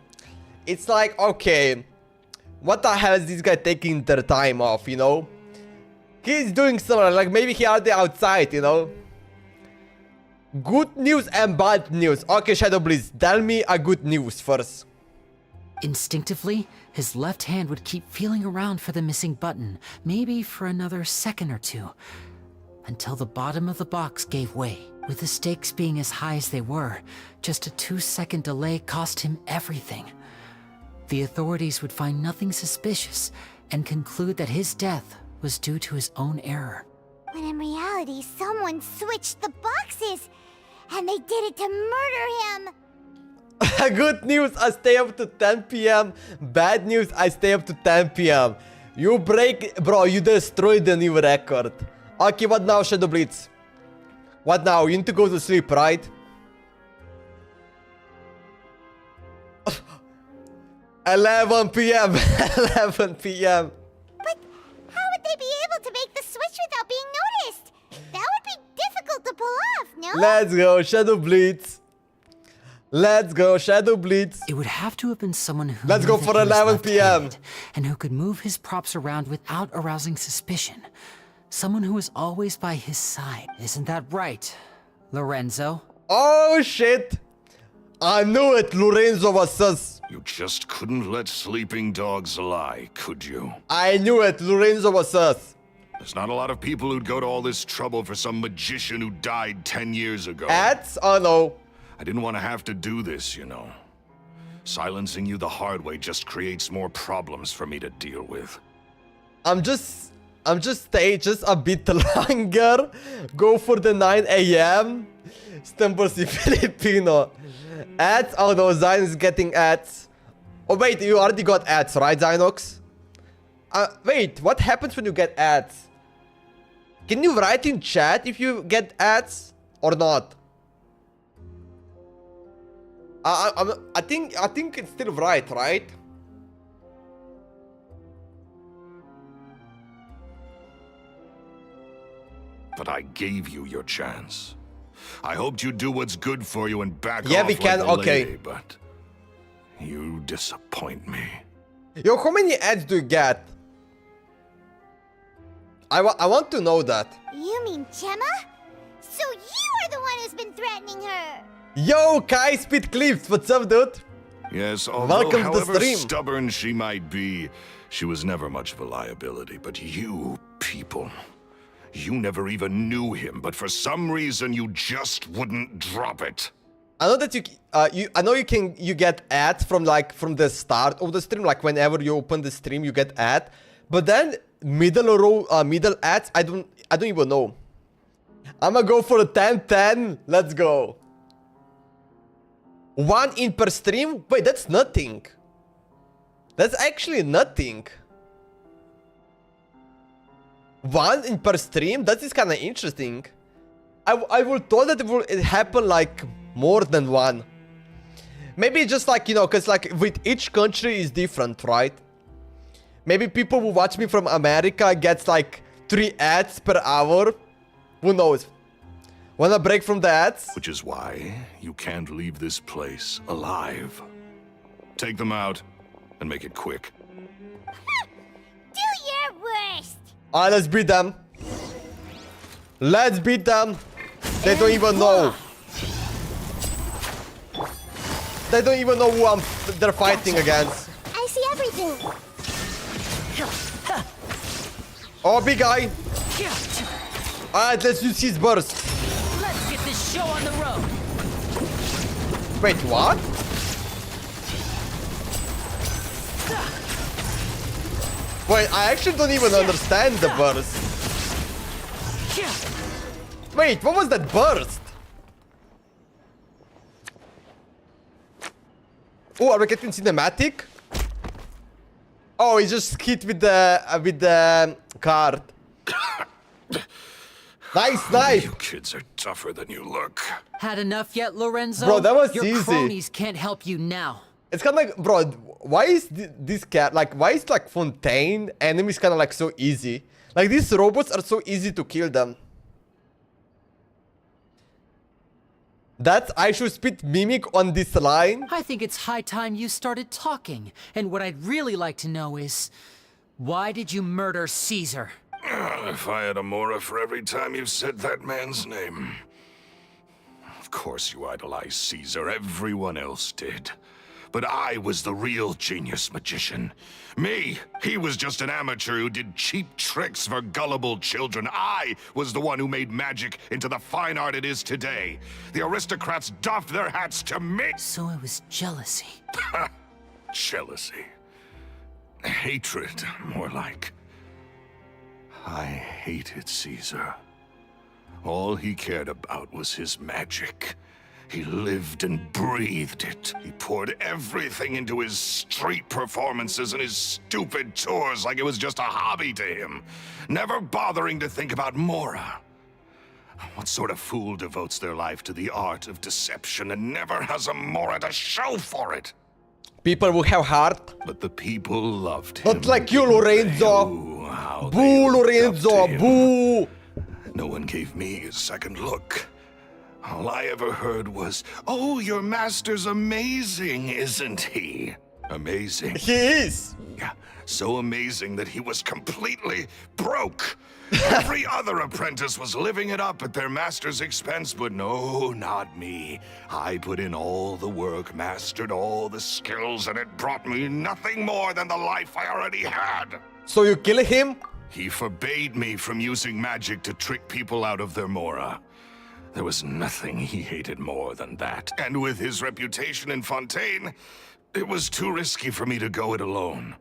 it's like, okay, what the hell is this guy taking their time off, you know? He's doing something, like, maybe he already outside, you know? Good news and bad news. Okay, Shadow please, tell me a good news first. Instinctively, his left hand would keep feeling around for the missing button, maybe for another second or two, until the bottom of the box gave way. With the stakes being as high as they were, just a 2-second delay cost him everything. The authorities would find nothing suspicious and conclude that his death was due to his own error. When in reality, someone switched the boxes, and they did it to murder him. Good news, I stay up to 10 p.m. Bad news, I stay up to 10 p.m. You break... Bro, you destroyed the new record. Okay, what now, Shadow Blitz? What now? You need to go to sleep, right? 11 p.m. 11 p.m. But how would they be able to make the switch without being noticed? That would be difficult to pull off, no? Let's go, Shadow Blitz. Let's go, Shadow Blitz. It would have to have been someone who Let's knew go that for he was 11 p.m. left-handed and who could move his props around without arousing suspicion. Someone who was always by his side. Isn't that right, Lorenzo? Oh, shit. I knew it, Lorenzo was sus. You just couldn't let sleeping dogs lie, could you? I knew it, Lorenzo was sus. There's not a lot of people who'd go to all this trouble for some magician who died 10 years ago. Ads? Oh, no. I didn't want to have to do this, you know. Silencing you the hard way just creates more problems for me to deal with. I'm just stay just a bit longer. Go for the 9 a.m. Stumble si Filipino. Ads? Oh no, Zion is getting ads. Oh wait, you already got ads, right, Zynox? Wait, what happens when you get ads? Can you write in chat if you get ads or not? I think it's still right? But I gave you your chance. I hoped you'd do what's good for you and back yeah, off we can, like a okay. lady, but you disappoint me. Yo, how many ads do you get? I want to know that. You mean Gemma? So you are the one who's been threatening her. Yo, Kai Speed Clips, what's up, dude? Yes, although welcome to the however stream. Stubborn she might be, she was never much of a liability. But you people, you never even knew him, but for some reason you just wouldn't drop it. I know that you get ads from the start of the stream, like whenever you open the stream you get ad, but then middle row middle ads I don't even know. I'ma go for a 10-10. Let's go. 1 in per stream? Wait, that's nothing. That's actually nothing. 1 in per stream? That is kind of interesting. I would thought that it happen like more than 1. Maybe just like, you know, because like with each country is different, right? Maybe people who watch me from America gets like 3 ads per hour. Who knows? Wanna break from the ads? Which is why you can't leave this place alive. Take them out and make it quick. Alright, let's beat them. Let's beat them. They don't even know. They don't even know who they're fighting against. I see everything. Oh, big guy. Alright, let's use his burst. Let's get this show on the road. Wait, what? Wait, I actually don't even understand the burst. Wait, what was that burst? Oh, are we getting cinematic? Oh, he just hit with the card. Nice, nice. You kids are tougher than you look. Had enough yet, Lorenzo? Bro, that was Your easy. cronies can't help you now. It's kind of like, bro, why is this cat, like, why is like Fontaine enemies kind of like so easy? Like, these robots are so easy to kill them. That's, I should spit mimic on this line. I think it's high time you started talking. And what I'd really like to know is, why did you murder Caesar? If I had a mora for every time you said that man's name. Of course you idolized Caesar, everyone else did. But I was the real genius magician. Me, he was just an amateur who did cheap tricks for gullible children. I was the one who made magic into the fine art it is today. The aristocrats doffed their hats to me. So it was jealousy. Jealousy. Hatred, more like. I hated Caesar. All he cared about was his magic. He lived and breathed it. He poured everything into his street performances and his stupid tours like it was just a hobby to him, never bothering to think about Mora. What sort of fool devotes their life to the art of deception and never has a Mora to show for it? People will have heart. But the people loved him. Not like you, Lorenzo. Boo, Lorenzo, boo. No one gave me a second look. All I ever heard was, "Oh, your master's amazing, isn't he?" Amazing. He is. Yeah, so amazing that he was completely broke. Every other apprentice was living it up at their master's expense, but no, not me. I put in all the work, mastered all the skills, and it brought me nothing more than the life I already had. So you kill him? He forbade me from using magic to trick people out of their mora. There was nothing he hated more than that. And with his reputation in Fontaine, it was too risky for me to go it alone.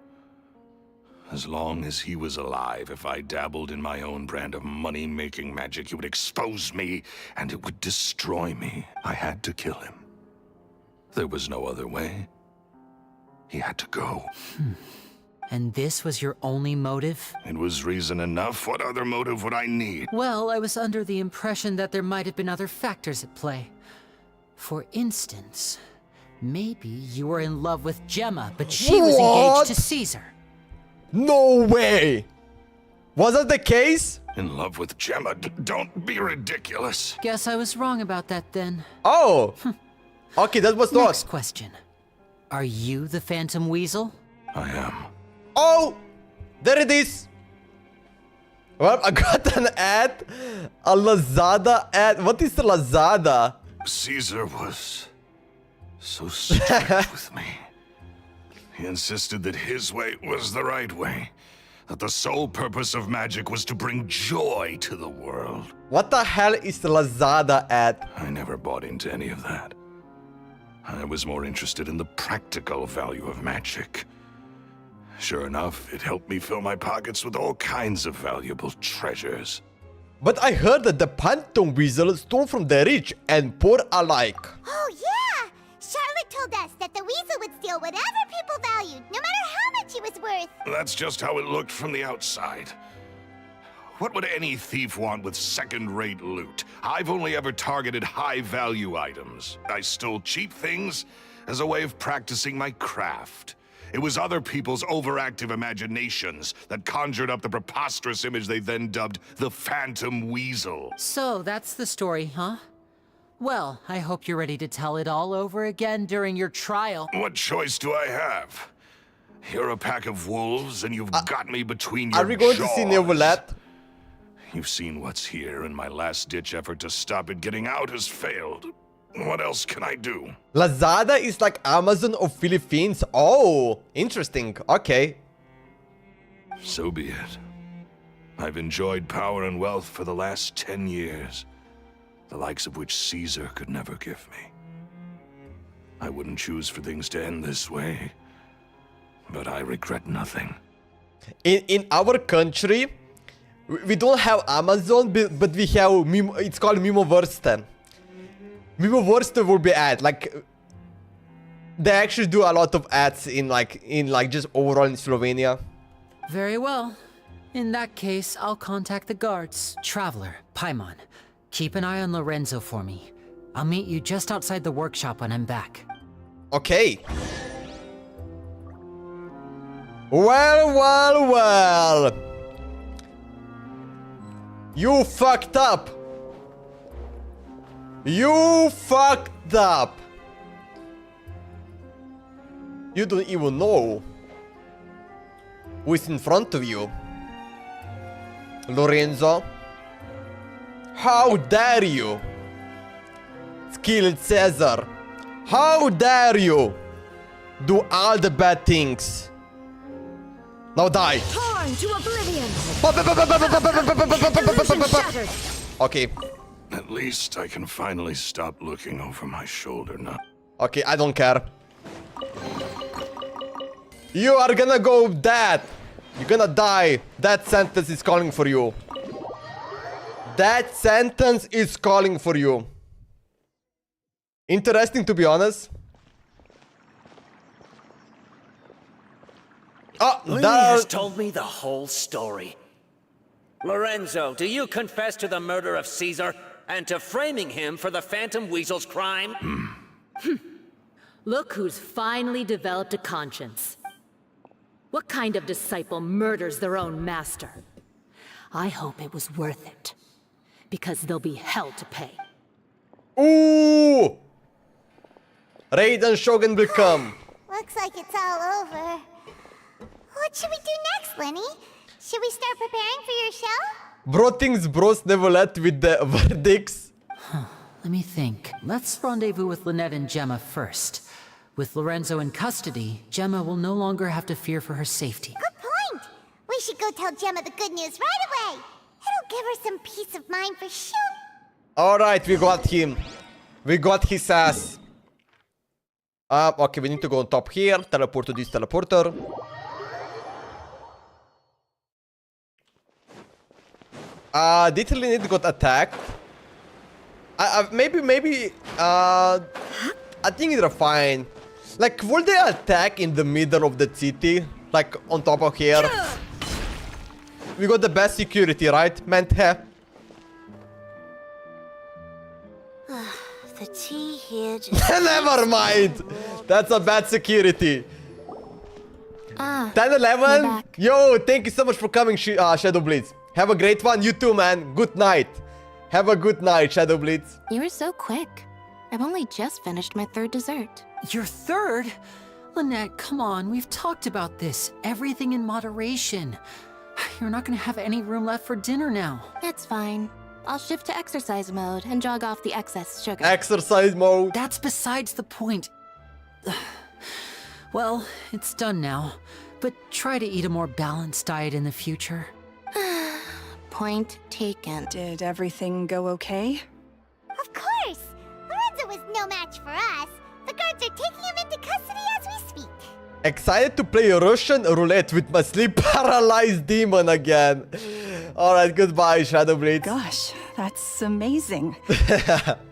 As long as he was alive, if I dabbled in my own brand of money-making magic, he would expose me, and it would destroy me. I had to kill him. There was no other way. He had to go. And this was your only motive? It was reason enough. What other motive would I need? Well, I was under the impression that there might have been other factors at play. For instance, maybe you were in love with Gemma, but she was engaged to Caesar. No way! Was that the case? In love with Gemma? Don't be ridiculous. Guess I was wrong about that then. Oh! Okay, that was not. Next question. Are you the Phantom Weasel? I am. Oh! There it is! Well, I got an ad. A Lazada ad. What is the Lazada? Caesar was so strict with me. He insisted that his way was the right way. That the sole purpose of magic was to bring joy to the world. What the hell is the Lazada ad? I never bought into any of that. I was more interested in the practical value of magic. Sure enough, it helped me fill my pockets with all kinds of valuable treasures. But I heard that the Phantom Weasel stole from the rich and poor alike. Oh, yeah! Charlotte told us that the weasel would steal whatever people valued, no matter how much it was worth. That's just how it looked from the outside. What would any thief want with second-rate loot? I've only ever targeted high-value items. I stole cheap things as a way of practicing my craft. It was other people's overactive imaginations that conjured up the preposterous image they then dubbed the Phantom Weasel. So that's the story, huh? Well, I hope you're ready to tell it all over again during your trial. What choice do I have? You're a pack of wolves, and you've got me between your Are we going to see jaws. Neuvillette? You've seen what's here, and my last-ditch effort to stop it getting out has failed. What else can I do? Lazada is like Amazon of Philippines. Oh, interesting. Okay. So be it. I've enjoyed power and wealth for the last 10 years, the likes of which Caesar could never give me. I wouldn't choose for things to end this way, but I regret nothing. In our country, we don't have Amazon, but we have it's called Mimoverse. Mimoverse will be ad. Like, they actually do a lot of ads in just overall in Slovenia. Very well. In that case, I'll contact the guards. Traveler, Paimon, keep an eye on Lorenzo for me. I'll meet you just outside the workshop when I'm back. Okay. Well. You fucked up. You fucked up. You don't even know who is in front of you. Lorenzo. How dare you? Skilled Caesar. How dare you do all the bad things? Now die. Torn to oblivion. Illusion shattered. Okay. At least I can finally stop looking over my shoulder now. Okay, I don't care. You are gonna go dead. You're gonna die. That sentence is calling for you. That sentence is calling for you. Interesting, to be honest. Oh, Lyney has told me the whole story. Lorenzo, do you confess to the murder of Caesar and to framing him for the Phantom Weasel's crime? Look who's finally developed a conscience. What kind of disciple murders their own master? I hope it was worth it, because there'll be hell to pay. Ooh! Raiden Shogun will come. Looks like it's all over. What should we do next, Lyney? Should we start preparing for your show? Bro thinks bros never let with the verdicts. Let me think. Let's rendezvous with Lynette and Gemma first. With Lorenzo in custody, Gemma will no longer have to fear for her safety. Good point. We should go tell Gemma the good news right away. It'll give her some peace of mind for sure. Alright, we got him. We got his ass. Okay, we need to go on top here. Teleport to this teleporter. Did Lynette got attacked? Maybe, I think they're fine. Like, will they attack in the middle of the city? Like, on top of here? We got the best security, right? Mente? The tea here just... Never mind! That's a bad security. 10-11? Yo, thank you so much for coming, Shadow Blitz. Have a great one. You too, man. Good night. Have a good night, Shadow Blitz. You were so quick. I've only just finished my third dessert. Your third? Lynette, come on. We've talked about this. Everything in moderation. You're not gonna have any room left for dinner now. It's fine. I'll shift to exercise mode and jog off the excess sugar. Exercise mode. That's besides the point. Well, it's done now. But try to eat a more balanced diet in the future. Point taken. Did everything go okay? Of course! Lorenzo was no match for us. The guards are taking him into custody as we speak. Excited to play Russian roulette with my sleep-paralyzed demon again. Alright, goodbye, Shadow Blitz. Gosh, that's amazing.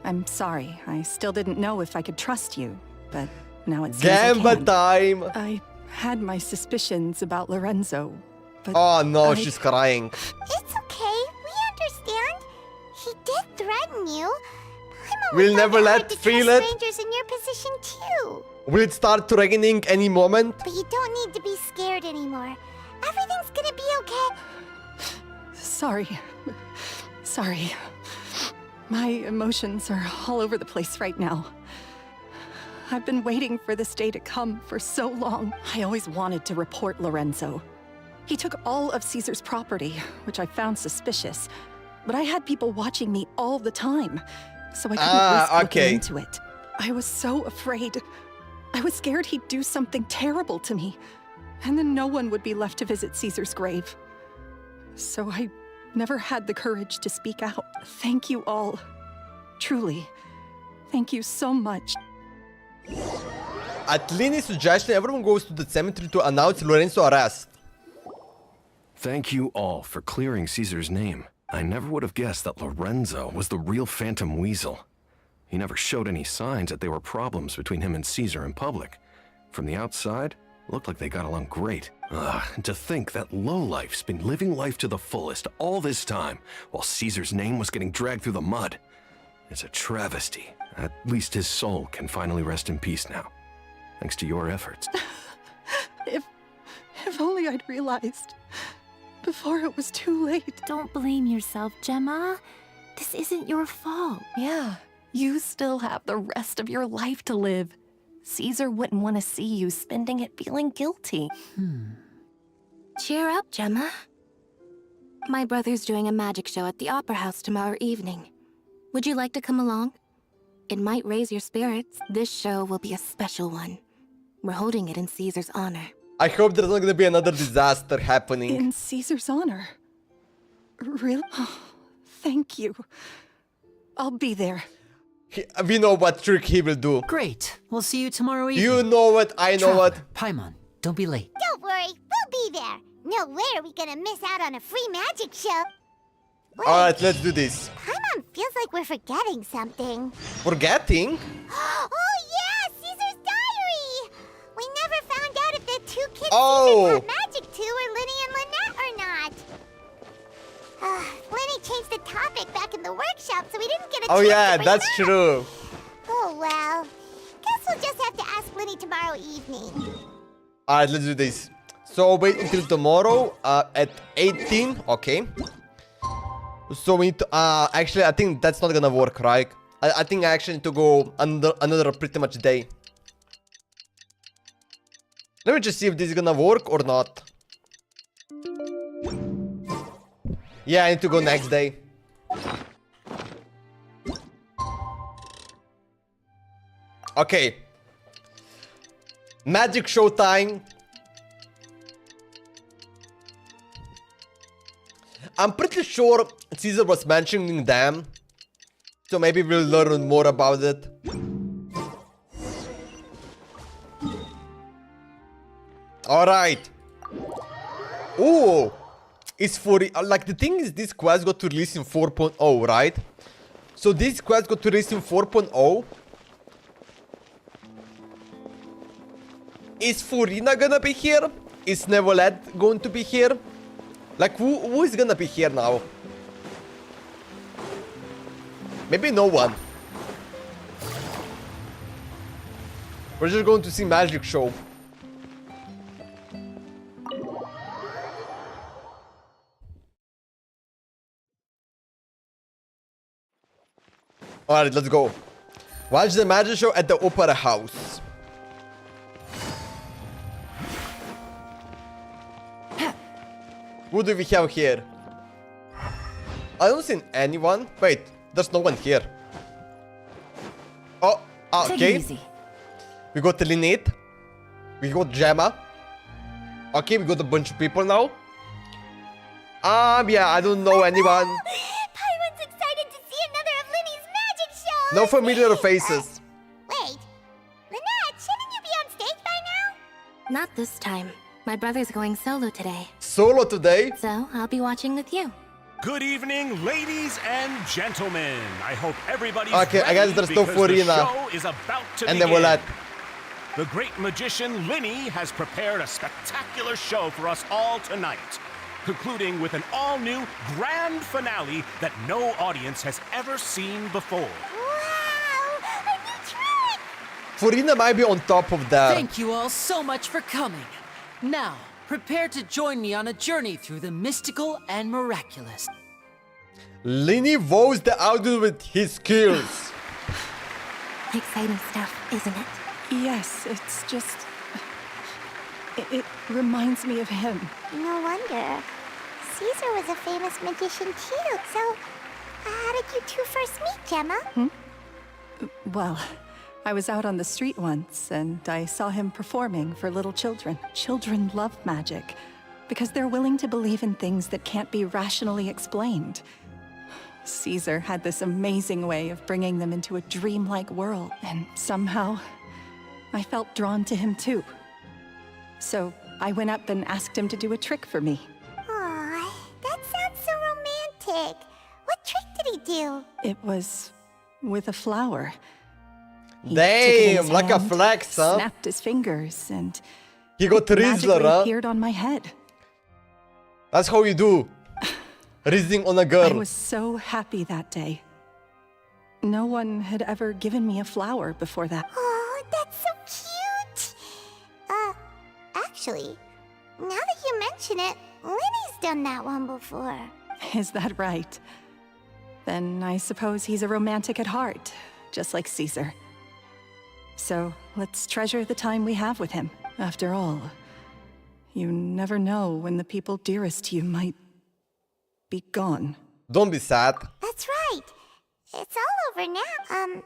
I'm sorry. I still didn't know if I could trust you, but now it seems Gamba time. I had my suspicions about Lorenzo, but oh no, she's crying. It's okay. We understand. He did threaten you. We'll never let feel it. Strangers in your position too. Will it start raining any moment? But you don't need to be scared anymore. Everything's gonna be okay. Sorry. My emotions are all over the place right now. I've been waiting for this day to come for so long. I always wanted to report Lorenzo. He took all of Caesar's property, which I found suspicious. But I had people watching me all the time, so I couldn't risk looking into it. I was so afraid. I was scared he'd do something terrible to me, and then no one would be left to visit Caesar's grave. So I never had the courage to speak out. Thank you all. Truly. Thank you so much. At Lyney's suggestion, everyone goes to the cemetery to announce Lorenzo's arrest. Thank you all for clearing Caesar's name. I never would have guessed that Lorenzo was the real Phantom Weasel. He never showed any signs that there were problems between him and Caesar in public. From the outside, it looked like they got along great. And to think that lowlife's been living life to the fullest all this time, while Caesar's name was getting dragged through the mud. It's a travesty. At least his soul can finally rest in peace now, thanks to your efforts. If only I'd realized before it was too late. Don't blame yourself, Gemma. This isn't your fault. Yeah, you still have the rest of your life to live. Caesar wouldn't want to see you spending it feeling guilty. Cheer up, Gemma. My brother's doing a magic show at the Opera House tomorrow evening. Would you like to come along? It might raise your spirits. This show will be a special one. We're holding it in Caesar's honor. I hope there's not gonna be another disaster happening. In Caesar's honor? Really? Oh, thank you. I'll be there. We know what trick he will do. Great. We'll see you tomorrow evening. You know what, I know what. Paimon, don't be late. Don't worry, we'll be there. No way are we gonna miss out on a free magic show. Alright, let's do this. Paimon feels like we're forgetting something. Forgetting? Oh yeah, Caesar's diary! We never found out if the two kids Oh. Caesar taught magic to were Lyney and Lynette or not. Lyney changed the topic back in the workshop, so we didn't get a chance Oh yeah, to bring that's it up. true. Oh well. Guess we'll just have to ask Lyney tomorrow evening. Alright, let's do this. So wait until tomorrow at 18, okay. So we need to, actually I think that's not gonna work, right? I think I actually need to go another pretty much day. Let me just see if this is gonna work or not. Yeah, I need to go next day. Okay. Magic show time. I'm pretty sure Caesar was mentioning them. So maybe we'll learn more about it. Alright. Ooh. It's for... like, the thing is, this quest got released in 4.0, right? So this quest got released in 4.0. Is Furina gonna be here? Is Nevolette going to be here? Like, who is gonna be here now? Maybe no one. We're just going to see magic show. Alright, let's go. Watch the magic show at the Opera House. Who do we have here? I don't see anyone. Wait, there's no one here. Oh, okay. Take it easy. We got Lynette. We got Gemma. Okay, we got a bunch of people now. Yeah, I don't know anyone. Paimon's excited to see another of Lyney's magic shows. No familiar faces. Wait, Lynette, shouldn't you be on stage by now? Not this time. My brother's going solo today. Solo today? So, I'll be watching with you. Good evening, ladies and gentlemen. I hope everybody's Okay, I guess there's no because the Furina. show is about to And begin. Nevolette. The great magician Lyney has prepared a spectacular show for us all tonight, concluding with an all-new grand finale that no audience has ever seen before. Wow, a new trick! Furina might be on top of that. Thank you all so much for coming. Now, prepare to join me on a journey through the mystical and miraculous. Lyney wows the audience with his skills. Exciting stuff, isn't it? Yes, it's just... It reminds me of him. No wonder. Caesar was a famous magician too, so how did you two first meet, Gemma? Well, I was out on the street once, and I saw him performing for little children. Children love magic, because they're willing to believe in things that can't be rationally explained. Caesar had this amazing way of bringing them into a dreamlike world, and somehow, I felt drawn to him too. So I went up and asked him to do a trick for me. Aw, that sounds so romantic. What trick did he do? It was with a flower. He Damn, like a flex, huh? Snapped his fingers, and He got it Rizzler, magically huh? appeared on my head. That's how you do. Rizzing on a I girl. was so happy that day. No one had ever given me a flower before that. Oh, that's so cute. Actually, now that you mention it, Lyney's done that one before. Is that right? Then I suppose he's a romantic at heart, just like Caesar. So let's treasure the time we have with him. After all, you never know when the people dearest to you might be gone. Don't be sad. That's right. It's all over now.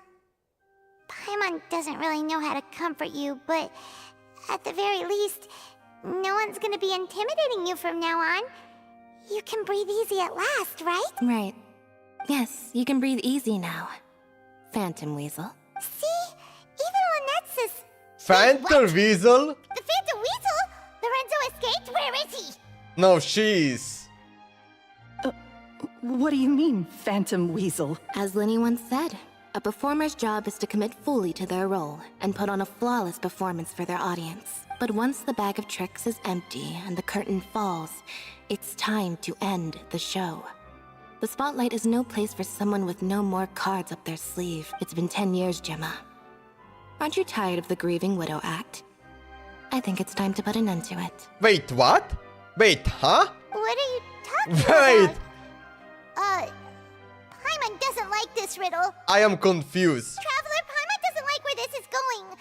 Paimon doesn't really know how to comfort you, but at the very least, no one's gonna be intimidating you from now on. You can breathe easy at last, right? Right. Yes, you can breathe easy now. Phantom Weasel. See? Even Lynette says... Phantom Weasel? The Phantom Weasel? Lorenzo escaped? Where is he? No, she's... What do you mean, Phantom Weasel? As Lyney once said, a performer's job is to commit fully to their role and put on a flawless performance for their audience. But once the bag of tricks is empty and the curtain falls, it's time to end the show. The spotlight is no place for someone with no more cards up their sleeve. It's been 10 years, Gemma. Aren't you tired of the grieving widow act? I think it's time to put an end to it. Wait, what? Wait, huh? What are you talking Wait! about? Paimon doesn't like this riddle. I am confused. Traveler, Paimon doesn't like where this is going.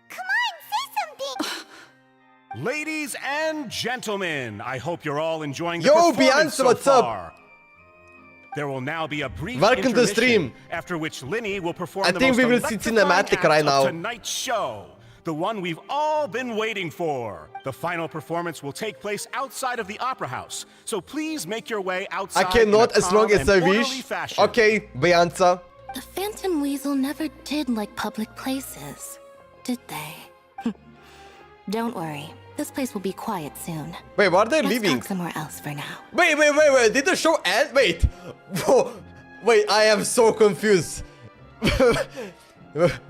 Come on, say something. Ladies and gentlemen, I hope you're all enjoying the Yo, performance Beyonce, so what's up? far. There will now be a brief Welcome to the intermission, stream. after which Lyney will perform I the think most we will see electrifying cinematic act right of now. tonight's show, the one we've all been waiting for. The final performance will take place outside of the Opera House, so please make your way I outside cannot in a as long calm as I and orderly wish. fashion. Okay, Beyonce. The Phantom Weasel never did like public places, did they? Don't worry, this place will be quiet soon. Wait, why are they Let's leaving? talk somewhere else for now. Wait. Did the show end? Wait. Whoa. Wait, I am so confused.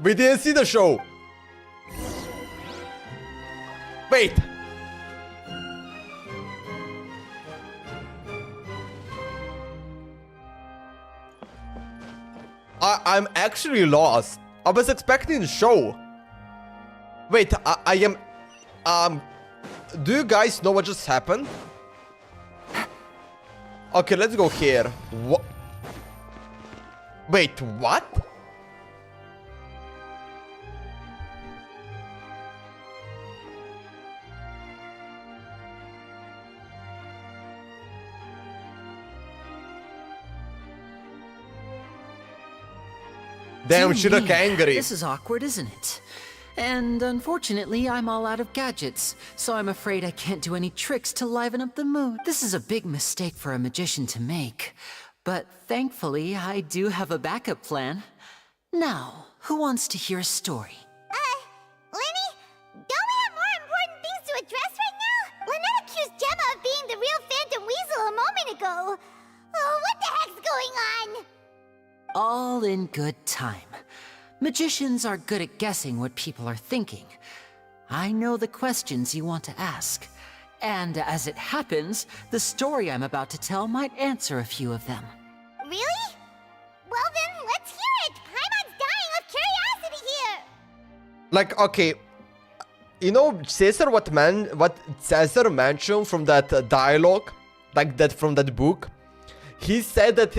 We didn't see the show. Wait. I'm actually lost. I was expecting the show. Wait, I am... do you guys know what just happened? Okay, let's go here. What? Wait, what? Damn, she look angry. This is awkward, isn't it? And unfortunately, I'm all out of gadgets, so I'm afraid I can't do any tricks to liven up the mood. This is a big mistake for a magician to make. But thankfully, I do have a backup plan. Now, who wants to hear a story? Lyney, don't we have more important things to address right now? Lynette accused Gemma of being the real Phantom Weasel a moment ago. Oh, what the heck's going on? All in good time. Magicians are good at guessing what people are thinking. I know the questions you want to ask. And as it happens, the story I'm about to tell might answer a few of them. Really? Well then, let's hear it! Paimon's dying of curiosity here! Like, okay, you know, Caesar, what Caesar mentioned from that dialogue, like that from that book, he said that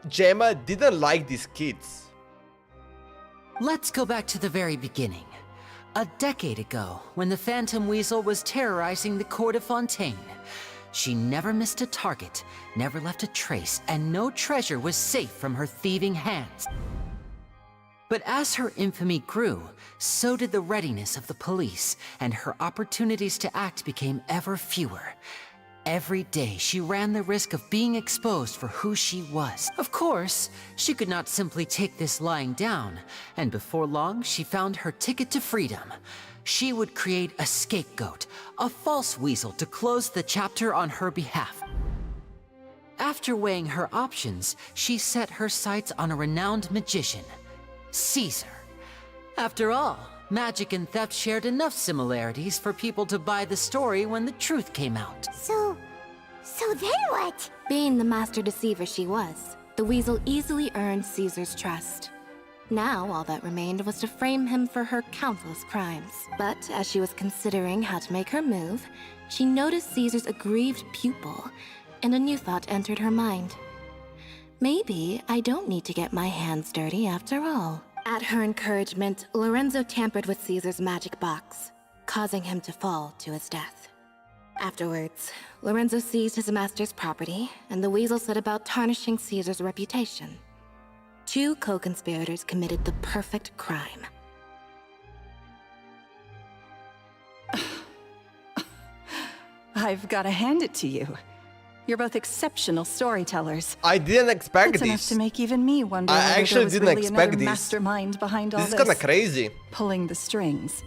Gemma didn't like these kids. Let's go back to the very beginning. A decade ago, when the Phantom Weasel was terrorizing the court of Fontaine. She never missed a target, never left a trace, and no treasure was safe from her thieving hands. But as her infamy grew, so did the readiness of the police, and her opportunities to act became ever fewer. Every day, she ran the risk of being exposed for who she was. Of course, she could not simply take this lying down, and before long, she found her ticket to freedom. She would create a scapegoat, a false weasel to close the chapter on her behalf. After weighing her options, she set her sights on a renowned magician, Caesar. After all, magic and theft shared enough similarities for people to buy the story when the truth came out. So then what? Being the master deceiver she was, the weasel easily earned Caesar's trust. Now, all that remained was to frame him for her countless crimes. But as she was considering how to make her move, she noticed Caesar's aggrieved pupil, and a new thought entered her mind. Maybe I don't need to get my hands dirty after all. At her encouragement, Lorenzo tampered with Caesar's magic box, causing him to fall to his death. Afterwards, Lorenzo seized his master's property, and the weasel set about tarnishing Caesar's reputation. Two co-conspirators committed the perfect crime. I've got to hand it to you. You're both exceptional storytellers. I didn't expect That's this. enough to make even me wonder I whether actually there was didn't really expect another this. mastermind behind all This this. is kinda crazy. Pulling the strings.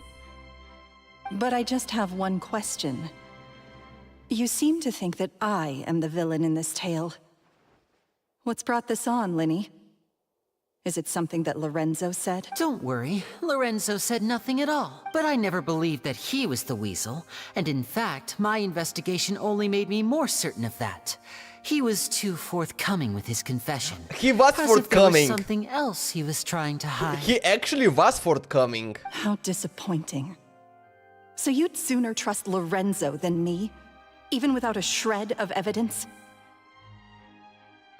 But I just have one question. You seem to think that I am the villain in this tale. What's brought this on, Lyney? Is it something that Lorenzo said? Don't worry, Lorenzo said nothing at all. But I never believed that he was the weasel, and in fact, my investigation only made me more certain of that. He was too forthcoming with his confession. He was As if there was forthcoming. something else he was trying to hide. He actually was forthcoming. How disappointing. So you'd sooner trust Lorenzo than me? Even without a shred of evidence?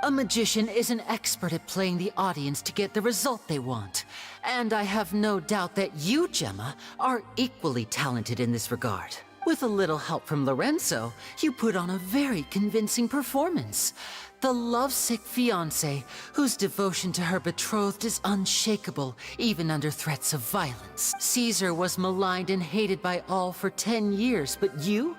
A magician is an expert at playing the audience to get the result they want. And I have no doubt that you, Gemma, are equally talented in this regard. With a little help from Lorenzo, you put on a very convincing performance. The lovesick fiancé, whose devotion to her betrothed is unshakable, even under threats of violence. Caesar was maligned and hated by all for 10 years, but you?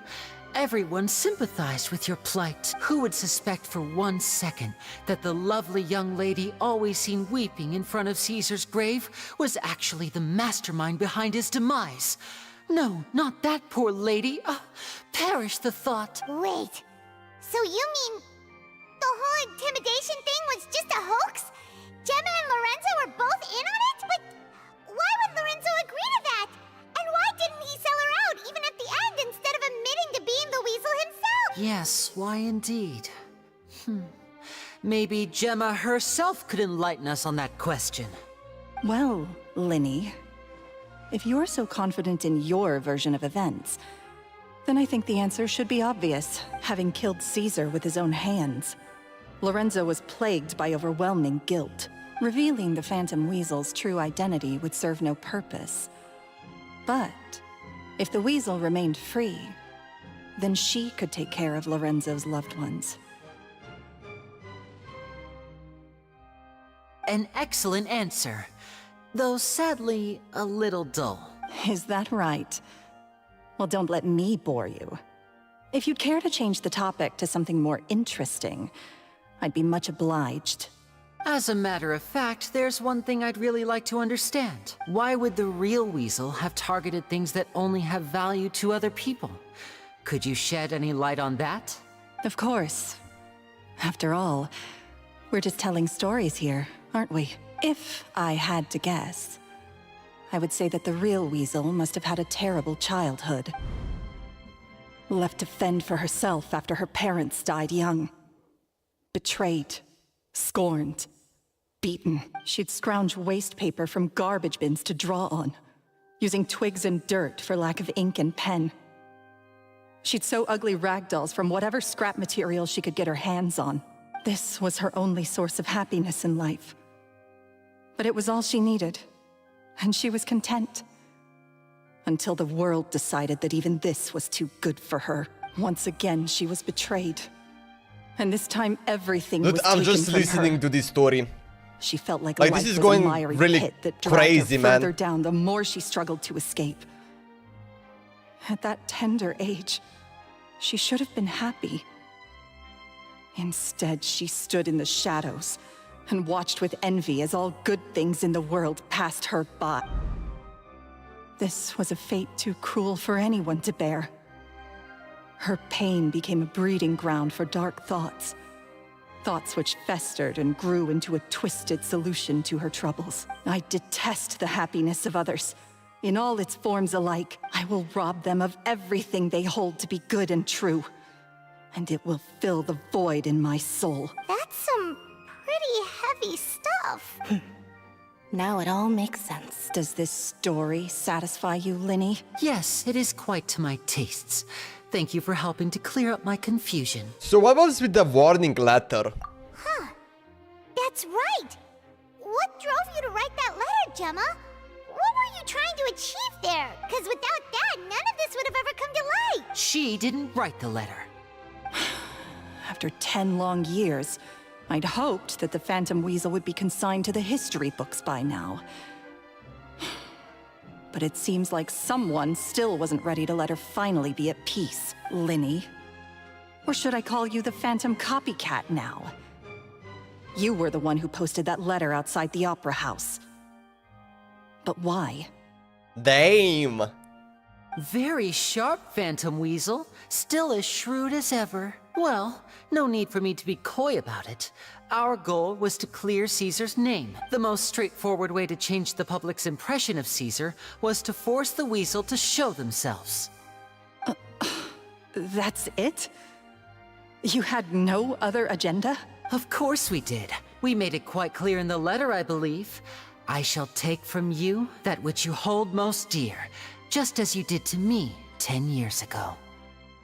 Everyone sympathized with your plight. Who would suspect for 1 second that the lovely young lady always seen weeping in front of Caesar's grave was actually the mastermind behind his demise? No, not that poor lady. Perish the thought. Wait, so you mean the whole intimidation thing was just a hoax? Gemma and Lorenzo were both in on it? But why would Lorenzo agree to that? And why didn't he sell her out, even at the end, instead of admitting to being the weasel himself? Yes, why indeed? Maybe Gemma herself could enlighten us on that question. Well, Lyney, if you're so confident in your version of events, then I think the answer should be obvious, having killed Caesar with his own hands. Lorenzo was plagued by overwhelming guilt. Revealing the Phantom Weasel's true identity would serve no purpose. But if the weasel remained free, then she could take care of Lorenzo's loved ones. An excellent answer, though sadly a little dull. Is that right? Well, don't let me bore you. If you'd care to change the topic to something more interesting, I'd be much obliged. As a matter of fact, there's one thing I'd really like to understand. Why would the real weasel have targeted things that only have value to other people? Could you shed any light on that? Of course. After all, we're just telling stories here, aren't we? If I had to guess, I would say that the real weasel must have had a terrible childhood. Left to fend for herself after her parents died young. Betrayed. Scorned. Beaten. She'd scrounge waste paper from garbage bins to draw on, using twigs and dirt for lack of ink and pen. She'd sew ugly rag dolls from whatever scrap material she could get her hands on. This was her only source of happiness in life. But it was all she needed, and she was content. Until the world decided that even this was too good for her. Once again, she was betrayed. And this time, everything Dude, was I'm taken just from listening her. to this story. She felt like Like, life this is was going a miry really pit that dragged crazy, her man. further down the more she struggled to escape. At that tender age, she should have been happy. Instead, she stood in the shadows and watched with envy as all good things in the world passed her by. This was a fate too cruel for anyone to bear. Her pain became a breeding ground for dark thoughts. Thoughts which festered and grew into a twisted solution to her troubles. I detest the happiness of others. In all its forms alike, I will rob them of everything they hold to be good and true. And it will fill the void in my soul. That's some pretty heavy stuff. Now it all makes sense. Does this story satisfy you, Lyney? Yes, it is quite to my tastes. Thank you for helping to clear up my confusion. So what was with the warning letter? Huh. That's right. What drove you to write that letter, Gemma? What were you trying to achieve there? Because without that, none of this would have ever come to light. She didn't write the letter. After 10 long years, I'd hoped that the Phantom Weasel would be consigned to the history books by now. But it seems like someone still wasn't ready to let her finally be at peace. Lyney. Or should I call you the Phantom Copycat now? You were the one who posted that letter outside the Opera House. But why? Damn. Very sharp, Phantom Weasel. Still as shrewd as ever. Well, no need for me to be coy about it. Our goal was to clear Caesar's name. The most straightforward way to change the public's impression of Caesar was to force the Weasel to show themselves. That's it? You had no other agenda? Of course we did. We made it quite clear in the letter, I believe. I shall take from you that which you hold most dear, just as you did to me 10 years ago.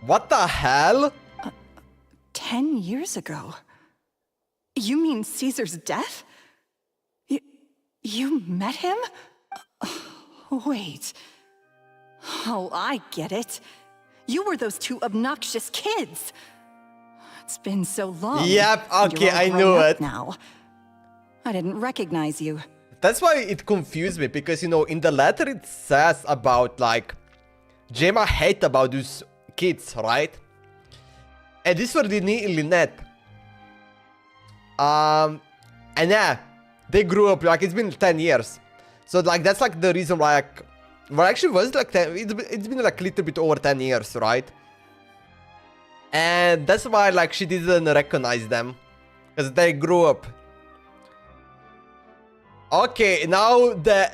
What the hell? 10 years ago? You mean Caesar's death? You met him? Wait. Oh, I get it. You were those two obnoxious kids. It's been so long. Yep, okay, I knew it. Now, I didn't recognize you. That's why it confused me, because, you know, in the letter it says about, like, Gemma hate about those kids, right? And this were Lyney and Lynette. And yeah, they grew up, like, it's been 10 years. So, like, that's, like, the reason why, like, well, actually, was it, like, 10, it's been, like, a little bit over 10 years, right? And that's why, like, she didn't recognize them. Because they grew up. Okay, now the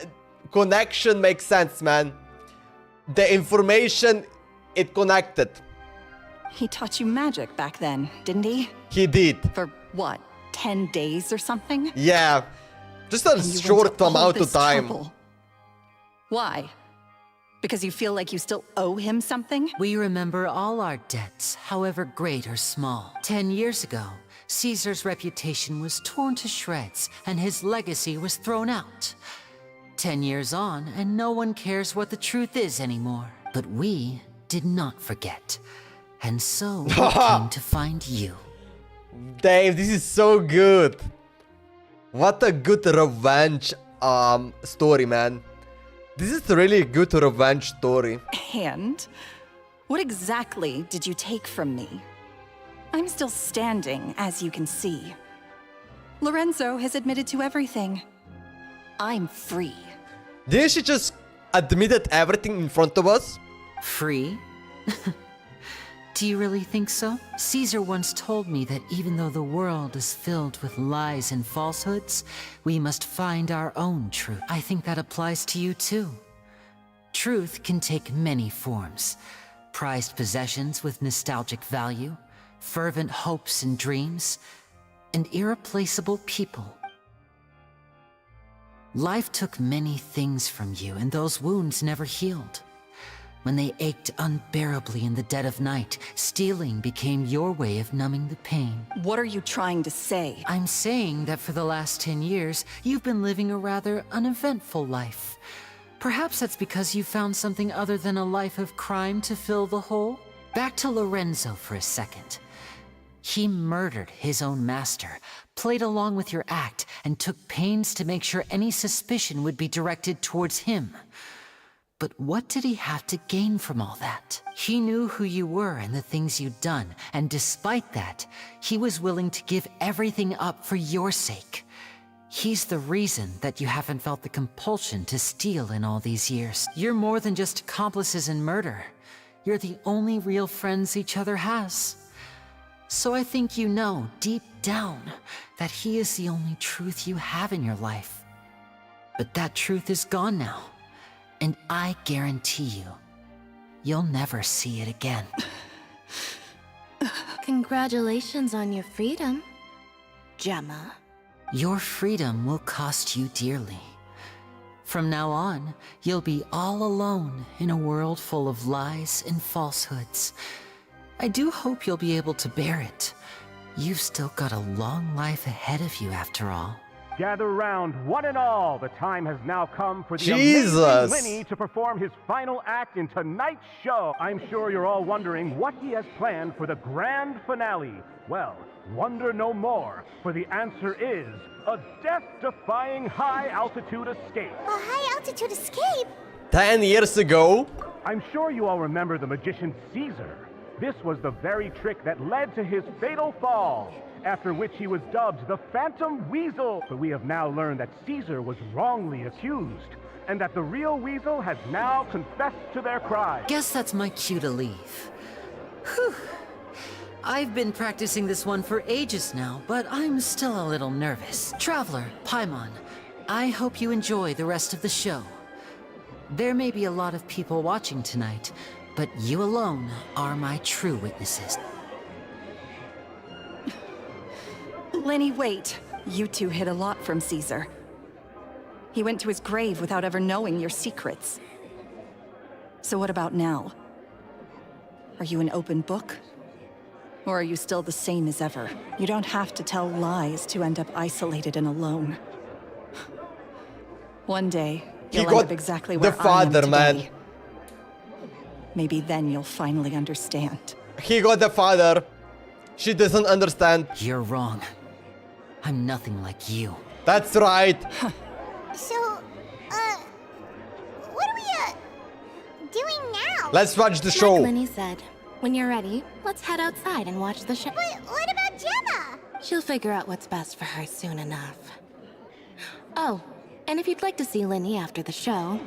connection makes sense, man. The information, it connected. He taught you magic back then, didn't he? He did. For what, 10 days or something? Yeah, just a short amount of time. Trouble. Why? Because you feel like you still owe him something? We remember all our debts, however great or small. 10 years ago, Caesar's reputation was torn to shreds, and his legacy was thrown out. 10 years on, and no one cares what the truth is anymore. But we did not forget. And so we came to find you. Dave, this is so good. What a good revenge story, man. This is really a good revenge story. And what exactly did you take from me? I'm still standing, as you can see. Lorenzo has admitted to everything. I'm free. Didn't she just admitted everything in front of us? Free? Do you really think so? Caesar once told me that even though the world is filled with lies and falsehoods, we must find our own truth. I think that applies to you too. Truth can take many forms. Prized possessions with nostalgic value, fervent hopes and dreams, and irreplaceable people. Life took many things from you, and those wounds never healed. When they ached unbearably in the dead of night, stealing became your way of numbing the pain. What are you trying to say? I'm saying that for the last 10 years, you've been living a rather uneventful life. Perhaps that's because you found something other than a life of crime to fill the hole? Back to Lorenzo for a second. He murdered his own master, played along with your act, and took pains to make sure any suspicion would be directed towards him. But what did he have to gain from all that? He knew who you were and the things you'd done, and despite that, he was willing to give everything up for your sake. He's the reason that you haven't felt the compulsion to steal in all these years. You're more than just accomplices in murder. You're the only real friends each other has. So I think you know, deep down, that he is the only truth you have in your life. But that truth is gone now. And I guarantee you, you'll never see it again. Congratulations on your freedom, Gemma. Your freedom will cost you dearly. From now on, you'll be all alone in a world full of lies and falsehoods. I do hope you'll be able to bear it. You've still got a long life ahead of you after all. Gather round, one and all. The time has now come for the Jesus. amazing Lyney to perform his final act in tonight's show. I'm sure you're all wondering what he has planned for the grand finale. Well, wonder no more, for the answer is a death-defying high-altitude escape. A high-altitude escape? 10 years ago. I'm sure you all remember the magician Caesar. This was the very trick that led to his fatal fall, after which he was dubbed the Phantom Weasel. But we have now learned that Caesar was wrongly accused, and that the real Weasel has now confessed to their crime. Guess that's my cue to leave. Whew. I've been practicing this one for ages now, but I'm still a little nervous. Traveler, Paimon, I hope you enjoy the rest of the show. There may be a lot of people watching tonight, but you alone are my true witnesses. Lyney, wait. You two hid a lot from Caesar. He went to his grave without ever knowing your secrets. So what about now? Are you an open book? Or are you still the same as ever? You don't have to tell lies to end up isolated and alone. One day, you'll end up exactly where the father, I am man. today. Maybe then you'll finally understand. He got the father. She doesn't understand. You're wrong. I'm nothing like you. That's right. So, what are we, doing now? Let's watch the show. Like Lyney said, when you're ready, let's head outside and watch the show. But what about Gemma? She'll figure out what's best for her soon enough. Oh, and if you'd like to see Lyney after the show,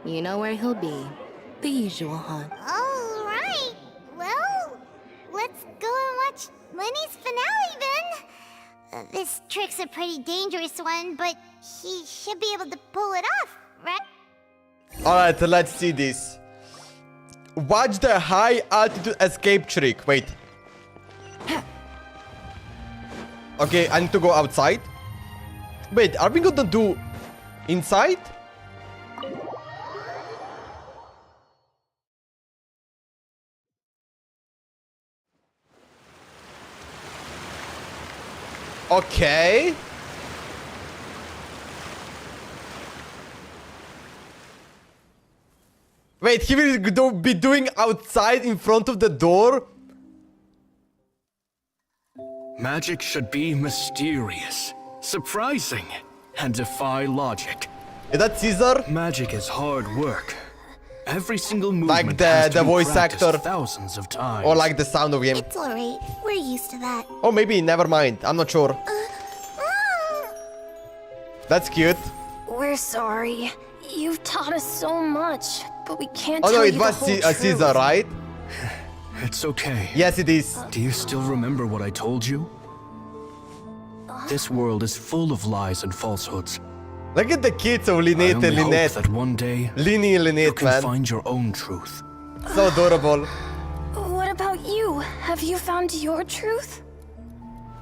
you know where he'll be. The usual, huh? All right. Well, let's go and watch Lyney's finale then. This trick's a pretty dangerous one, but he should be able to pull it off, right? Alright, let's see this. Watch the high altitude escape trick. Wait. Okay, I need to go outside. Wait, are we gonna do inside? Okay. Wait, he will be doing outside in front of the door? Magic should be mysterious, surprising, and defy logic. Is that Caesar? Magic is hard work. Every single movement Like has to the be voice practiced actor. thousands of times. Or like the sound of him? It's alright. We're used to that. Oh, maybe, never mind. I'm not sure. That's cute. We're sorry. You've taught us so much, but we can't Oh tell no, you it the was whole Caesar, truth. right? It's okay. Yes, it is. Do you still remember what I told you? This world is full of lies and falsehoods. Look at the kids of Lynette I and only hope Lynette. that one day Lyney and you Lynette, can man. find your own truth. So adorable. What about you? Have you found your truth?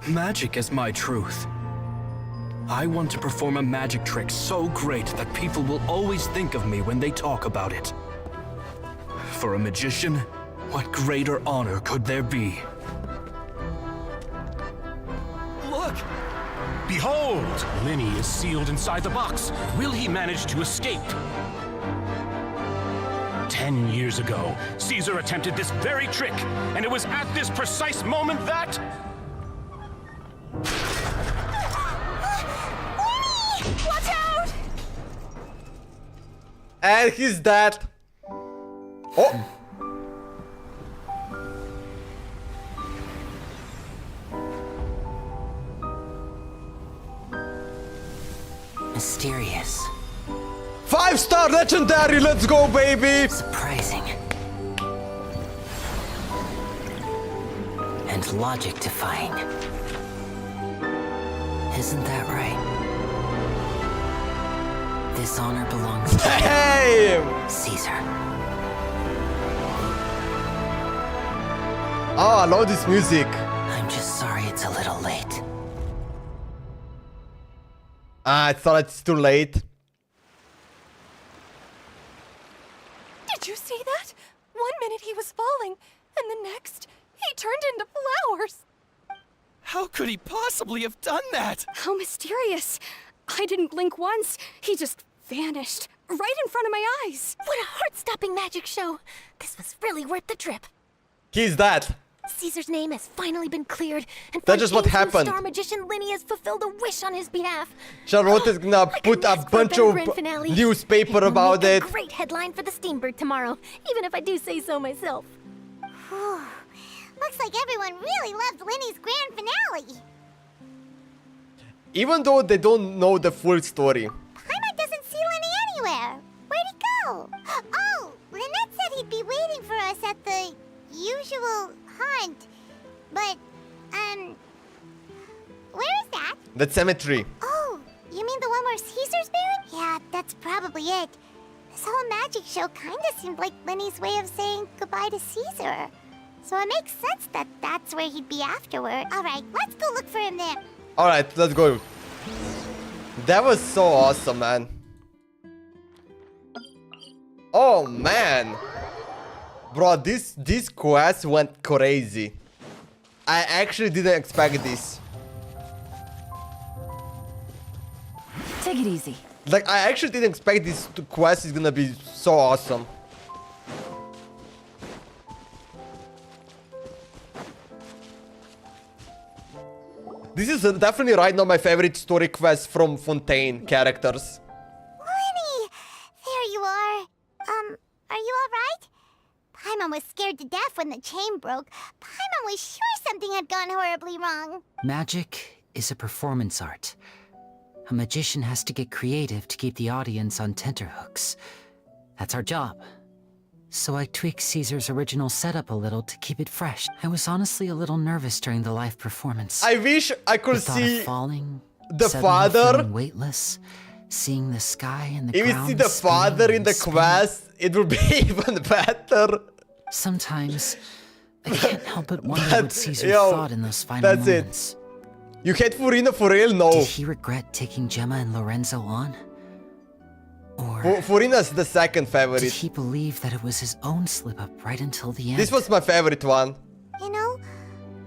Magic is my truth. I want to perform a magic trick so great that people will always think of me when they talk about it. For a magician, what greater honor could there be? Look! Behold! Lyney is sealed inside the box. Will he manage to escape? 10 years ago, Caesar attempted this very trick, and it was at this precise moment that... Watch out! And he's dead. Oh! Mysterious. 5-star legendary, let's go, baby! Surprising. And logic defying. Isn't that right? This honor belongs to Caesar. Oh, I love this music. I'm just sorry it's a little late. I thought it's too late. Did you see that? 1 minute he was falling, and the next, he turned into flowers. How could he possibly have done that? How mysterious. I didn't blink once. He just vanished, right in front of my eyes. What a heart-stopping magic show. This was really worth the trip. He's dead. Caesar's name has finally been cleared, and That's just what Fontaine's new happened. Star magician Lyney has fulfilled a wish on his behalf. Charlotte is gonna put a bunch of grand finale. newspaper It'll about make it. a great headline for the Steambird tomorrow, even if I do say so myself. Looks like everyone really loved Lyney's grand finale. Even though they don't know the full story. Paimon doesn't see Lyney anywhere. Where'd he go? Oh, Lynette said he'd be waiting for us at the usual haunt. But, where is that? The cemetery. Oh, you mean the one where Caesar's buried? Yeah, that's probably it. This whole magic show kinda seemed like Lyney's way of saying goodbye to Caesar. So it makes sense that that's where he'd be afterward. Alright, let's go look for him there. Alright, let's go. That was so awesome, man. Oh, man. Bro, this quest went crazy. I actually didn't expect this. Take it easy. Like, I actually didn't expect this quest is gonna be so awesome. This is definitely right now my favorite story quest from Fontaine characters. Lyney! There you are. Are you alright? Paimon was scared to death when the chain broke. Paimon was sure something had gone horribly wrong. Magic is a performance art. A magician has to get creative to keep the audience on tenterhooks. That's our job. So I tweaked Caesar's original setup a little to keep it fresh. I was honestly a little nervous during the live performance. I wish I could The thought see of falling, the suddenly father. feeling weightless, seeing the sky and the If you ground see the spinning father in and the spinning. quest, it will be even better. Sometimes I can't help but wonder But, what Caesar yo, thought in those final that's it. moments. You hate Furina for real? No. Did he regret taking Gemma and Lorenzo on? Or Furina's the second did favorite. he believe that it was his own slip-up right until the end? This was my favorite one. You know,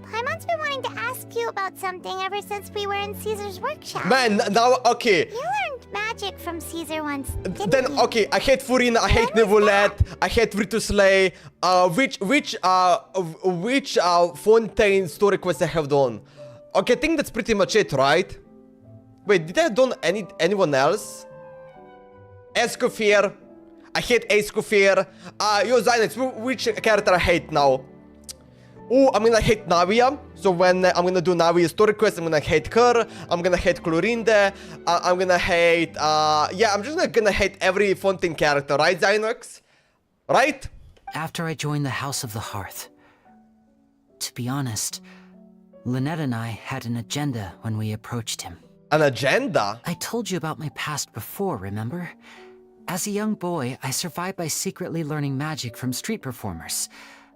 Paimon's been wanting to ask you about something ever since we were in Caesar's workshop. Man, now, okay. You learned magic from Caesar once, didn't Then, you? okay, I hate Furina, I hate Nevolette, I hate Vrituslay. Which Fontaine story quest I have done? Okay, I think that's pretty much it, right? Wait, did I done anyone else? Escoffier. I hate Escoffier. Yo, Zynex, which character I hate now? Oh, I'm gonna hate Navia. So when I'm gonna do Navia's story quest, I'm gonna hate her. I'm gonna hate Clorinde. I'm gonna hate... yeah, I'm just gonna hate every Fontaine character, right, Zynex? Right? After I joined the House of the Hearth. To be honest, Lynette and I had an agenda when we approached him. An agenda? I told you about my past before, remember? As a young boy, I survived by secretly learning magic from street performers.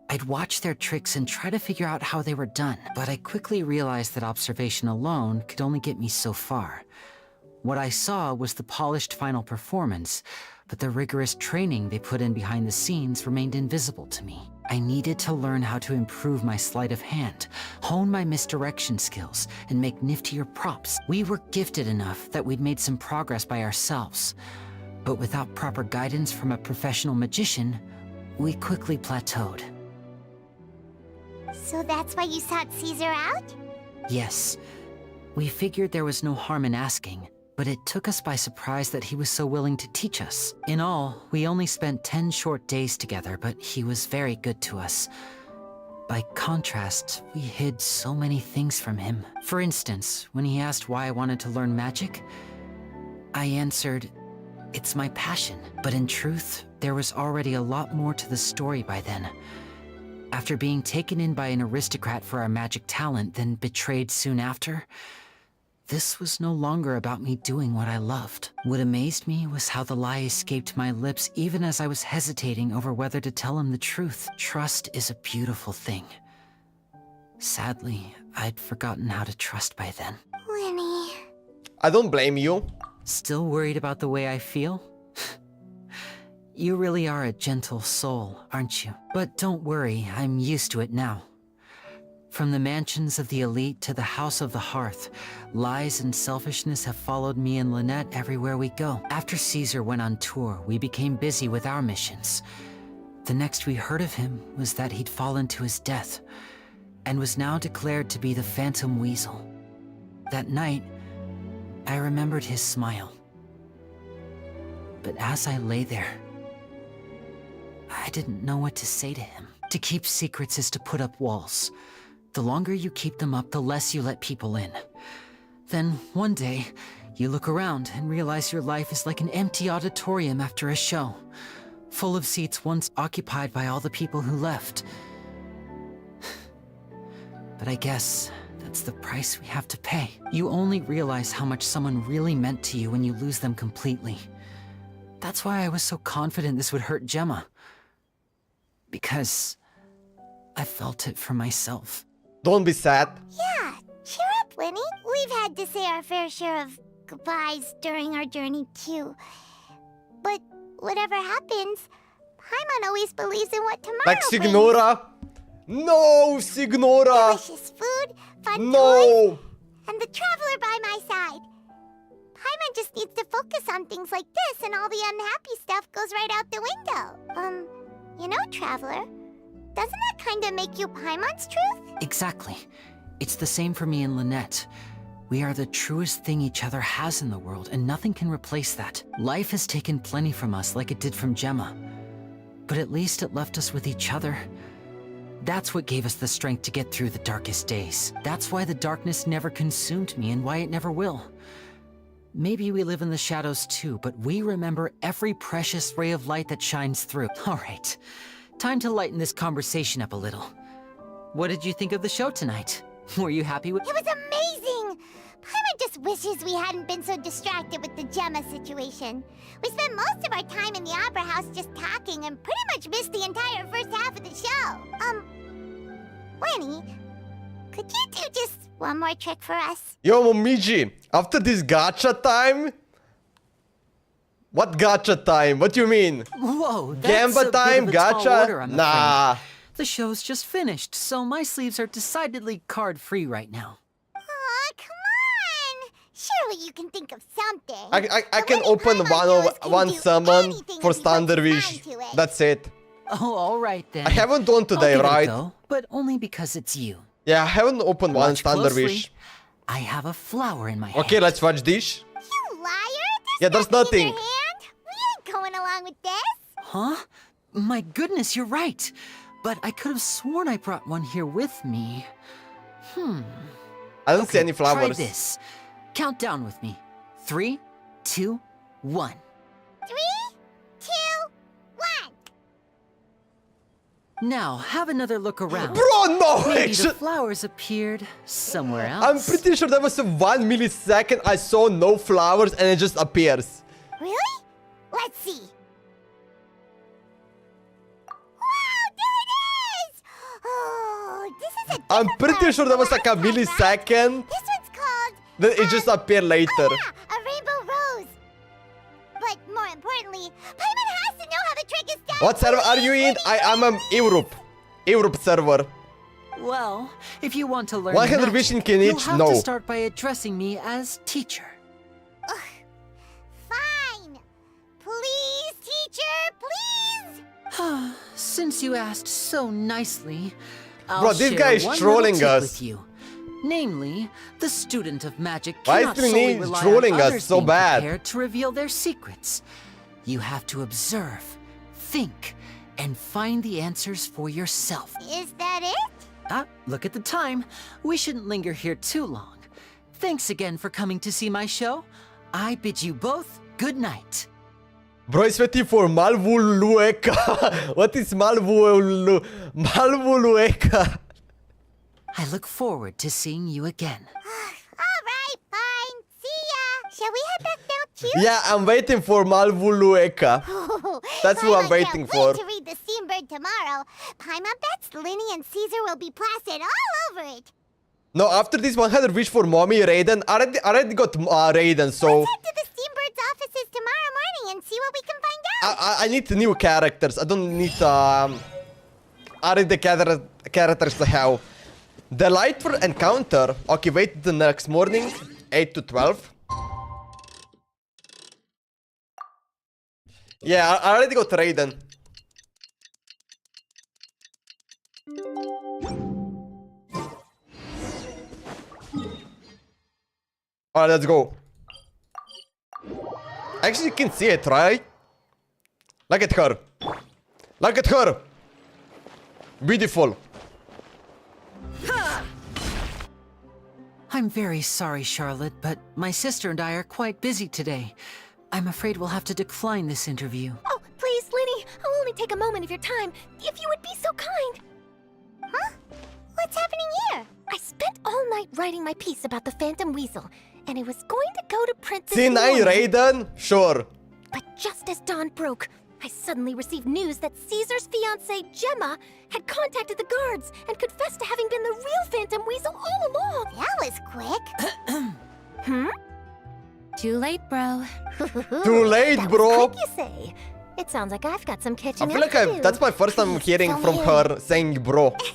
I'd watch their tricks and try to figure out how they were done, but I quickly realized that observation alone could only get me so far. What I saw was the polished final performance, but the rigorous training they put in behind the scenes remained invisible to me. I needed to learn how to improve my sleight of hand, hone my misdirection skills, and make niftier props. We were gifted enough that we'd made some progress by ourselves. But without proper guidance from a professional magician, we quickly plateaued. So that's why you sought Caesar out? Yes, we figured there was no harm in asking, but it took us by surprise that he was so willing to teach us. In all, we only spent 10 short days together, but he was very good to us. By contrast, we hid so many things from him. For instance, when he asked why I wanted to learn magic, I answered, "It's my passion." But in truth, there was already a lot more to the story by then. After being taken in by an aristocrat for our magic talent, then betrayed soon after, this was no longer about me doing what I loved. What amazed me was how the lie escaped my lips even as I was hesitating over whether to tell him the truth. Trust is a beautiful thing. Sadly, I'd forgotten how to trust by then. Lyney. I don't blame you. Still worried about the way I feel? You really are a gentle soul, aren't you? But don't worry, I'm used to it now. From the mansions of the elite to the house of the hearth, lies and selfishness have followed me and Lynette everywhere we go. After Caesar went on tour, we became busy with our missions. The next we heard of him was that he'd fallen to his death, and was now declared to be the Phantom Weasel. That night, I remembered his smile. But as I lay there, I didn't know what to say to him. To keep secrets is to put up walls. The longer you keep them up, the less you let people in. Then, one day, you look around and realize your life is like an empty auditorium after a show, full of seats once occupied by all the people who left. But I guess that's the price we have to pay. You only realize how much someone really meant to you when you lose them completely. That's why I was so confident this would hurt Gemma. Because I felt it for myself. Don't be sad. Yeah, cheer up, Lyney. We've had to say our fair share of goodbyes during our journey, too. But whatever happens, Paimon always believes in what tomorrow Like Signora? No, Signora! Delicious food, fun No! toys, and the Traveler by my side. Paimon just needs to focus on things like this, and all the unhappy stuff goes right out the window. You know, Traveler, doesn't that kind of make you Paimon's truth? Exactly. It's the same for me and Lynette. We are the truest thing each other has in the world, and nothing can replace that. Life has taken plenty from us, like it did from Gemma. But at least it left us with each other. That's what gave us the strength to get through the darkest days. That's why the darkness never consumed me, and why it never will. Maybe we live in the shadows too, but we remember every precious ray of light that shines through. All right, time to lighten this conversation up a little. What did you think of the show tonight? Were you happy with— It was amazing! Paimon just wishes we hadn't been so distracted with the Gemma situation. We spent most of our time in the Opera House just talking and pretty much missed the entire first half of the show. Lyney, could you do just one more trick for us? Yo, Momiji, after this gacha time? What gacha time? What do you mean? Whoa, that's Gamba a time? bit of a tall Gacha? order, I'm Nah. afraid. The show's just finished, so my sleeves are decidedly card-free right now. Aw, come on! Surely you can think of something. I can open one summon for Standard Wish. That's it. Oh, all right then. I haven't done today, I'll give right? It a go, but only because it's you. Yeah, I haven't opened one Watch Standard closely. Wish. I have a flower in my hand. Okay, let's watch this. You liar! Yeah, there's nothing in nothing. your hand. We ain't going along with this. Huh? My goodness, you're right. But I could have sworn I brought one here with me. I don't see any flowers. Try this. Count down with me. 3, 2, 1. 3, 2, 1. Now, have another look around. Bro, no! Maybe the flowers appeared somewhere else. I'm pretty sure there was a 1 millisecond I saw no flowers and it just appears. Really? Let's see. Wow, there it is! Oh, this is a I'm pretty sure there was like a millisecond. This one's called... Then it just appeared later. Oh, yeah, a rainbow rose. But more importantly, Paimon has to know how the trick is done. What server are you in? I am an Europe server. Well, if you want to learn 100 magic, vision can you'll each? have No. to start by addressing me as teacher. Fine. Who since you asked so nicely, I'll Bro, this share guy is one trolling little tip us. with you. Namely, the student of magic Why is cannot Lyney solely rely trolling on us others so being bad? prepared to reveal their secrets. You have to observe, think, and find the answers for yourself. Is that it? Ah, look at the time. We shouldn't linger here too long. Thanks again for coming to see my show. I bid you both good night. Bro is waiting for Malvulueka. What is Malvulueka? I look forward to seeing you again. Alright, fine. See ya. Shall we head back now too? Yeah, I'm waiting for Malvulueka. That's who I'm waiting for. Can't wait to read the Steambird tomorrow. Paimon bets Lyney and Caesar will be plastered all over it. No, after this 100 wish for mommy Raiden, I already got Raiden, so Let's head to the Steambird's offices tomorrow morning and see what we can find out. I need new characters. I don't need already characters to have. The light for encounter. Okay, wait the next morning, 8 to 12. Yeah, I already got Raiden. Alright, let's go. Actually, you can see it, right? Look at her. Look at her. Beautiful. I'm very sorry, Charlotte, but my sister and I are quite busy today. I'm afraid we'll have to decline this interview. Oh, please, Lyney, I'll only take a moment of your time, if you would be so kind. Huh? What's happening here? I spent all night writing my piece about the Phantom Weasel, and it was going to go to print this C9 morning. Raiden? Sure. But just as dawn broke, I suddenly received news that Caesar's fiancée, Gemma, had contacted the guards and confessed to having been the real Phantom Weasel all along. That was quick. Too late, bro. Too late, That bro. was quick, you say? It sounds like I've got some I catching feel up like to do. that's my first time hearing fill from me her saying bro. Whoops.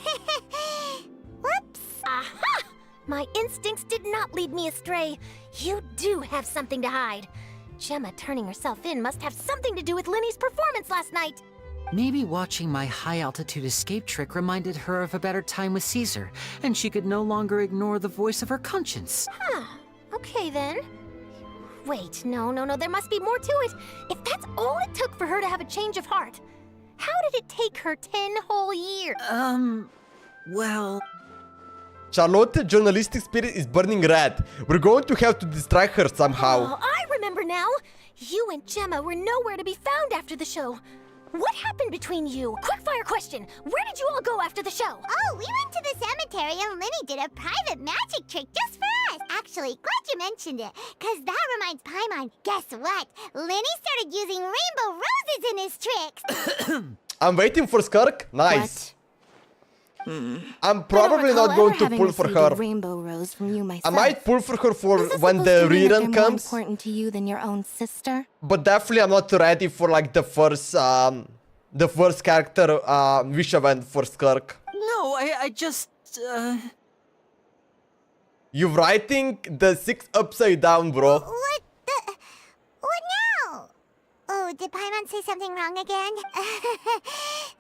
Aha! My instincts did not lead me astray. You do have something to hide. Gemma turning herself in must have something to do with Lyney's performance last night. Maybe watching my high-altitude escape trick reminded her of a better time with Caesar, and she could no longer ignore the voice of her conscience. Huh. Okay, then. Wait, no, there must be more to it. If that's all it took for her to have a change of heart, how did it take her 10 whole years? Well... Charlotte's journalistic spirit is burning red. We're going to have to distract her somehow. Oh, I remember now. You and Gemma were nowhere to be found after the show. What happened between you? Quickfire question. Where did you all go after the show? Oh, we went to the cemetery and Lyney did a private magic trick just for us. Actually, glad you mentioned it, because that reminds Paimon. Guess what? Lyney started using rainbow roses in his tricks. I'm waiting for Skirk. Nice. I'm probably not going to pull for her. Rainbow rose from you myself. I might pull for her for Is this when supposed the to mean that rerun they're more comes. important to you than your own sister? But definitely I'm not ready for like the first character wish event for Skirk. No, I just... You're writing the 6 upside down, bro. What now? Oh, did Paimon say something wrong again?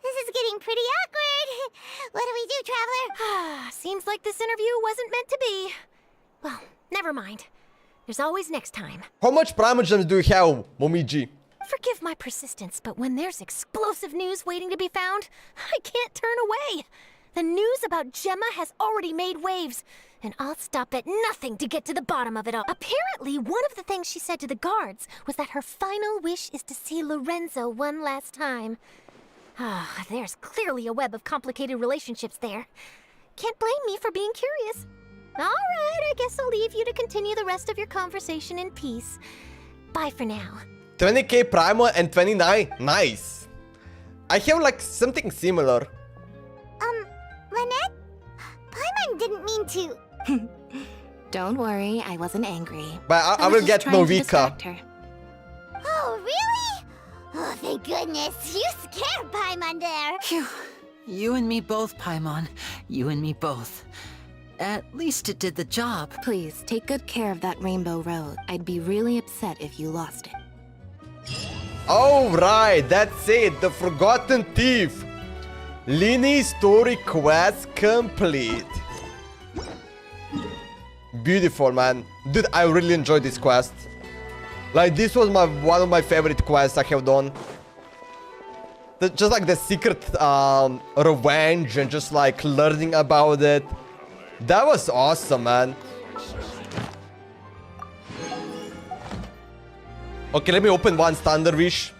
This is getting pretty awkward. What do we do, Traveler? Seems like this interview wasn't meant to be. Well, never mind. There's always next time. How much Primogems do you have, Momiji? Forgive my persistence, but when there's explosive news waiting to be found, I can't turn away. The news about Gemma has already made waves, and I'll stop at nothing to get to the bottom of it all. Apparently, one of the things she said to the guards was that her final wish is to see Lorenzo one last time. There's clearly a web of complicated relationships there. Can't blame me for being curious. All right, I guess I'll leave you to continue the rest of your conversation in peace. Bye for now. 20k Primo and 29. Nice. I have like something similar. Lynette? Paimon didn't mean to. Don't worry, I wasn't angry. But I will get Novika. Oh, really? Oh, thank goodness. You scared Paimon there. Phew. You and me both, Paimon. You and me both. At least it did the job. Please, take good care of that rainbow rose. I'd be really upset if you lost it. Oh, right. That's it. The Forgotten Thief. Lyney story quest complete. Beautiful, man. Dude, I really enjoyed this quest. Like, this was one of my favorite quests I have done. Just like the secret revenge and just like learning about it. That was awesome, man. Okay, let me open one standard wish.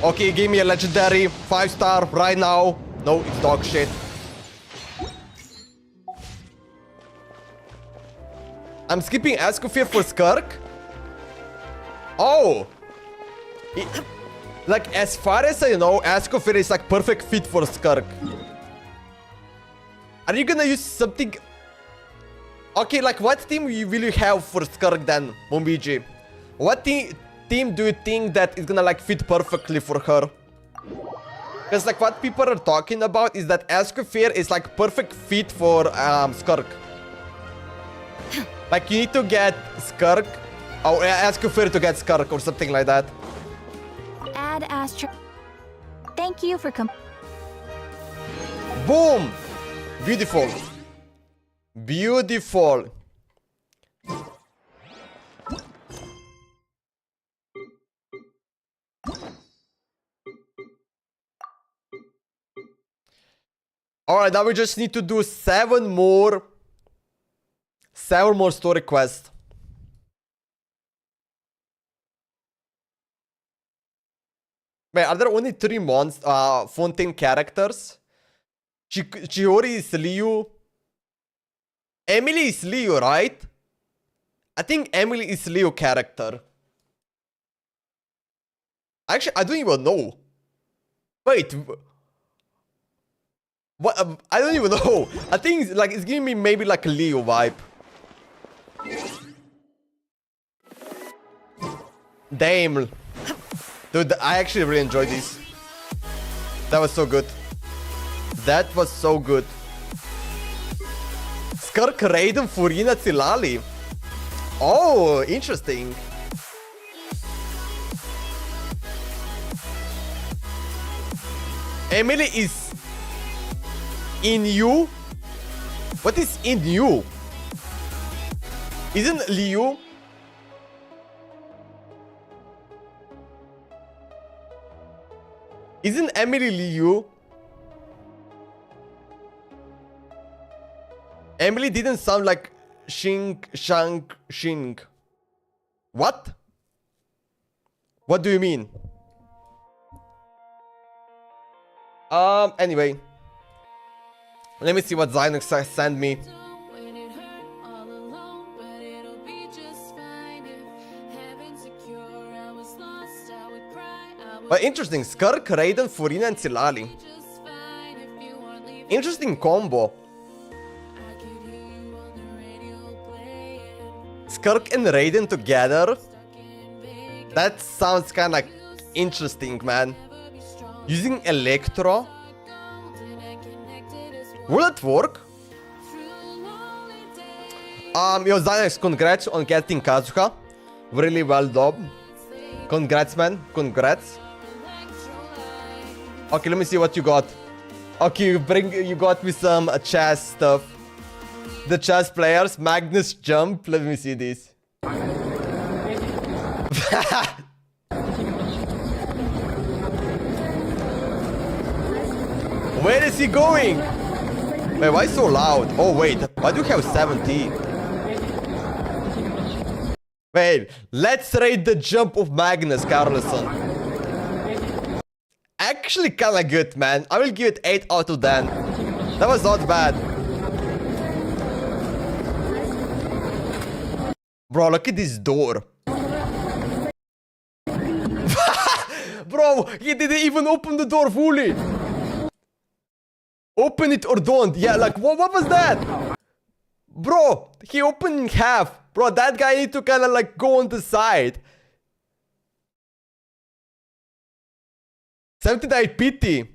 Okay, give me a legendary 5-star right now. No, it's dog shit. I'm skipping Escoffier for Skirk. Oh. Like, as far as I know, Escoffier is like perfect fit for Skirk. Are you gonna use something... Okay, like what team will you have for Skirk then, Mumbiji? What team do you think that is gonna like fit perfectly for her? Because like what people are talking about is that Escoffier is like perfect fit for Skirk. Like you need to get Skirk, or Escoffier to get Skirk or something like that. Add Astro. Thank you for Boom! Beautiful. Beautiful. Alright, now we just need to do 7 more story quests. Wait, are there only 3 Fontaine characters? Chiori is Liu. Emily is Liu, right? I think Emily is Liu character. Actually, I don't even know. Wait. What? I don't even know. I think it's like it's giving me maybe like a Liu vibe. Damn. Dude, I actually really enjoyed this. That was so good. That was so good. Skirk Raiden Furina Zilali. Oh, interesting. Emily is in you. What is in you? Isn't Liu? Isn't Emily Liu? Emily didn't sound like Shang. What? What do you mean? Anyway. Let me see what Zynox sent me. But interesting, Skirk, Raiden, Furina and Zilali. Interesting combo. Skirk and Raiden together. That sounds kinda like interesting, man. Using Electro. Will it work? Yo, Zynex, congrats on getting Kazuha. Really well done. Congrats, man. Congrats. Okay, let me see what you got. Okay, you got me some chess stuff. The chess players, Magnus Jump. Let me see this. Where is he going? Wait, why so loud? Oh wait, why do you have 70? Wait, let's rate the jump of Magnus Carlson. Actually kinda good, man. I will give it 8 out of 10. That was not bad. Bro, look at this door. Bro, he didn't even open the door fully. Open it or don't. Yeah, like, what was that? Bro, he opened in half. Bro, that guy need to kind of like go on the side. 79 pity.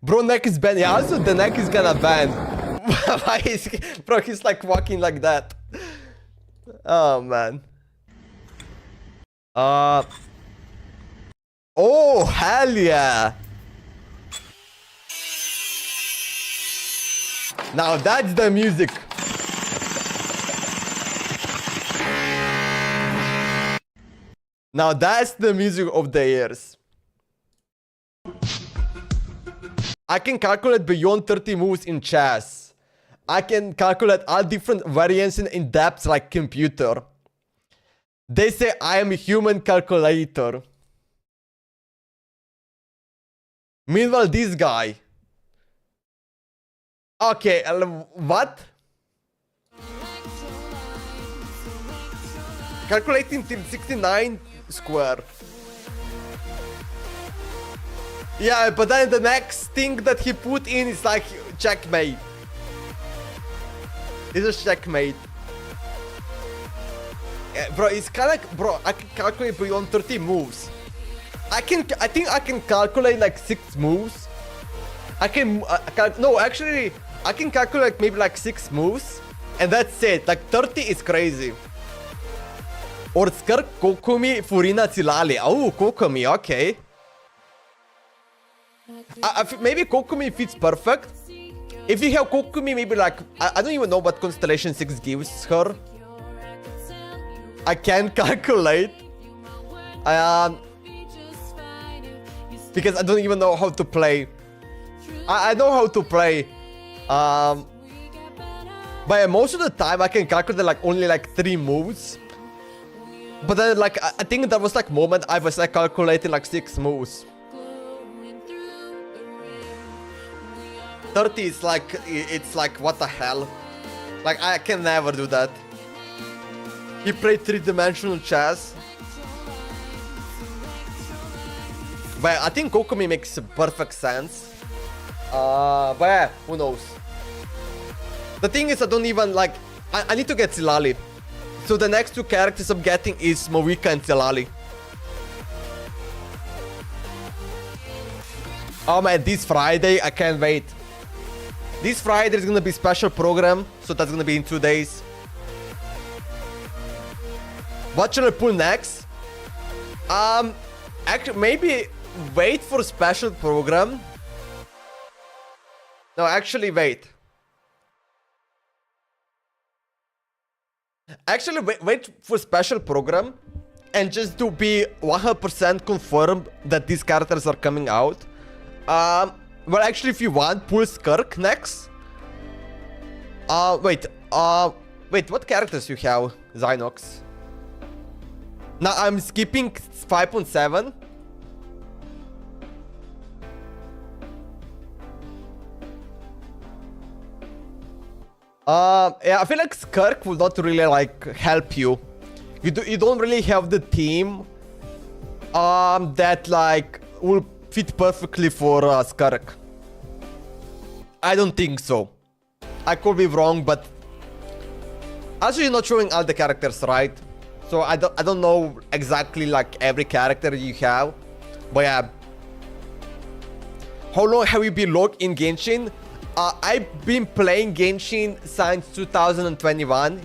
Bro, neck is banned. Yeah, also the neck is gonna ban. Why is he... Bro, he's like walking like that. Oh, man. Oh, hell yeah. Now that's the music. Now that's the music of the years. I can calculate beyond 30 moves in chess. I can calculate all different variations in depths like computer. They say I am a human calculator. Meanwhile, this guy. Okay, what? Calculating till 69 square. Yeah, but then the next thing that he put in is like checkmate. It's a checkmate. Yeah, bro, it's kind of like, bro, I can calculate beyond 30 moves. I think I can calculate like 6 moves. No, actually, I can calculate maybe like 6 moves. And that's it. Like 30 is crazy. Or Skrk, Kokumi, Furina, Cilali. Oh, Kokumi, okay. Maybe Kokumi fits perfect. If you have Kokumi, maybe like... I don't even know what Constellation 6 gives her. I can't calculate. Because I don't even know how to play. I know how to play. But most of the time I can calculate like only like 3 moves. But then like I think there was like moment I was like calculating like 6 moves. 30 is like, it's like what the hell. Like I can never do that. He played 3-dimensional chess. But I think Kokumi makes perfect sense. But yeah, who knows. The thing is I don't even like, I need to get Cilali. So the next 2 characters I'm getting is Mavika and Cilali. Oh man, this Friday, I can't wait. This Friday is gonna be special program, so that's gonna be in 2 days. What should I pull next? Actually, maybe wait for special program. No, actually wait. Actually, wait for special program and just to be 100% confirmed that these characters are coming out. Well, actually, if you want, pull Skrk next. Wait, what characters you have, Zynox? Now I'm skipping 5.7. Yeah, I feel like Skrk will not really like help you. You don't really have the team that like will fit perfectly for Skrk. I don't think so. I could be wrong, but also you're not showing all the characters, right? So I don't know exactly like every character you have. But yeah. How long have you been logged in Genshin? I've been playing Genshin since 2021.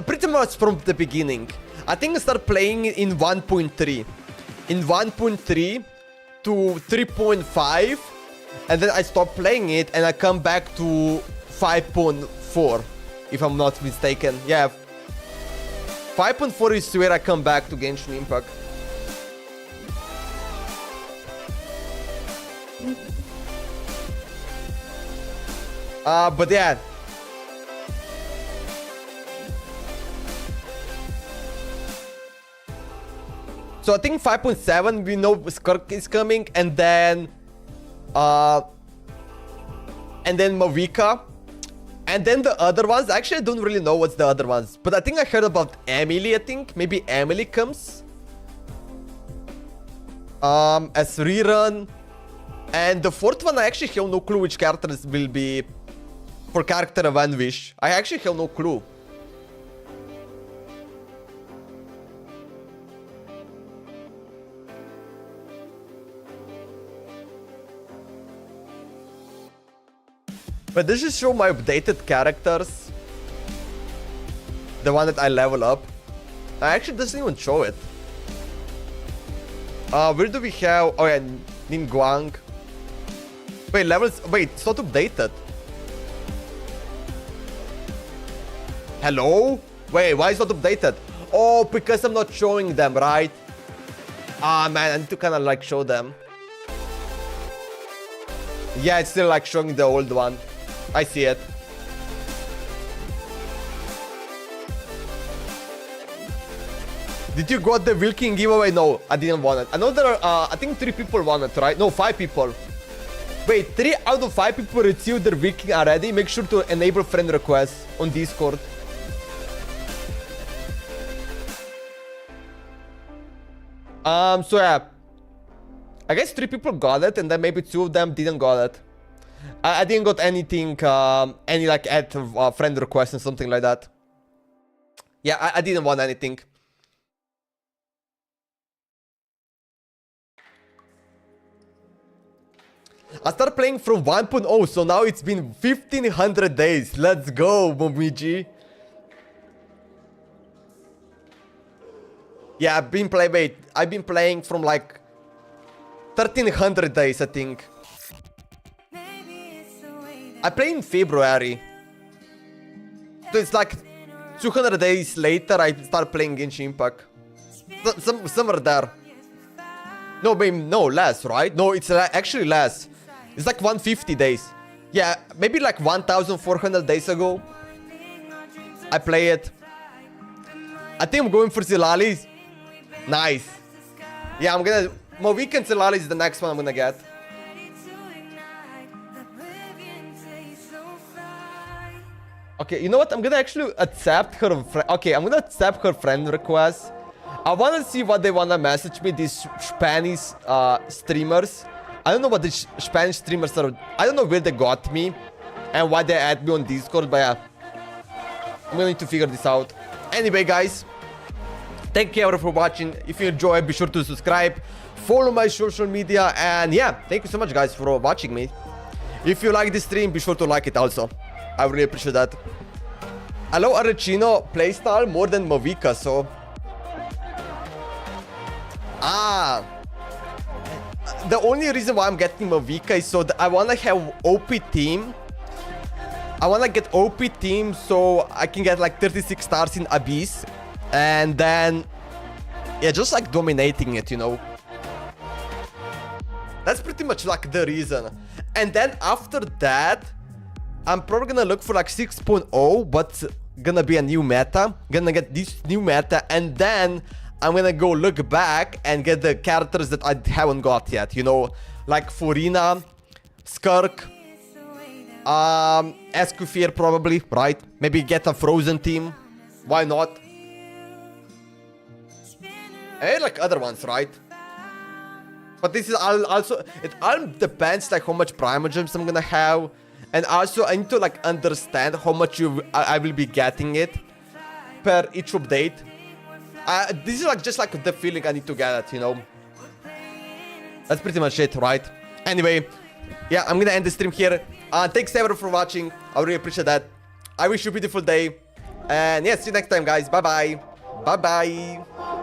Pretty much from the beginning. I think I started playing in 1.3. In 1.3 to 3.5. And then I stopped playing it and I come back to 5.4. If I'm not mistaken. Yeah. 5.4 is where I come back to Genshin Impact. But yeah. So I think 5.7 we know Skrk is coming, and then Mavika, and then the other ones. Actually, I don't really know what's the other ones, but I think I heard about Emily. I think maybe Emily comes as rerun, and the 4th one I actually have no clue which characters will be for character of Vanwish. I actually have no clue. But this is show my updated characters. The one that I level up. I actually doesn't even show it. Where do we have? Oh yeah, Ningguang. Wait, levels. Wait, it's not updated. Hello? Wait, why is it not updated? Oh, because I'm not showing them, right? Ah, man, I need to kind of like show them. Yeah, it's still like showing the old one. I see it. Did you got the Wilking giveaway? No, I didn't want it. I know there are, I think 3 people want it, right? No, 5 people. Wait, 3 out of 5 people received their Wilking already. Make sure to enable friend requests on Discord. So yeah. I guess 3 people got it, and then maybe 2 of them didn't got it. I didn't got anything, any like add friend request and something like that. Yeah, I didn't want anything. I started playing from 1.0, so now it's been 1500 days. Let's go, Momiji. Yeah, I've been playing from like 1300 days, I think. I played in February. So it's like 200 days later I start playing Genshin Impact. Somewhere there. No, maybe no less, right? No, it's actually less. It's like 150 days. Yeah, maybe like 1400 days ago I play it. I think I'm going for Zilalis. Nice. Yeah, I'm gonna... Movik and Zilalis is the next one I'm gonna get. Okay, you know what? I'm gonna actually accept her... Okay, I'm gonna accept her friend request. I wanna see what they wanna message me, these Spanish streamers. I don't know what the Spanish streamers are. I don't know where they got me and why they add me on Discord, but yeah. I'm gonna need to figure this out. Anyway, guys, thank you everyone for watching. If you enjoyed, be sure to subscribe, follow my social media, and yeah, thank you so much, guys, for watching me. If you like this stream, be sure to like it also. I really appreciate that. I love Arlecchino playstyle more than Movika, so... The only reason why I'm getting Movika is so that I want to have OP team. I want to get OP team so I can get like 36 stars in Abyss. And then... yeah, just like dominating it, you know. That's pretty much like the reason. And then after that, I'm probably gonna look for like 6.0, but gonna be a new meta. Gonna get this new meta, and then I'm gonna go look back and get the characters that I haven't got yet, you know, like Furina, Skirk, Escoffier probably, right? Maybe get a Frozen team. Why not? And like other ones, right? But this is also, it all depends like how much Primogems I'm gonna have. And also I need to like understand how much I will be getting it per each update. This is like just like the feeling I need to get it, you know. That's pretty much it, right? Anyway, yeah, I'm gonna end the stream here. Thanks everyone for watching. I really appreciate that. I wish you a beautiful day. And yeah, see you next time, guys. Bye bye. Bye bye.